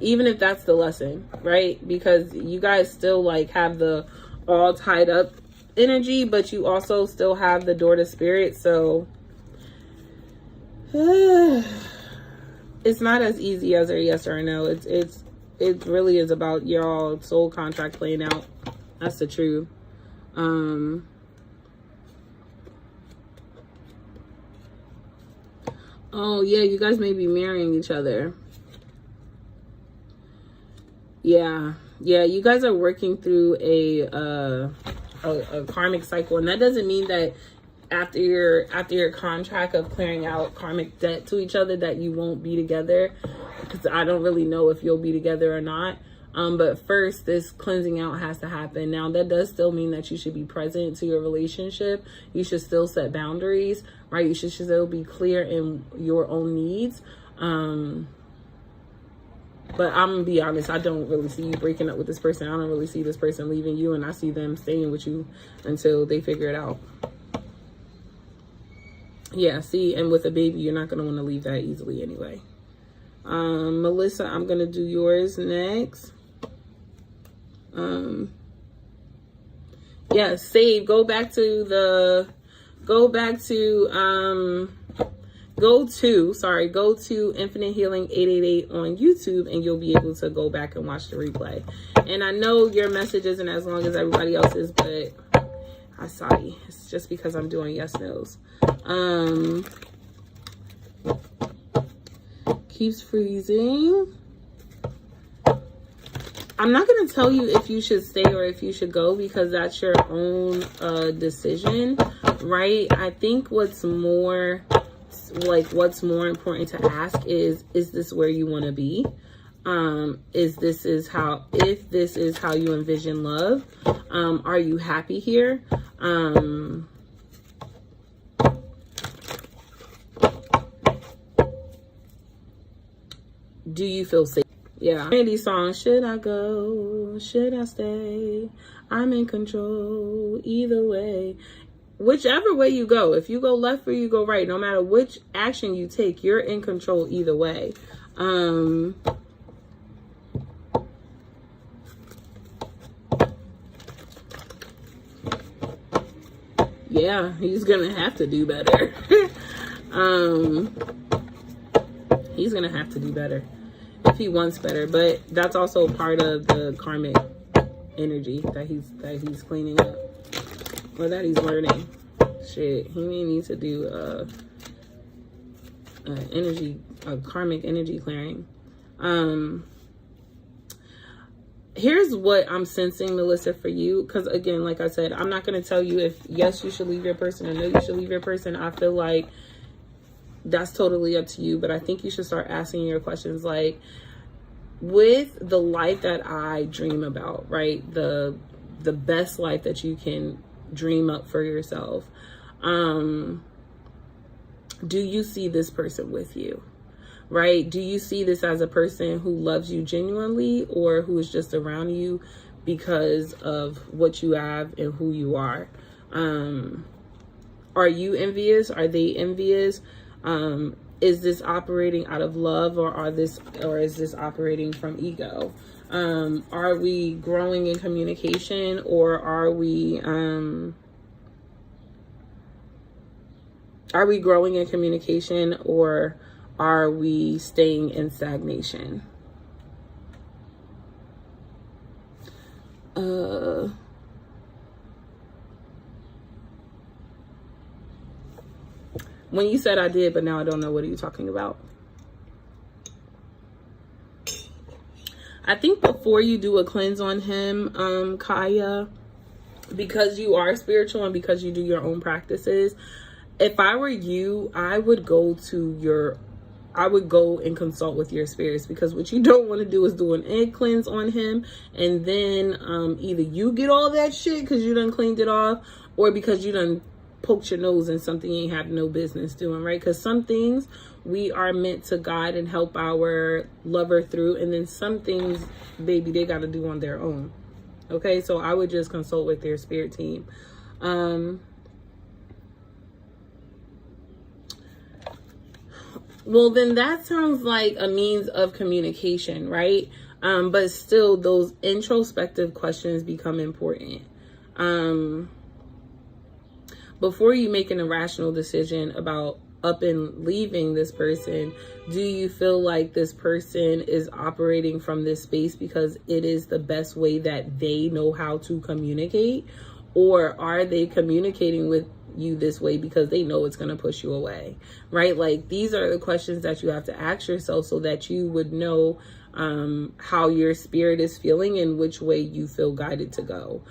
even if that's the lesson, right? Because you guys still like have the all tied up energy, but you also still have the door to spirit. So it's not as easy as a yes or a no. It really is about your soul contract playing out. That's the truth. Oh yeah, you guys may be marrying each other. Yeah, you guys are working through a karmic cycle, and that doesn't mean that after your contract of clearing out karmic debt to each other that you won't be together, because I don't really know if you'll be together or not. But first, this cleansing out has to happen. Now, that does still mean that you should be present to your relationship. You should still set boundaries, right? You should still be clear in your own needs. But I'm gonna be honest, I don't really see you breaking up with this person. I don't really see this person leaving you, and I see them staying with you until they figure it out. Yeah, see, and with a baby, you're not gonna want to leave that easily anyway. Melissa, I'm gonna do yours next. Yeah, save. Go to Infinite Healing 888 on YouTube, and you'll be able to go back and watch the replay. And I know your message isn't as long as everybody else's, but I'm sorry. It's just because I'm doing yes nos. Keeps freezing. I'm not going to tell you if you should stay or if you should go, because that's your own decision, right? I think what's more important to ask is this where you want to be? If this is how you envision love, are you happy here? Do you feel safe? Yeah. Randy's song, should I go? Should I stay? I'm in control either way. Whichever way you go, if you go left or you go right, no matter which action you take, you're in control either way. Yeah, he's gonna have to do better. He's gonna have to do better if he wants better, but that's also part of the karmic energy that he's cleaning up, or that he's learning. Shit, he may need to do a karmic energy clearing. Here's what I'm sensing, Melissa, for you, because again, like I said, I'm not going to tell you if yes you should leave your person or no you should leave your person. I feel like that's totally up to you, but I think you should start asking your questions, like, with the life that I dream about, right? The best life that you can dream up for yourself. Do you see this person with you? Right? Do you see this as a person who loves you genuinely, or who is just around you because of what you have and who you are? Are you envious? Are they envious? Is this operating out of love, or is this operating from ego? Are we growing in communication, or are we growing in communication, or are we staying in stagnation? When you said I did, but now I don't know, what are you talking about? I think before you do a cleanse on him, Kaya, because you are spiritual and because you do your own practices, if I were you, I would go and consult with your spirits, because what you don't want to do is do an egg cleanse on him, and then either you get all that shit because you done cleaned it off, or because you done poked your nose in something you ain't have no business doing, right? Because some things we are meant to guide and help our lover through, and then some things, baby, they got to do on their own. Okay, so I would just consult with their spirit team. Well, then that sounds like a means of communication, right? But still, those introspective questions become important. Before you make an irrational decision about up and leaving this person, do you feel like this person is operating from this space because it is the best way that they know how to communicate? Or are they communicating with you this way because they know it's going to push you away, right? Like, these are the questions that you have to ask yourself so that you would know how your spirit is feeling and which way you feel guided to go.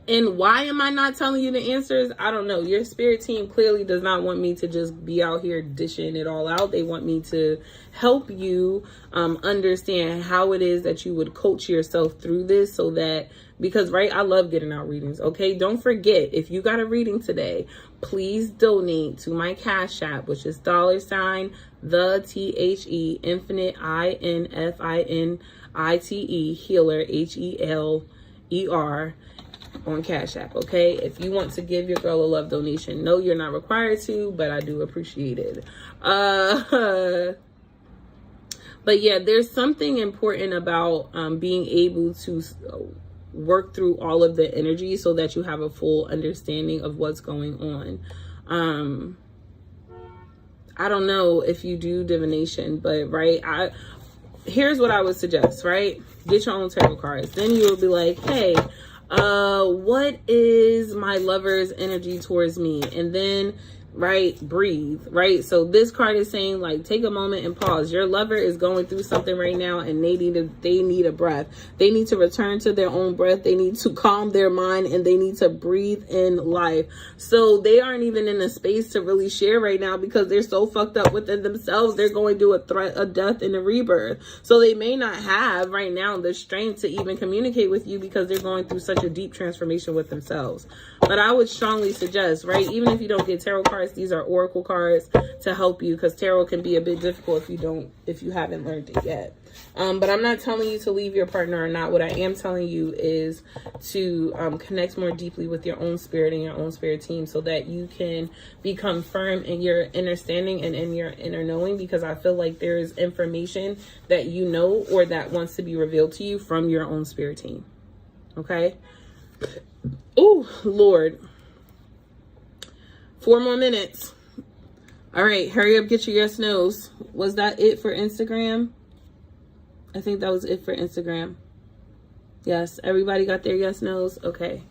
And why am I not telling you the answers? I don't know. Your spirit team clearly does not want me to just be out here dishing it all out. They want me to help you understand how it is that you would coach yourself through this, so that, because, right, I love getting out readings. Okay, don't forget, if you got a reading today, please donate to my Cash App, which is $the THE infinite INFINITE healer HELER on Cash App. Okay, if you want to give your girl a love donation, no, you're not required to, but I do appreciate it. But yeah, there's something important about being able to work through all of the energy so that you have a full understanding of what's going on. I don't know if you do divination, but right, here's what I would suggest, right? Get your own tarot cards. Then you will be like, hey, what is my lover's energy towards me? And then, right, breathe, right? So this card is saying, like, take a moment and pause. Your lover is going through something right now, and they need a breath. They need to return to their own breath. They need to calm their mind, and they need to breathe in life. So they aren't even in a space to really share right now because they're so fucked up within themselves. They're going through a threat, a death, and a rebirth. So they may not have right now the strength to even communicate with you because they're going through such a deep transformation with themselves. But I would strongly suggest, right, even if you don't get tarot cards, these are oracle cards to help you, because tarot can be a bit difficult if you haven't learned it yet. But I'm not telling you to leave your partner or not. What I am telling you is to connect more deeply with your own spirit and your own spirit team, so that you can become firm in your understanding and in your inner knowing, because I feel like there is information that you know or that wants to be revealed to you from your own spirit team. Okay? Oh, Lord. 4 more minutes. All right, hurry up, get your yes, no's. Was that it for Instagram? I think that was it for Instagram. Yes, everybody got their yes, no's? Okay.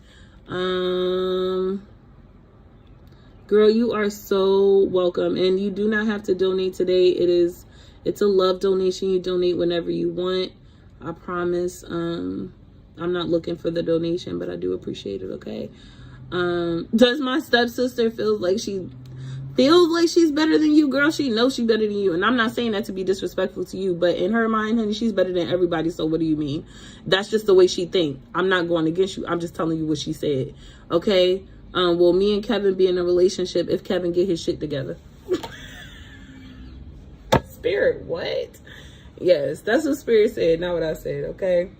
Girl, you are so welcome. And you do not have to donate today. It's a love donation. You donate whenever you want. I promise. I'm not looking for the donation, but I do appreciate it, okay? Does my stepsister feel like she's better than you? Girl, she knows she's better than you. And I'm not saying that to be disrespectful to you, but in her mind, honey, she's better than everybody. So what do you mean? That's just the way she think. I'm not going against you. I'm just telling you what she said. Okay? Will me and Kevin be in a relationship if Kevin get his shit together? Spirit, what? Yes, that's what Spirit said, not what I said, okay?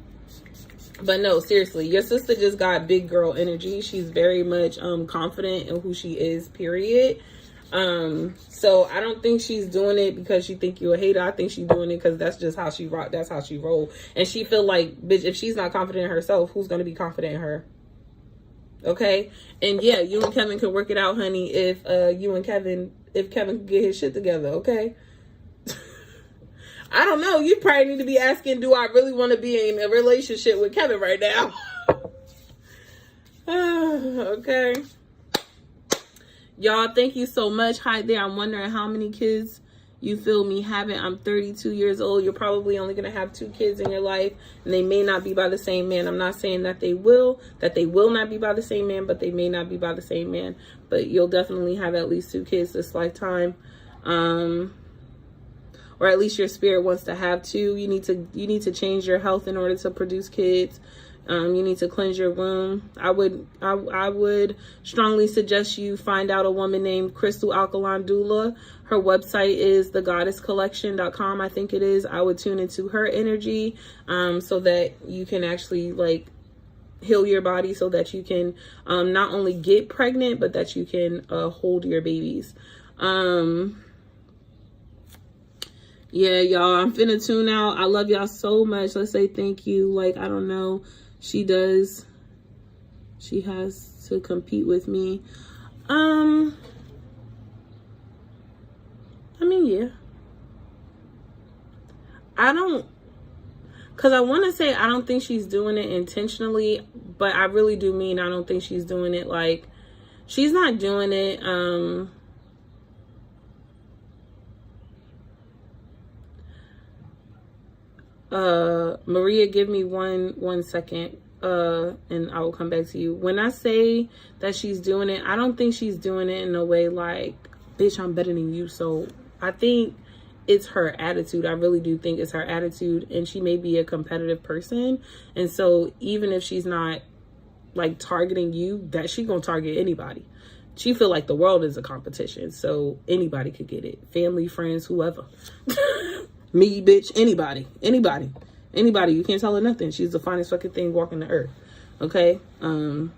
But no, seriously, your sister just got big girl energy. She's very much confident in who she is, period. So I don't think she's doing it because she think you a hater. I think she's doing it because that's just how she rock. That's how she roll. And she feel like, bitch, if she's not confident in herself, who's gonna be confident in her? Okay? And yeah, you and Kevin can work it out, honey, if Kevin can get his shit together, okay? I don't know. You probably need to be asking, do I really want to be in a relationship with Kevin right now? Okay. Y'all, thank you so much. Hi there. I'm wondering how many kids you feel me having. I'm 32 years old. You're probably only going to have 2 kids in your life, and they may not be by the same man. I'm not saying that they will not be by the same man, but they may not be by the same man. But you'll definitely have at least 2 kids this lifetime. Or at least your spirit wants to have 2. You need to change your health in order to produce kids. You need to cleanse your womb. I would strongly suggest you find out a woman named Crystal Alkaline Doula. Her website is thegoddesscollection.com, I think it is. I would tune into her energy so that you can actually like heal your body, so that you can not only get pregnant, but that you can hold your babies. Yeah, y'all, I'm finna tune out. I love y'all so much. Let's say thank you. Like, I don't know. She has to compete with me. I mean, yeah. Because I want to say I don't think she's doing it intentionally, but I really do mean I don't think she's doing it. Like, she's not doing it, Maria, give me one second, and I will come back to you. When I say that she's doing it, I don't think she's doing it in a way like, bitch, I'm better than you. So I think it's her attitude. I really do think it's her attitude, and she may be a competitive person. And so even if she's not like targeting you, that she gonna target anybody. She feel like the world is a competition, so anybody could get it. Family, friends, whoever. Me, bitch, anybody. You can't tell her nothing. She's the finest fucking thing walking the earth. Okay? I'm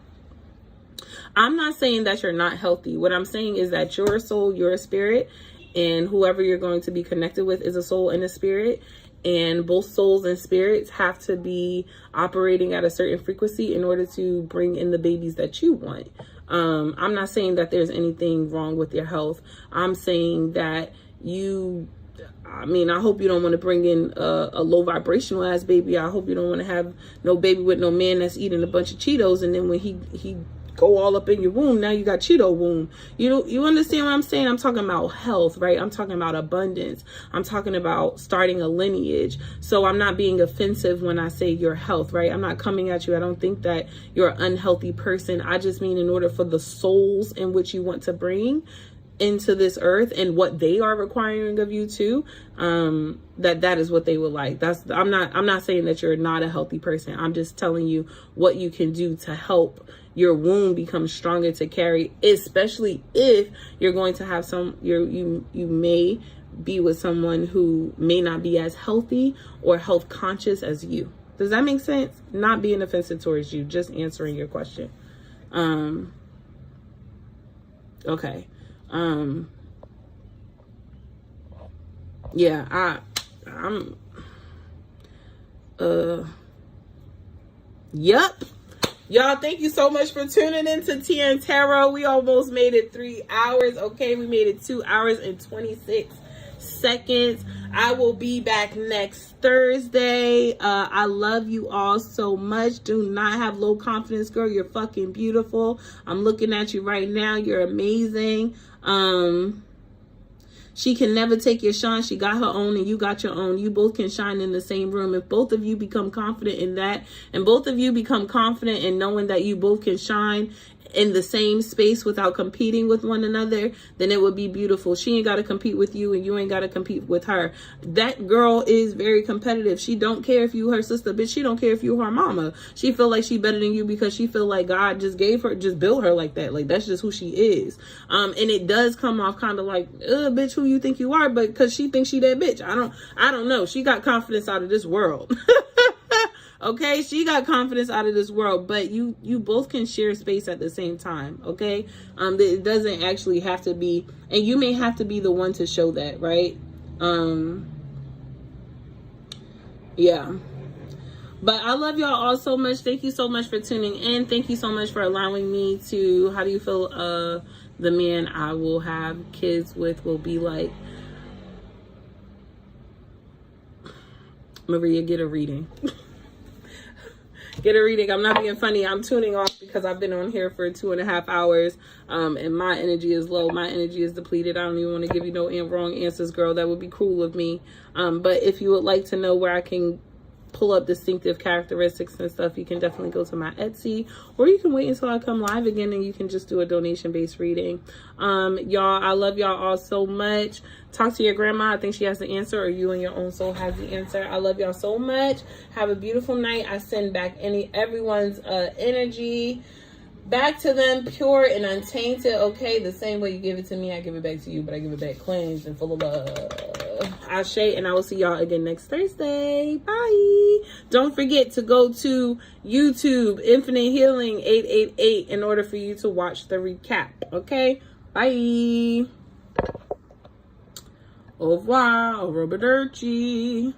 not saying that you're not healthy. What I'm saying is that your soul, your spirit, and whoever you're going to be connected with is a soul and a spirit. And both souls and spirits have to be operating at a certain frequency in order to bring in the babies that you want. I'm not saying that there's anything wrong with your health. I'm saying that I hope you don't want to bring in a low vibrational ass baby. I hope you don't want to have no baby with no man that's eating a bunch of Cheetos, and then when he go all up in your womb, now you got Cheeto womb. You understand what I'm saying? I'm talking about health, right? I'm talking about abundance. I'm talking about starting a lineage. So I'm not being offensive when I say your health, right? I'm not coming at you. I don't think that you're an unhealthy person. I just mean in order for the souls in which you want to bring into this earth and what they are requiring of you too, that is what they would like. I'm not saying that you're not a healthy person. I'm just telling you what you can do to help your womb become stronger to carry, especially if you're going to have you may be with someone who may not be as healthy or health conscious as you. Does that make sense? Not being offensive towards you, just answering your question. Okay. Yeah, Y'all, thank you so much for tuning in to Tia and Tarot. We almost made it 3 hours. Okay, we made it 2 hours and 26 seconds. I will be back next Thursday. I love you all so much. Do not have low confidence, girl. You're fucking beautiful. I'm looking at you right now. You're amazing. She can never take your shine. She got her own and you got your own. You both can shine in the same room. If both of you become confident in that, and both of you become confident in knowing that you both can shine in the same space without competing with one another, then it would be beautiful. She ain't got to compete with you and you ain't got to compete with her. That girl is very competitive. She don't care if you her sister, bitch. She don't care if you her mama. She feel like she better than you because she feel like God just built her like that. Like, that's just who she is. And it does come off kind of like, bitch, who you think you are? But because she thinks she that bitch. I don't know. She got confidence out of this world. Okay, she got confidence out of this world, but you both can share space at the same time. Okay, it doesn't actually have to be, and you may have to be the one to show that, right? Yeah. But I love y'all all so much. Thank you so much for tuning in. Thank you so much for allowing me to, how do you feel the man I will have kids with will be like? Maria, get a reading. Get a reading. I'm not being funny. I'm tuning off because I've been on here for 2.5 hours and my energy is low. My energy is depleted. I don't even want to give you no wrong answers, girl. That would be cruel of me. But if you would like to know where I can pull up distinctive characteristics and stuff, you can definitely go to my Etsy, or you can wait until I come live again and you can just do a donation-based reading. Y'all, I love y'all all so much. Talk to your grandma. I think she has the answer, or you and your own soul has the answer. I love y'all so much. Have a beautiful night. I send back everyone's energy back to them, pure and untainted. Okay, the same way you give it to me, I give it back to you, but I give it back cleansed and full of love. Ashe, and I will see y'all again next Thursday. Bye. Don't forget to go to YouTube, Infinite Healing 888, in order for you to watch the recap. Okay, bye. Au revoir, arrivederci.